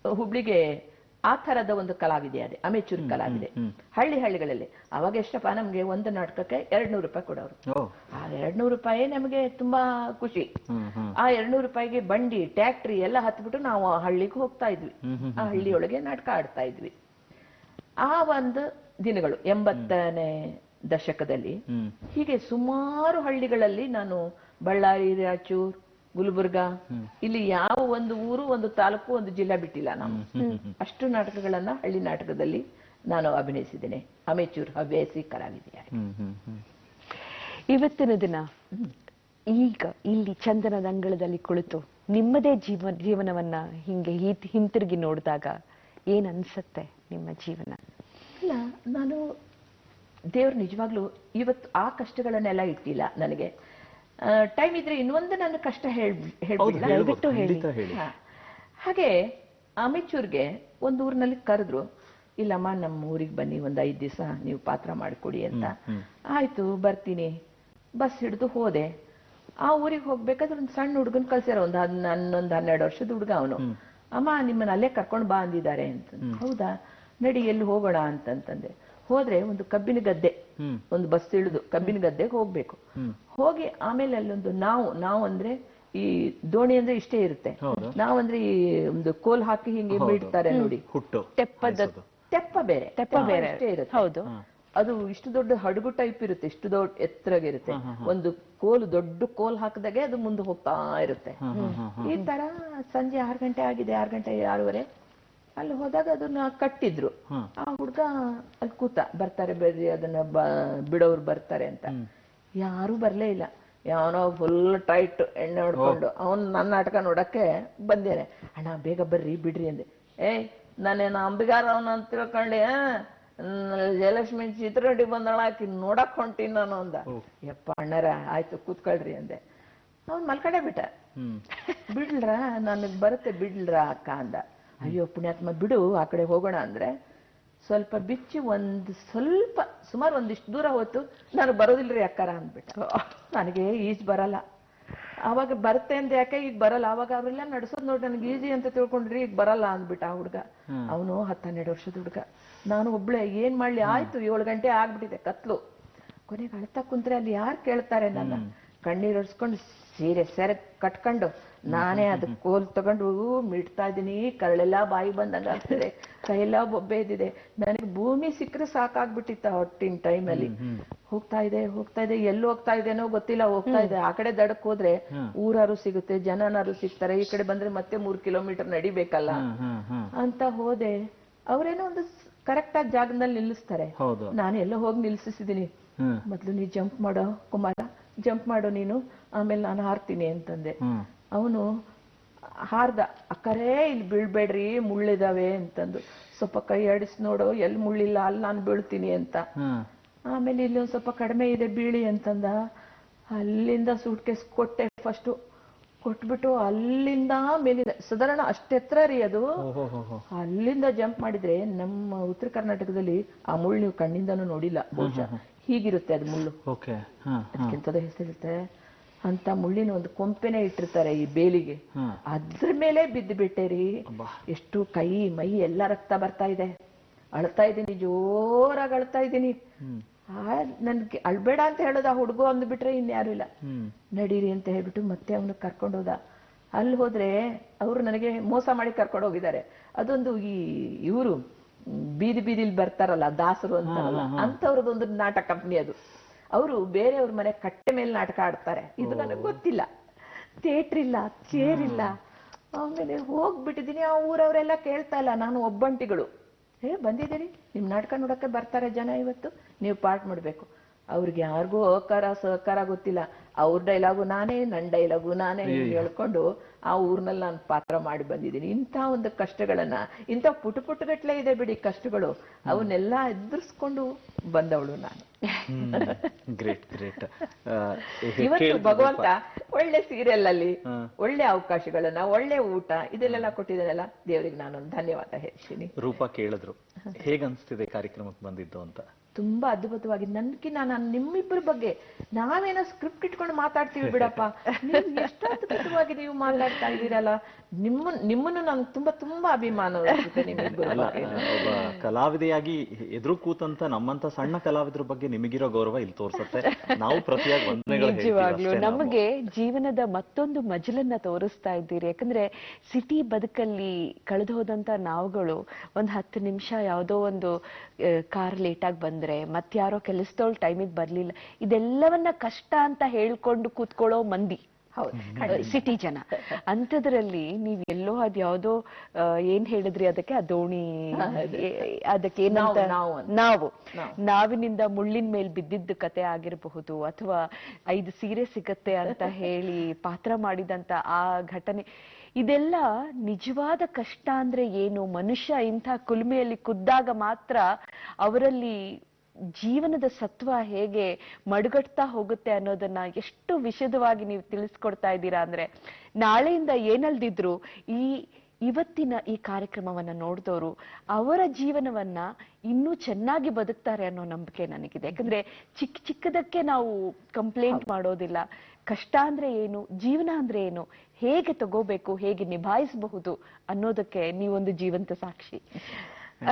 ಹುಬ್ಳಿಗೆ ಆ ತರದ ಒಂದು ಕಲಾವಿದೆ, ಅದೇ ಅಮೆಚೂರ್ ಕಲಾವಿದೆ. ಹಳ್ಳಿಗಳಲ್ಲಿ ಅವಾಗ ಎಷ್ಟಪ್ಪ, ನಮ್ಗೆ ಒಂದು ನಾಟಕಕ್ಕೆ 200 ರೂಪಾಯಿ ಕೊಡೋರು. ಆ 200 ರೂಪಾಯಿ ನಮಗೆ ತುಂಬಾ ಖುಷಿ. ಆ 200 ರೂಪಾಯಿಗೆ ಬಂಡಿ, ಟ್ಯಾಕ್ಟ್ರಿ ಎಲ್ಲ ಹತ್ಬಿಟ್ಟು ನಾವು ಆ ಹಳ್ಳಿಗೆ ಹೋಗ್ತಾ ಇದ್ವಿ. ಆ ಹಳ್ಳಿಯೊಳಗೆ ನಾಟಕ ಆಡ್ತಾ ಇದ್ವಿ. ಆ ಒಂದು ದಿನಗಳು 80ನೇ ದಶಕದಲ್ಲಿ ಹೀಗೆ ಸುಮಾರು ಹಳ್ಳಿಗಳಲ್ಲಿ ನಾನು ಬಳ್ಳಾರಿ, ರಾಯಚೂರ್, ಗುಲ್ಬರ್ಗಾ, ಇಲ್ಲಿ ಯಾವ ಒಂದು ಊರು, ಒಂದು ತಾಲೂಕು, ಒಂದು ಜಿಲ್ಲಾ ಬಿಟ್ಟಿಲ್ಲ ನಾವು. ಅಷ್ಟು ನಾಟಕಗಳನ್ನ ಹಳ್ಳಿ ನಾಟಕದಲ್ಲಿ ನಾನು ಅಭಿನಯಿಸಿದ್ದೇನೆ, ಅಮೆಚೂರ್ ಹವ್ಯಾಸಿ ಕಲಾವಿದೆಯಾಗಿ. ಇವತ್ತಿನ ದಿನ ಈಗ ಇಲ್ಲಿ ಚಂದನದ ಅಂಗಳದಲ್ಲಿ ಕುಳಿತು ನಿಮ್ಮದೇ ಜೀವನವನ್ನ ಹಿಂಗೆ ಹಿಂತಿರುಗಿ ನೋಡಿದಾಗ ಏನ್ ಅನ್ಸತ್ತೆ ನಿಮ್ಮ ಜೀವನ? ಇಲ್ಲ, ನಾನು ದೇವ್ರು ನಿಜವಾಗ್ಲೂ ಇವತ್ತು ಆ ಕಷ್ಟಗಳನ್ನೆಲ್ಲ ಇಟ್ಟಿಲ್ಲ ನನಗೆ. ಟೈಮ್ ಇದ್ರೆ ಇನ್ನೊಂದು ನನ್ನ ಕಷ್ಟ ಹೇಳ್ಬಿಟ್ಟು ಹೇಳಿ. ಹಾಗೆ ಅಮೆಚೂರ್ಗೆ ಒಂದು ಊರಿನಲ್ಲಿ ಕರೆದ್ರು, ಇಲ್ಲಮ್ಮ ನಮ್ಮ ಊರಿಗೆ ಬನ್ನಿ, ಒಂದು 5 ದಿವಸ ನೀವು ಪಾತ್ರ ಮಾಡಿಕೊಡಿ ಅಂತ. ಆಯ್ತು ಬರ್ತೀನಿ, ಬಸ್ ಹಿಡಿದು ಹೋದೆ. ಆ ಊರಿಗೆ ಹೋಗ್ಬೇಕಾದ್ರೆ ಒಂದು ಸಣ್ಣ ಹುಡುಗನ್ ಕಳ್ಸ್ಯಾರ, ಒಂದು 12 ವರ್ಷದ ಹುಡುಗ. ಅವನು, ಅಮ್ಮ ನಿಮ್ಮನ್ನ ಅಲ್ಲೇ ಕರ್ಕೊಂಡು ಬಾ ಅಂದಿದ್ದಾರೆ ಅಂತ. ಹೌದಾ, ನಡಿ ಎಲ್ಲಿ ಹೋಗೋಣ ಅಂತಂತಂದೆ. ಹೋದ್ರೆ ಒಂದು ಕಬ್ಬಿನ ಗದ್ದೆ, ಒಂದು ಬಸ್ ಇಳಿದು ಕಬ್ಬಿನ ಗದ್ದೆಗೆ ಹೋಗ್ಬೇಕು. ಹೋಗಿ ಆಮೇಲೆ ಅಲ್ಲೊಂದು ನಾವು ಅಂದ್ರೆ ಈ ದೋಣಿ ಅಂದ್ರೆ ಇಷ್ಟೇ ಇರುತ್ತೆ, ನಾವಂದ್ರೆ ಈ ಒಂದು ಕೋಲ್ ಹಾಕಿ ಹಿಂಗೆ ಬಿಡ್ತಾರೆ ನೋಡಿ, ತೆಪ್ಪ ಬೇರೆ ಇಷ್ಟೇ ಇರುತ್ತೆ. ಹೌದು, ಅದು ಇಷ್ಟು ದೊಡ್ಡ ಹಡಗು ಟೈಪ್ ಇರುತ್ತೆ, ಇಷ್ಟು ದೊಡ್ಡ ಎತ್ತರಗಿರುತ್ತೆ. ಒಂದು ದೊಡ್ಡ ಕೋಲ್ ಹಾಕಿದಾಗೆ ಅದು ಮುಂದೆ ಹೋಗ್ತಾ ಇರುತ್ತೆ. ಈ ತರ ಸಂಜೆ 6 ಗಂಟೆ ಆಗಿದೆ, 6 ಗಂಟೆ 6:30 ಅಲ್ಲಿ ಹೋದಾಗ ಅದನ್ನ ಕಟ್ಟಿದ್ರು. ಆ ಹುಡ್ಗ ಅಲ್ಲಿ ಕೂತ, ಬರ್ತಾರೆ ಬರ್ರಿ ಅದನ್ನ ಬಿಡೋರು ಬರ್ತಾರೆ ಅಂತ. ಯಾರು ಬರ್ಲೇ ಇಲ್ಲ. ಯಾವನೋ ಫುಲ್ ಟೈಟ್ ಎಣ್ಣೆ ಹೊಡ್ಕೊಂಡು ಅವನ್ ನನ್ನ ನಾಟಕ ನೋಡಕ್ಕೆ ಬಂದೇನೆ. ಅಣ್ಣ ಬೇಗ ಬರ್ರಿ ಬಿಡ್ರಿ ಅಂದೆ. ನಾನೇನು ಅಂಬಿಗಾರ ಅವನ ಅಂತ ತಿಳ್ಕೊಂಡೆ, ಜಯಲಕ್ಷ್ಮಿ ಚಿತ್ರನಟಿ ಬಂದಳ, ಆಕಿ ನೋಡಕ್ ಹೊಂಟೀನಿ ನಾನು ಅಂದ. ಯಪ್ಪ ಅಣ್ಣರ ಆಯ್ತು ಕೂತ್ಕೊಳ್ರಿ ಅಂದೆ. ಅವನ್ ಮಲ್ಕಡೆ ಬಿಟ್ಟ. ಬಿಡ್ಲ್ರ ನನಗ್ ಬರುತ್ತೆ ಬಿಡ್ಲ್ರ ಅಕ್ಕ ಅಂದ. ಅಯ್ಯೋ ಪುಣ್ಯಾತ್ಮ ಬಿಡು, ಆ ಕಡೆ ಹೋಗೋಣ ಅಂದ್ರೆ ಸ್ವಲ್ಪ ಬಿಚ್ಚಿ ಸುಮಾರು ಒಂದಿಷ್ಟು ದೂರ ಹೋಯ್ತು. ನಾನು ಬರೋದಿಲ್ರಿ ಅಕ್ಕಾರ ಅಂದ್ಬಿಟ್ಟ. ನನಗೆ ಈಜ್ ಬರಲ್ಲ. ಅವಾಗ ಬರುತ್ತೆ ಅಂತ ಯಾಕೆ ಈಗ ಬರಲ್ಲ, ಅವಾಗ ಅವರೆಲ್ಲ ನಡ್ಸೋದ್ ನೋಡಿ ನನಗೆ ಈಜಿ ಅಂತ ತಿಳ್ಕೊಂಡ್ರಿ, ಈಗ ಬರಲ್ಲ ಅಂದ್ಬಿಟ್ಟ ಆ ಹುಡ್ಗ. ಅವನು 10-12 ವರ್ಷದ ಹುಡ್ಗ, ನಾನು ಒಬ್ಳೆ ಏನ್ ಮಾಡ್ಲಿ. ಆಯ್ತು 7 ಗಂಟೆ ಆಗ್ಬಿಟ್ಟಿದೆ, ಕತ್ಲು. ಕೊನೆಗೆ ಅಳ್ತಾ ಕುಂತ್ರೆ ಅಲ್ಲಿ ಯಾರು ಕೇಳ್ತಾರೆ? ನನ್ನ ಕಣ್ಣೀರ್ ಒರ್ಸ್ಕೊಂಡು ಸೀರೆ ಸೆರೆ ಕಟ್ಕೊಂಡು ನಾನೇ ಅದಕ್ಕೆ ಕೋಲ್ ತಗೊಂಡು ಮಿಡ್ತಾ ಇದ್ದೀನಿ. ಕರಳೆಲ್ಲ ಬಾಯಿ ಬಂದಂಗ ಆಗ್ತದೆ, ಕೈಯೆಲ್ಲ ಬೊಬ್ಬೆ ಇದ್ದಿದೆ. ನನಗೆ ಭೂಮಿ ಸಿಕ್ಕರೆ ಸಾಕಾಗ್ಬಿಟ್ಟಿತ್ತ ಹೊಟ್ಟಿನ ಟೈಮಲ್ಲಿ. ಹೋಗ್ತಾ ಇದೆ ಎಲ್ಲಿ ಹೋಗ್ತಾ ಇದೆನೋ ಗೊತ್ತಿಲ್ಲ, ಹೋಗ್ತಾ ಇದೆ. ಆ ಕಡೆ ದಡಕ್ ಹೋದ್ರೆ ಊರಾರು ಸಿಗುತ್ತೆ, ಜನನಾರು ಸಿಗ್ತಾರೆ, ಈ ಕಡೆ ಬಂದ್ರೆ ಮತ್ತೆ 3 ಕಿಲೋಮೀಟರ್ ನಡಿಬೇಕಲ್ಲ ಅಂತ ಹೋದೆ. ಅವ್ರೇನೋ ಒಂದು ಕರೆಕ್ಟ್ ಆಗಿ ಜಾಗದಲ್ಲಿ ನಿಲ್ಲಿಸ್ತಾರೆ. ನಾನು ಎಲ್ಲೋ ಹೋಗಿ ನಿಲ್ಸಿಸಿದೀನಿ. ಮೊದ್ಲು ನೀ ಜಂಪ್ ಮಾಡೋ ಕುಮಾರ, ಜಂಪ್ ಮಾಡೋ ನೀನು, ಆಮೇಲೆ ನಾನು ಹಾರ್ತೀನಿ ಅಂತಂದೆ. ಅವನು ಹಾರ್ದ. ಅಕ್ಕರೇ ಇಲ್ಲಿ ಬೀಳ್ಬೇಡ್ರಿ, ಮುಳ್ಳಿದಾವೆ ಅಂತಂದು. ಸ್ವಲ್ಪ ಕೈ ಆಡಿಸ್ ನೋಡೋ, ಎಲ್ಲಿ ಮುಳ್ಳಿಲ್ಲ, ಅಲ್ಲಿ ನಾನು ಬೀಳ್ತೀನಿ ಅಂತ. ಆಮೇಲೆ ಇಲ್ಲಿ ಒಂದ್ ಸ್ವಲ್ಪ ಕಡಿಮೆ ಇದೆ, ಬೀಳಿ ಅಂತಂದ. ಅಲ್ಲಿಂದ ಸೂಟ್ ಕೇಸ್ ಕೊಟ್ಟೆ. ಫಸ್ಟ್ ಕೊಟ್ಬಿಟ್ಟು ಅಲ್ಲಿಂದ ಮೇಲಿಂದ ಸಾಧಾರಣ ಅಷ್ಟೆತ್ರ ರೀ ಅದು. ಅಲ್ಲಿಂದ ಜಂಪ್ ಮಾಡಿದ್ರೆ ನಮ್ಮ ಉತ್ತರ ಕರ್ನಾಟಕದಲ್ಲಿ ಆ ಮುಳ್ಳು ನೀವು ಕಣ್ಣಿಂದನೂ ನೋಡಿಲ್ಲ ಬಹುಶಃ. ಹೀಗಿರುತ್ತೆ ಅದು ಮುಳ್ಳು, ಅದಕ್ಕಿಂತದ ಹೆಸರಿರುತ್ತೆ. ಅಂತ ಮುಳ್ಳಿನ ಒಂದು ಕೊಂಪೆನೆ ಇಟ್ಟಿರ್ತಾರೆ ಈ ಬೇಲಿಗೆ, ಅದ್ರ ಮೇಲೆ ಬಿದ್ದು ಬಿಟ್ಟೆ ರೀ. ಎಷ್ಟು ಕೈ ಮೈ ಎಲ್ಲ ರಕ್ತ ಬರ್ತಾ ಇದೆ. ಅಳ್ತಾ ಇದ್ದೀನಿ, ಜೋರಾಗಿ ಅಳ್ತಾ ಇದ್ದೀನಿ. ನನ್ಗೆ ಅಳ್ಬೇಡ ಅಂತ ಹೇಳೋದ ಹುಡುಗ ಅಂದ್ಬಿಟ್ರೆ ಇನ್ಯಾರು ಇಲ್ಲ. ನಡೀರಿ ಅಂತ ಹೇಳ್ಬಿಟ್ಟು ಮತ್ತೆ ಅವನು ಕರ್ಕೊಂಡು ಹೋದ. ಅಲ್ಲಿ ಹೋದ್ರೆ ಅವ್ರು ನನಗೆ ಮೋಸ ಮಾಡಿ ಕರ್ಕೊಂಡು ಹೋಗಿದ್ದಾರೆ. ಅದೊಂದು ಈ ಇವರು ಬೀದಿಲಿ ಬರ್ತಾರಲ್ಲ ದಾಸರು ಅಂತಾರಲ್ಲ, ಅಂತವ್ರದೊಂದು ನಾಟಕ ಕಂಪ್ನಿ ಅದು. ಅವರು ಬೇರೆಯವ್ರ ಮನೆ ಕಟ್ಟೆ ಮೇಲೆ ನಾಟಕ ಆಡ್ತಾರೆ. ಇದು ನನಗೆ ಗೊತ್ತಿಲ್ಲ. ಥಿಯೇಟರ್ ಇಲ್ಲ, ಚೇರ್ ಇಲ್ಲ. ಆಮೇಲೆ ಹೋಗ್ಬಿಟ್ಟಿದೀನಿ. ಆ ಊರವರೆಲ್ಲ ಕೇಳ್ತಾ ಇಲ್ಲ, ನಾನು ಒಬ್ಬಂಟಿಗಳು. ಬಂದಿದ್ದೀರಿ, ನಿಮ್ ನಾಟಕ ನೋಡಕ್ಕೆ ಬರ್ತಾರೆ ಜನ, ಇವತ್ತು ನೀವು ಪಾರ್ಟ್ ಮಾಡ್ಬೇಕು. ಅವ್ರಿಗೆ ಯಾರಿಗೂ ಅಕಾರ ಸಹಕಾರ ಗೊತ್ತಿಲ್ಲ. ಅವ್ರ ಡೈಲಾಗು ನಾನೇ, ನನ್ನ ಡೈಲಾಗು ನಾನೇ ಹೇಳ್ಕೊಂಡು ಆ ಊರ್ನಲ್ಲಿ ನಾನು ಪಾತ್ರ ಮಾಡಿ ಬಂದಿದ್ದೀನಿ. ಇಂಥ ಒಂದು ಕಷ್ಟಗಳನ್ನ, ಇಂಥ ಪುಟಗಟ್ಲೆ ಇದೆ ಬಿಡಿ ಕಷ್ಟಗಳು, ಅವನ್ನೆಲ್ಲ ಎದುರಿಸ್ಕೊಂಡು ಬಂದವಳು ನಾನು. Great great. ಇವತ್ತು ಭಗವಂತ ಒಳ್ಳೆ ಸೀರಿಯಲ್ ಅಲ್ಲಿ ಒಳ್ಳೆ ಅವಕಾಶಗಳನ್ನ, ಒಳ್ಳೆ ಊಟ ಇದೆಲ್ಲ ಕೊಟ್ಟಿದ್ದಾನಲ್ಲ, ದೇವರಿಗೆ ನಾನೊಂದು ಧನ್ಯವಾದ ಹೇಳ್ತೀನಿ. ರೂಪಾ ಕೇಳಿದ್ರು, ಹೇಗನ್ಸ್ತಿದೆ ಕಾರ್ಯಕ್ರಮಕ್ಕೆ ಬಂದಿದ್ದು ಅಂತ? ತುಂಬಾ ಅದ್ಭುತವಾಗಿ. ನನ್ಕಿನ್ನ ನಾನು ನಿಮ್ಮಿಬ್ಬರ ಬಗ್ಗೆ, ನಾವೇನೋ ಸ್ಕ್ರಿಪ್ಟ್ ಇಟ್ಕೊಂಡು ಮಾತಾಡ್ತೀವಿ ಬಿಡಪ್ಪ, ನೀವು ಎಷ್ಟು ಅದ್ಭುತವಾಗಿ ನೀವು ಮಾತಾಡ್ತಾ ಇದ್ದೀರಲ್ಲ. ನಿಮ್ಮನ್ನು ನಾನು ತುಂಬಾ ತುಂಬಾ ಅಭಿಮಾನ. ಒಬ್ಬ ಕಲಾವಿದೆಯಾಗಿ ಎದುರು ಕೂತಂತ ನಮ್ಮಂತ ಸಣ್ಣ ಕಲಾವಿದ್ರ ಬಗ್ಗೆ ನಿಮಗಿರೋ ಗೌರವ ಇಲ್ಲಿ ತೋರಿಸುತ್ತೆ. ನಾವು ಪ್ರತಿಯಾಗಿ ನಿಜವಾಗ್ಲೂ ನಮಗೆ ಜೀವನದ ಮತ್ತೊಂದು ಮಜಲನ್ನ ತೋರಿಸ್ತಾ ಇದ್ದೀರಿ. ಯಾಕಂದ್ರೆ ಸಿಟಿ ಬದುಕಲ್ಲಿ ಕಳೆದು ಹೋದಂತ ನಾವುಗಳು ಒಂದ್ 10 ನಿಮಿಷ ಯಾವುದೋ ಒಂದು ಕಾರ್ ಲೇಟ್ ಆಗಿ ಬಂದ್ರೆ, ಮತ್ಯಾರೋ ಕೆಲಸದವಳು ಟೈಮಿಗೆ ಬರ್ಲಿಲ್ಲ, ಇದೆಲ್ಲವನ್ನ ಕಷ್ಟ ಅಂತ ಹೇಳ್ಕೊಂಡು ಕೂತ್ಕೊಳ್ಳೋ ಮಂದಿ ಸಿಟಿ ಜನ. ಅಂಥದ್ರಲ್ಲಿ ನೀವ್ ಎಲ್ಲೋ ಅದ್ ಯಾವ್ದೋ ಏನ್ ಹೇಳಿದ್ರಿ ಅದಕ್ಕೆ, ಆ ದೋಣಿ, ಅದಕ್ಕೆ ಏನಂತ, ನಾವಿನಿಂದ ಮುಳ್ಳಿನ ಮೇಲೆ ಬಿದ್ದಿದ್ದ ಕತೆ ಆಗಿರಬಹುದು, ಅಥವಾ 5 ಸೀರೆ ಸಿಗತ್ತೆ ಅಂತ ಹೇಳಿ ಪಾತ್ರ ಮಾಡಿದಂತ ಆ ಘಟನೆ, ಇದೆಲ್ಲ ನಿಜವಾದ ಕಷ್ಟ ಅಂದ್ರೆ ಏನು, ಮನುಷ್ಯ ಇಂಥ ಕುಲುಮೆಯಲ್ಲಿ ಕುದ್ದಾಗ ಮಾತ್ರ ಅವರಲ್ಲಿ ಜೀವನದ ಸತ್ವ ಹೇಗೆ ಮಡುಗಟ್ತಾ ಹೋಗುತ್ತೆ ಅನ್ನೋದನ್ನ ಎಷ್ಟು ವಿಶದವಾಗಿ ನೀವು ತಿಳಿಸ್ಕೊಡ್ತಾ ಇದ್ದೀರಾ. ಅಂದ್ರೆ ನಾಳೆಯಿಂದ ಏನಲ್ದಿದ್ರು ಇವತ್ತಿನ ಈ ಕಾರ್ಯಕ್ರಮವನ್ನ ನೋಡಿದವರು ಅವರ ಜೀವನವನ್ನ ಇನ್ನೂ ಚೆನ್ನಾಗಿ ಬದುಕ್ತಾರೆ ಅನ್ನೋ ನಂಬಿಕೆ ನನಗಿದೆ. ಯಾಕಂದ್ರೆ ಚಿಕ್ಕದಕ್ಕೆ ನಾವು ಕಂಪ್ಲೇಂಟ್ ಮಾಡೋದಿಲ್ಲ. ಕಷ್ಟ ಅಂದ್ರೆ ಏನು, ಜೀವನ ಅಂದ್ರೆ ಏನು, ಹೇಗೆ ತಗೋಬೇಕು, ಹೇಗೆ ನಿಭಾಯಿಸಬಹುದು ಅನ್ನೋದಕ್ಕೆ ನೀವೊಂದು ಜೀವಂತ ಸಾಕ್ಷಿ.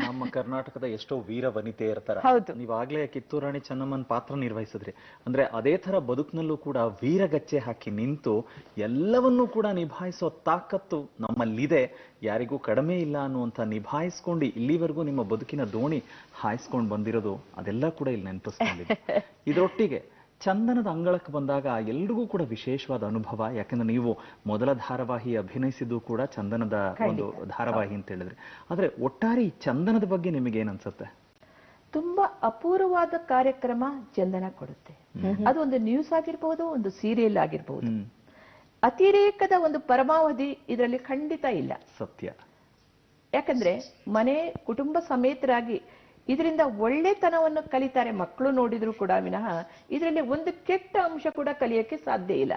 ನಮ್ಮ ಕರ್ನಾಟಕದ ಎಷ್ಟೋ ವೀರ ವನಿತೆ ಇರ್ತಾರೆ. ನೀವಾಗ್ಲೇ ಕಿತ್ತೂರು ರಾಣಿ ಚೆನ್ನಮ್ಮನ ಪಾತ್ರ ನಿರ್ವಹಿಸಿದ್ರಿ. ಅಂದ್ರೆ ಅದೇ ತರ ಬದುಕಿನಲ್ಲೂ ಕೂಡ ವೀರಗಚ್ಚೆ ಹಾಕಿ ನಿಂತು ಎಲ್ಲವನ್ನೂ ಕೂಡ ನಿಭಾಯಿಸೋ ತಾಕತ್ತು ನಮ್ಮಲ್ಲಿದೆ, ಯಾರಿಗೂ ಕಡಿಮೆ ಇಲ್ಲ ಅನ್ನುವಂಥ ನಿಭಾಯಿಸ್ಕೊಂಡು ಇಲ್ಲಿವರೆಗೂ ನಿಮ್ಮ ಬದುಕಿನ ದೋಣಿ ಹಾಯಿಸ್ಕೊಂಡು ಬಂದಿರೋದು ಅದೆಲ್ಲ ಕೂಡ ಇಲ್ಲಿ ನೆನಪಿಸ್ಕೊಂಡಿದೆ. ಇದರೊಟ್ಟಿಗೆ ಚಂದನದ ಅಂಗಳಕ್ಕೆ ಬಂದಾಗ ಎಲ್ರಿಗೂ ಕೂಡ ವಿಶೇಷವಾದ ಅನುಭವ. ಯಾಕಂದ್ರೆ ನೀವು ಮೊದಲ ಧಾರಾವಾಹಿ ಅಭಿನಯಿಸಿದ್ದು ಕೂಡ ಚಂದನದ ಒಂದು ಧಾರಾವಾಹಿ ಅಂತ ಹೇಳಿದ್ರಿ. ಆದ್ರೆ ಒಟ್ಟಾರೆ ಈ ಚಂದನದ ಬಗ್ಗೆ ನಿಮಗೆ ಏನ್ ಅನ್ಸುತ್ತೆ? ತುಂಬಾ ಅಪೂರ್ವವಾದ ಕಾರ್ಯಕ್ರಮ ಚಂದನ ಕೊಡುತ್ತೆ. ಅದು ಒಂದು ನ್ಯೂಸ್ ಆಗಿರ್ಬಹುದು, ಒಂದು ಸೀರಿಯಲ್ ಆಗಿರ್ಬಹುದು. ಅತಿರೇಕದ ಒಂದು ಪರಮಾವಧಿ ಇದರಲ್ಲಿ ಖಂಡಿತ ಇಲ್ಲ. ಸತ್ಯ. ಯಾಕಂದ್ರೆ ಮನೆ ಕುಟುಂಬ ಸಮೇತರಾಗಿ ಇದರಿಂದ ಒಳ್ಳೆತನವನ್ನು ಕಲಿತಾರೆ ಮಕ್ಕಳು ನೋಡಿದ್ರು ಕೂಡ ವಿನಃ ಇದರಲ್ಲಿ ಒಂದು ಕೆಟ್ಟ ಅಂಶ ಕೂಡ ಕಲಿಯಕ್ಕೆ ಸಾಧ್ಯ ಇಲ್ಲ.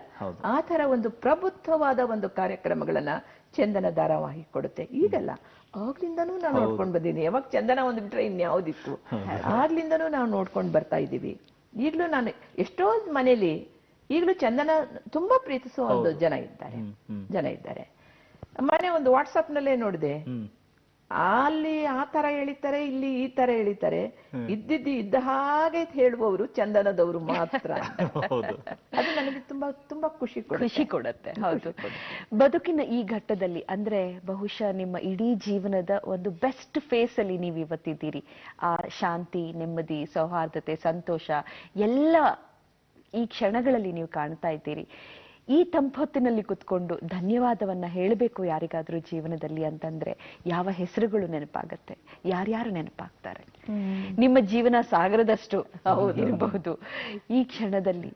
ಆ ತರ ಒಂದು ಪ್ರಬುದ್ಧವಾದ ಒಂದು ಕಾರ್ಯಕ್ರಮಗಳನ್ನ ಚಂದನ ಧಾರಾವಾಹಿ ಕೊಡುತ್ತೆ. ಈಗಲ್ಲ, ಆಗ್ಲಿಂದನೂ ನಾವು ನೋಡ್ಕೊಂಡು ಬಂದೀನಿ. ಯಾವಾಗ ಚಂದನ ಒಂದು ಬಿಟ್ರೆ ಇನ್ಯಾವುದಿತ್ತು, ಆಗ್ಲಿಂದನೂ ನಾವು ನೋಡ್ಕೊಂಡು ಬರ್ತಾ ಇದ್ದೀವಿ. ಈಗ್ಲೂ ನಾನು ಎಷ್ಟೋ ಮನೇಲಿ ಈಗಲೂ ಚಂದನ ತುಂಬಾ ಪ್ರೀತಿಸುವ ಒಂದು ಜನ ಇದ್ದಾರೆ. ಮನೆ ಒಂದು ವಾಟ್ಸಪ್ ನಲ್ಲೇ ನೋಡಿದೆ, ಅಲ್ಲಿ ಆ ತರ ಎಳಿತಾರೆ, ಇಲ್ಲಿ ಈ ತರ ಎಳಿತಾರೆ. ಇದ್ದ ಹಾಗೆ ಹೇಳುವವರು ಚಂದನದವರು ಮಾತ್ರ. ಅದು ನನಗೆ ತುಂಬಾ ತುಂಬಾ ಖುಷಿ ಕೊಡುತ್ತೆ. ಹೌದು, ಬದುಕಿನ ಈ ಘಟ್ಟದಲ್ಲಿ ಅಂದ್ರೆ ಬಹುಶಃ ನಿಮ್ಮ ಇಡೀ ಜೀವನದ ಒಂದು ಬೆಸ್ಟ್ ಫೇಸ್ ಅಲ್ಲಿ ನೀವು ಇವತ್ತಿದ್ದೀರಿ. ಆ ಶಾಂತಿ, ನೆಮ್ಮದಿ, ಸೌಹಾರ್ದತೆ, ಸಂತೋಷ ಎಲ್ಲ ಈ ಕ್ಷಣಗಳಲ್ಲಿ ನೀವು ಕಾಣ್ತಾ ಇದ್ದೀರಿ. ಈ ತಂಪೊತ್ತಿನಲ್ಲಿ ಕುತ್ಕೊಂಡು ಧನ್ಯವಾದವನ್ನ ಹೇಳಬೇಕು ಯಾರಿಗಾದ್ರೂ ಜೀವನದಲ್ಲಿ ಅಂತಂದ್ರೆ ಯಾವ ಹೆಸರುಗಳು ನೆನಪಾಗತ್ತೆ, ಯಾರ್ಯಾರು ನೆನಪಾಗ್ತಾರೆ? ನಿಮ್ಮ ಜೀವನ ಸಾಗರದಷ್ಟು ಇರಬಹುದು. ಈ ಕ್ಷಣದಲ್ಲಿ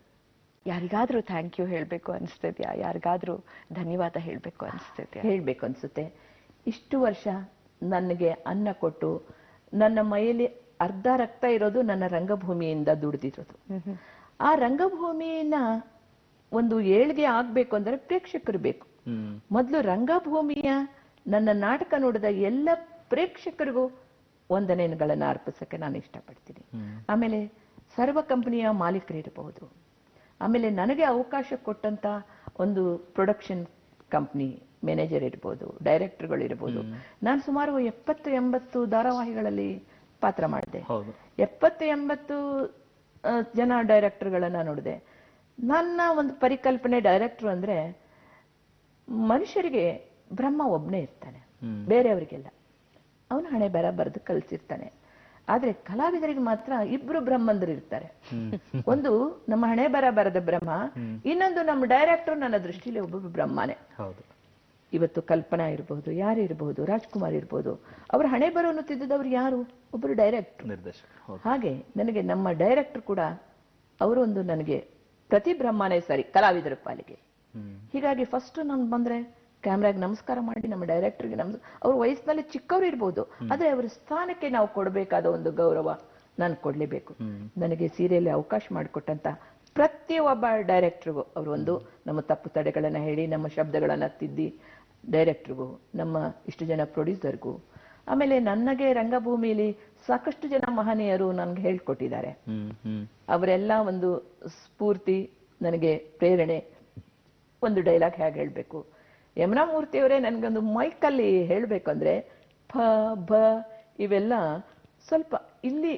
ಯಾರಿಗಾದ್ರೂ ಥ್ಯಾಂಕ್ ಯು ಹೇಳ್ಬೇಕು ಅನಿಸ್ತಿದ್ಯಾ? ಯಾರಿಗಾದ್ರೂ ಧನ್ಯವಾದ ಹೇಳ್ಬೇಕು ಅನಿಸ್ತಿದ್ಯಾ? ಹೇಳ್ಬೇಕು ಅನ್ಸುತ್ತೆ. ಇಷ್ಟು ವರ್ಷ ನನಗೆ ಅನ್ನ ಕೊಟ್ಟು ನನ್ನ ಮೈಯಲ್ಲಿ ಅರ್ಧ ರಕ್ತ ಇರೋದು ನನ್ನ ರಂಗಭೂಮಿಯಿಂದ ದುಡಿದಿರೋದು. ಆ ರಂಗಭೂಮಿನ ಒಂದು ಏಳ್ಗೆ ಆಗ್ಬೇಕು ಅಂದ್ರೆ ಪ್ರೇಕ್ಷಕರು ಬೇಕು. ಮೊದಲು ರಂಗಭೂಮಿಯ ನನ್ನ ನಾಟಕ ನೋಡಿದ ಎಲ್ಲ ಪ್ರೇಕ್ಷಕರಿಗೂ ವಂದನೆಗಳನ್ನ ಅರ್ಪಿಸಕ್ಕೆ ನಾನು ಇಷ್ಟಪಡ್ತೀನಿ. ಆಮೇಲೆ ಸರ್ವ ಕಂಪನಿಯ ಮಾಲೀಕರಿರಬಹುದು, ಆಮೇಲೆ ನನಗೆ ಅವಕಾಶ ಕೊಟ್ಟಂತ ಒಂದು ಪ್ರೊಡಕ್ಷನ್ ಕಂಪನಿ ಮ್ಯಾನೇಜರ್ ಇರ್ಬೋದು, ಡೈರೆಕ್ಟರ್ಗಳಿರ್ಬೋದು. ನಾನು ಸುಮಾರು 70-80 ಧಾರಾವಾಹಿಗಳಲ್ಲಿ ಪಾತ್ರ ಮಾಡಿದೆ. 70-80 ಜನ ಡೈರೆಕ್ಟರ್ಗಳನ್ನ ನೋಡಿದೆ. ನನ್ನ ಒಂದು ಪರಿಕಲ್ಪನೆ ಡೈರೆಕ್ಟರ್ ಅಂದ್ರೆ ಮನುಷ್ಯರಿಗೆ ಬ್ರಹ್ಮ ಒಬ್ನೇ ಇರ್ತಾನೆ, ಬೇರೆಯವರಿಗೆಲ್ಲ ಅವನು ಹಣೆ ಬರ ಬರೆದು ಕಲ್ಸಿರ್ತಾನೆ. ಆದ್ರೆ ಕಲಾವಿದರಿಗೆ ಮಾತ್ರ ಇಬ್ರು ಬ್ರಹ್ಮಂದರು ಇರ್ತಾರೆ. ಒಂದು ನಮ್ಮ ಹಣೆ ಬರ ಬರದ ಬ್ರಹ್ಮ, ಇನ್ನೊಂದು ನಮ್ಮ ಡೈರೆಕ್ಟರ್. ನನ್ನ ದೃಷ್ಟಿಯಲ್ಲಿ ಒಬ್ಬೊಬ್ಬರು ಬ್ರಹ್ಮನೇ. ಇವತ್ತು ಕಲ್ಪನಾ ಇರಬಹುದು, ಯಾರು ಇರಬಹುದು, ರಾಜ್ಕುಮಾರ್ ಇರಬಹುದು, ಅವ್ರ ಹಣೆ ಬರೋನು ತಿದ್ದದವ್ರು ಯಾರು? ಒಬ್ಬರು ಡೈರೆಕ್ಟರ್, ನಿರ್ದೇಶಕ. ಹಾಗೆ ನನಗೆ ನಮ್ಮ ಡೈರೆಕ್ಟರ್ ಕೂಡ ಅವರು ಒಂದು ನನಗೆ ಪ್ರತಿ ಬ್ರಹ್ಮನೇ ಸರಿ ಕಲಾವಿದರ ಪಾಲಿಗೆ. ಹೀಗಾಗಿ ಫಸ್ಟ್ ನಾನು ಬಂದ್ರೆ ಕ್ಯಾಮ್ರಾಗೆ ನಮಸ್ಕಾರ ಮಾಡಿ ನಮ್ಮ ಡೈರೆಕ್ಟರ್ಗೆ ಅವ್ರ ವಯಸ್ಸಿನಲ್ಲಿ ಚಿಕ್ಕವರು ಇರ್ಬೋದು, ಆದ್ರೆ ಅವರ ಸ್ಥಾನಕ್ಕೆ ನಾವು ಕೊಡಬೇಕಾದ ಒಂದು ಗೌರವ ನಾನು ಕೊಡ್ಲೇಬೇಕು. ನನಗೆ ಸೀರಿಯಲ್ ಅವಕಾಶ ಮಾಡಿಕೊಟ್ಟಂತ ಪ್ರತಿಯೊಬ್ಬ ಡೈರೆಕ್ಟರ್ಗೂ ಅವರು ಒಂದು ನಮ್ಮ ತಪ್ಪು ತಡೆಗಳನ್ನ ಹೇಳಿ ನಮ್ಮ ಶಬ್ದಗಳನ್ನ ತಿದ್ದಿ ಡೈರೆಕ್ಟರ್ಗೂ, ನಮ್ಮ ಇಷ್ಟು ಜನ ಪ್ರೊಡ್ಯೂಸರ್ಗೂ, ಆಮೇಲೆ ನನಗೆ ರಂಗಭೂಮಿಯಲ್ಲಿ ಸಾಕಷ್ಟು ಜನ ಮಹನೀಯರು ನನ್ಗೆ ಹೇಳ್ಕೊಟ್ಟಿದ್ದಾರೆ. ಅವರೆಲ್ಲ ಒಂದು ಸ್ಫೂರ್ತಿ, ನನಗೆ ಪ್ರೇರಣೆ. ಒಂದು ಡೈಲಾಗ್ ಹೇಗೆ ಹೇಳ್ಬೇಕು, ಯಮುನಾ ಮೂರ್ತಿಯವರೇ ನನ್ಗೊಂದು ಮೈಕಲ್ಲಿ ಹೇಳ್ಬೇಕು ಅಂದ್ರೆ ಫ ಭ ಇವೆಲ್ಲ ಸ್ವಲ್ಪ ಇಲ್ಲಿ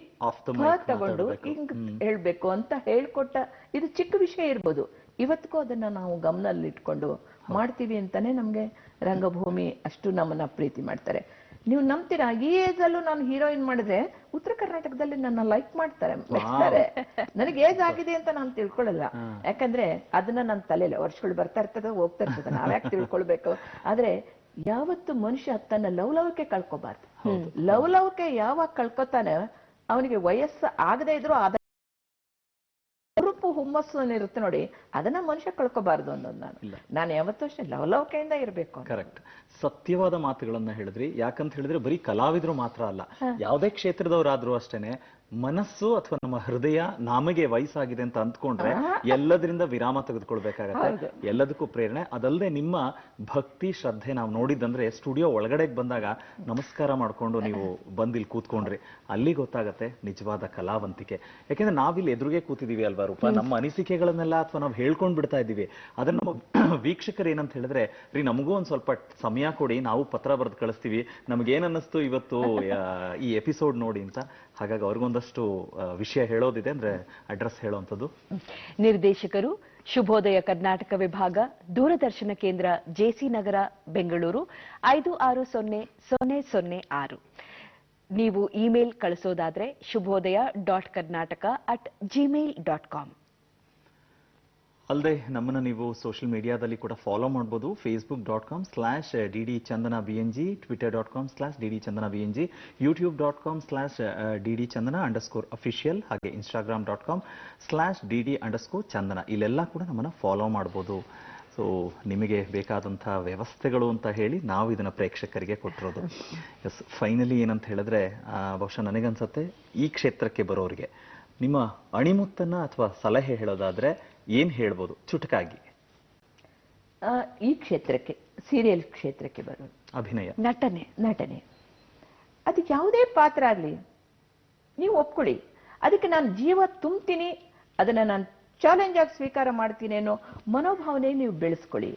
ತಗೊಂಡು ಹಿಂಗ್ ಹೇಳ್ಬೇಕು ಅಂತ ಹೇಳ್ಕೊಟ್ಟ. ಇದು ಚಿಕ್ಕ ವಿಷಯ ಇರ್ಬೋದು, ಇವತ್ತಿಗೂ ಅದನ್ನ ನಾವು ಗಮನದಲ್ಲಿ ಇಟ್ಕೊಂಡು ಮಾಡ್ತೀವಿ ಅಂತಾನೆ ನಮ್ಗೆ ರಂಗಭೂಮಿ ಅಷ್ಟು ನಮ್ಮನ್ನ ಪ್ರೀತಿ ಮಾಡ್ತಾರೆ. ನೀವು ನಂಬ್ತೀರಾ, ಈ ಏಜ್ ಅಲ್ಲೂ ನಾನು ಹೀರೋಯಿನ್ ಮಾಡಿದ್ರೆ ಉತ್ತರ ಕರ್ನಾಟಕದಲ್ಲಿ ನನ್ನ ಲೈಕ್ ಮಾಡ್ತಾರೆ, ಮೆಚ್ತಾರೆ. ನನಗೆ ಏಜ್ ಆಗಿದೆ ಅಂತ ನಾನು ತಿಳ್ಕೊಳ್ಳಲ್ಲ, ಯಾಕಂದ್ರೆ ಅದನ್ನ ನನ್ನ ತಲೆಯಲ್ಲಿ ವರ್ಷಗಳು ಬರ್ತಾ ಇರ್ತದೆ, ಹೋಗ್ತಾ ಇರ್ತದೆ, ನಾವ್ಯಾಕೆ ತಿಳ್ಕೊಳ್ಬೇಕು? ಆದ್ರೆ ಯಾವತ್ತು ಮನುಷ್ಯ ತನ್ನ ಲವಲವಿಕೆ ಕಳ್ಕೊಬಾರ್ದು. ಲವಲವಿಕೆ ಯಾವಾಗ ಕಳ್ಕೊತಾನೆ ಅವನಿಗೆ ವಯಸ್ಸು ಆಗದೆ ಇದ್ರು ಆದ ಹುಮ್ಮಸ್ಸು ಇರುತ್ತೆ ನೋಡಿ, ಅದನ್ನ ಮನುಷ್ಯ ಕಳ್ಕೊಬಾರ್ದು ಅನ್ನೋದು ನಾನು ಯಾವತ್ತೂ ಅಷ್ಟೇ ಲವಲವಿಕೆಯಿಂದ ಇರಬೇಕು. ಕರೆಕ್ಟ್, ಸತ್ಯವಾದ ಮಾತುಗಳನ್ನ ಹೇಳಿದ್ರಿ. ಯಾಕಂತ ಹೇಳಿದ್ರೆ ಬರೀ ಕಲಾವಿದರು ಮಾತ್ರ ಅಲ್ಲ, ಯಾವುದೇ ಕ್ಷೇತ್ರದವರಾದ್ರೂ ಅಷ್ಟೇನೆ ಮನಸ್ಸು ಅಥವಾ ನಮ್ಮ ಹೃದಯ ನಮಗೆ ವಯಸ್ಸಾಗಿದೆ ಅಂತ ಅಂದ್ಕೊಂಡ್ರೆ ಎಲ್ಲದರಿಂದ ವಿರಾಮ ತೆಗೆದುಕೊಳ್ಬೇಕಾಗತ್ತೆ. ಎಲ್ಲದಕ್ಕೂ ಪ್ರೇರಣೆ ಅದಲ್ಲದೆ ನಿಮ್ಮ ಭಕ್ತಿ ಶ್ರದ್ಧೆ ನಾವು ನೋಡಿದ್ದಂದ್ರೆ ಸ್ಟುಡಿಯೋ ಒಳಗಡೆ ಬಂದಾಗ ನಮಸ್ಕಾರ ಮಾಡ್ಕೊಂಡು ನೀವು ಬಂದಿಲ್ಲಿ ಕೂತ್ಕೊಂಡ್ರಿ, ಅಲ್ಲಿ ಗೊತ್ತಾಗತ್ತೆ ನಿಜವಾದ ಕಲಾವಂತಿಕೆ. ಯಾಕೆಂದ್ರೆ ನಾವಿಲ್ಲಿ ಎದುರಿಗೆ ಕೂತಿದೀವಿ ಅಲ್ವಾ ರೂಪ, ನಮ್ಮ ಅನಿಸಿಕೆಗಳನ್ನೆಲ್ಲ ಅಥವಾ ನಾವು ಹೇಳ್ಕೊಂಡ್ ಬಿಡ್ತಾ ಇದ್ದೀವಿ. ಅದನ್ನ ನಮ್ಮ ವೀಕ್ಷಕರು ಏನಂತ ಹೇಳಿದ್ರೆ, ರೀ ನಮಗೂ ಒಂದ್ ಸ್ವಲ್ಪ ಸಮಯ ಕೊಡಿ, ನಾವು ಪತ್ರ ಬರೆದು ಕಳಿಸ್ತೀವಿ, ನಮ್ಗೇನ್ ಅನ್ನಿಸ್ತು ಇವತ್ತು ಈ ಎಪಿಸೋಡ್ ನೋಡಿ ಅಂತ. ಹಾಗಾಗಿ ಅವ್ರಿಗೊಂದಷ್ಟು ವಿಷಯ ಹೇಳೋದಿದೆ, ಅಂದ್ರೆ ಅಡ್ರೆಸ್ ಹೇಳೋವಂಥದ್ದು. ನಿರ್ದೇಶಕರು ಶುಭೋದಯ ಕರ್ನಾಟಕ ವಿಭಾಗ, ದೂರದರ್ಶನ ಕೇಂದ್ರ, ಜೆಸಿ ನಗರ, ಬೆಂಗಳೂರು 560006. ನೀವು ಇಮೇಲ್ ಕಳಿಸೋದಾದ್ರೆ shubhodaya.karnataka@gmail.com. ಅಲ್ಲದೆ ನಮ್ಮನ್ನ ನೀವು ಸೋಷಿಯಲ್ ಮೀಡಿಯಾದಲ್ಲಿ ಕೂಡ ಫಾಲೋ ಮಾಡಬಹುದು. facebook.com/dd ಚಂದನ bng, twitter.com/dd ಚಂದನ bng, youtube.com/dd ಚಂದನ_official, ಹಾಗೆ instagram.com/dd ಚಂದನ. ಇಲ್ಲೆಲ್ಲ ಕೂಡ ನಮ್ಮನ್ನ ಫಾಲೋ ಮಾಡಬಹುದು. ಸೊ ನಿಮಗೆ ಬೇಕಾದಂಥ ವ್ಯವಸ್ಥೆಗಳು ಅಂತ ಹೇಳಿ ನಾವು ಇದನ್ನ ಪ್ರೇಕ್ಷಕರಿಗೆ ಕೊಟ್ಟಿರೋದು. ಎಸ್, ಫೈನಲಿ ಏನಂತ ಹೇಳಿದ್ರೆ, ಬಹುಶಃ ನನಗನ್ಸತ್ತೆ ಈ ಕ್ಷೇತ್ರಕ್ಕೆ ಬರೋರಿಗೆ ನಿಮ್ಮ ಅಣಿಮುತ್ತನ್ನ ಅಥವಾ ಸಲಹೆ ಹೇಳೋದಾದ್ರೆ ಏನ್ ಹೇಳ್ಬೋದು ಚುಟುಕಾಗಿ? ಈ ಕ್ಷೇತ್ರಕ್ಕೆ, ಸೀರಿಯಲ್ ಕ್ಷೇತ್ರಕ್ಕೆ ಬರೋದು, ಅಭಿನಯ, ನಟನೆ ಅದು ಯಾವುದೇ ಪಾತ್ರ ಆಗ್ಲಿ ನೀವು ಒಪ್ಕೊಳ್ಳಿ, ಅದಕ್ಕೆ ನಾನು ಜೀವ ತುಂಬ್ತೀನಿ, ಅದನ್ನ ನಾನು ಚಾಲೆಂಜ್ ಆಗಿ ಸ್ವೀಕಾರ ಮಾಡ್ತೀನಿ ಅನ್ನೋ ಮನೋಭಾವನೆ ನೀವು ಬೆಳೆಸ್ಕೊಳ್ಳಿ.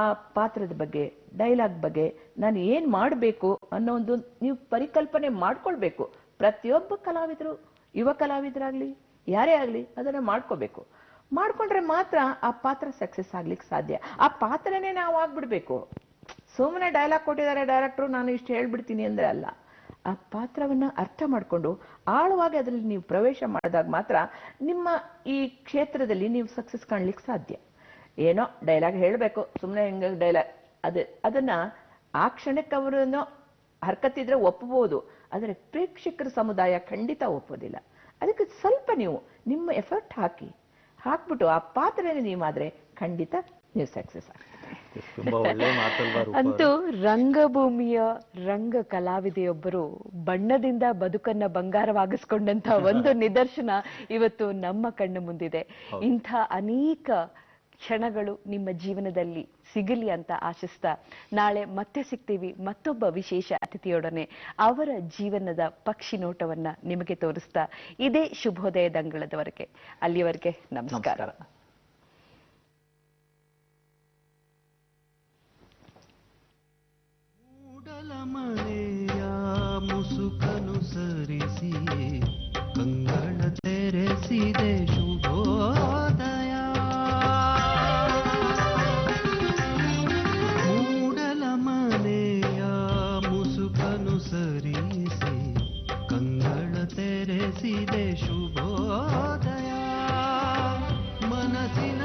ಆ ಪಾತ್ರದ ಬಗ್ಗೆ, ಡೈಲಾಗ್ ಬಗ್ಗೆ ನಾನು ಏನ್ ಮಾಡಬೇಕು ಅನ್ನೋ ಒಂದು ನೀವು ಪರಿಕಲ್ಪನೆ ಮಾಡ್ಕೊಳ್ಬೇಕು. ಪ್ರತಿಯೊಬ್ಬ ಕಲಾವಿದರು, ಯುವ ಕಲಾವಿದರಾಗ್ಲಿ ಯಾರೇ ಆಗ್ಲಿ ಅದನ್ನ ಮಾಡ್ಕೋಬೇಕು. ಮಾಡ್ಕೊಂಡ್ರೆ ಮಾತ್ರ ಆ ಪಾತ್ರ ಸಕ್ಸಸ್ ಆಗ್ಲಿಕ್ಕೆ ಸಾಧ್ಯ. ಆ ಪಾತ್ರನೇ ನಾವು ಆಗ್ಬಿಡ್ಬೇಕು. ಸುಮ್ಮನೆ ಡೈಲಾಗ್ ಕೊಟ್ಟಿದ್ದಾರೆ ಡೈರೆಕ್ಟ್ರು, ನಾನು ಇಷ್ಟು ಹೇಳ್ಬಿಡ್ತೀನಿ ಅಂದ್ರೆ ಅಲ್ಲ. ಆ ಪಾತ್ರವನ್ನ ಅರ್ಥ ಮಾಡ್ಕೊಂಡು ಆಳವಾಗಿ ಅದರಲ್ಲಿ ನೀವು ಪ್ರವೇಶ ಮಾಡಿದಾಗ ಮಾತ್ರ ನಿಮ್ಮ ಈ ಕ್ಷೇತ್ರದಲ್ಲಿ ನೀವು ಸಕ್ಸಸ್ ಕಾಣ್ಲಿಕ್ಕೆ ಸಾಧ್ಯ. ಏನೋ ಡೈಲಾಗ್ ಹೇಳಬೇಕು, ಸುಮ್ಮನೆ ಹೆಂಗ ಡೈಲಾಗ್ ಅದನ್ನ ಆ ಕ್ಷಣಕ್ಕೆ ಅವರನ್ನು ಹರ್ಕತ್ತಿದ್ರೆ ಒಪ್ಪಬಹುದು, ಆದರೆ ಪ್ರೇಕ್ಷಕರ ಸಮುದಾಯ ಖಂಡಿತ ಒಪ್ಪೋದಿಲ್ಲ. ಅದಕ್ಕೆ ಸ್ವಲ್ಪ ನೀವು ನಿಮ್ಮ ಎಫರ್ಟ್ ಹಾಕ್ಬಿಟ್ಟು ಆ ಪಾತ್ರನೇ ನೀವಾದ್ರೆ ಖಂಡಿತ ನೀವು ಸಕ್ಸಸ್ ಆಗ್ತದೆ. ತುಂಬಾ ಒಳ್ಳೆ ಮಾತಲ್ವಾ ರೂಪ? ಅಂತೂ ರಂಗಭೂಮಿಯ ರಂಗ ಕಲಾವಿದೆಯೊಬ್ಬರು ಬಣ್ಣದಿಂದ ಬದುಕನ್ನ ಬಂಗಾರವಾಗಿಸ್ಕೊಂಡಂತ ಒಂದು ನಿದರ್ಶನ ಇವತ್ತು ನಮ್ಮ ಕಣ್ಣು ಮುಂದಿದೆ. ಇಂಥ ಅನೇಕ ಕ್ಷಣಗಳು ನಿಮ್ಮ ಜೀವನದಲ್ಲಿ ಸಿಗಲಿ ಅಂತ ಆಶಿಸ್ತಾ ನಾಳೆ ಮತ್ತೆ ಸಿಗ್ತೀವಿ ಮತ್ತೊಬ್ಬ ವಿಶೇಷ ಅತಿಥಿಯೊಡನೆ. ಅವರ ಜೀವನದ ಪಕ್ಷಿ ನೋಟವನ್ನ ನಿಮಗೆ ತೋರಿಸ್ತಾ ಇದೇ ಶುಭೋದಯದ ಅಂಗಳದವರೆಗೆ. ಅಲ್ಲಿಯವರೆಗೆ ನಮಸ್ಕಾರ. ಮನೆಯ ಮುಸುಕನು ಸರಿಸಿ ಕಂಗಳ ತೆರೆಸಿದೆ ಶುಭೋದಯ. ಮೂಡಲ ಮನೆಯ ಮುಸುಕನು ಸರಿಸಿ ಕಂಗಳ ತೆರೆಸಿದೆ ಶುಭೋದಯ. ಮನಸ್ಸಿನ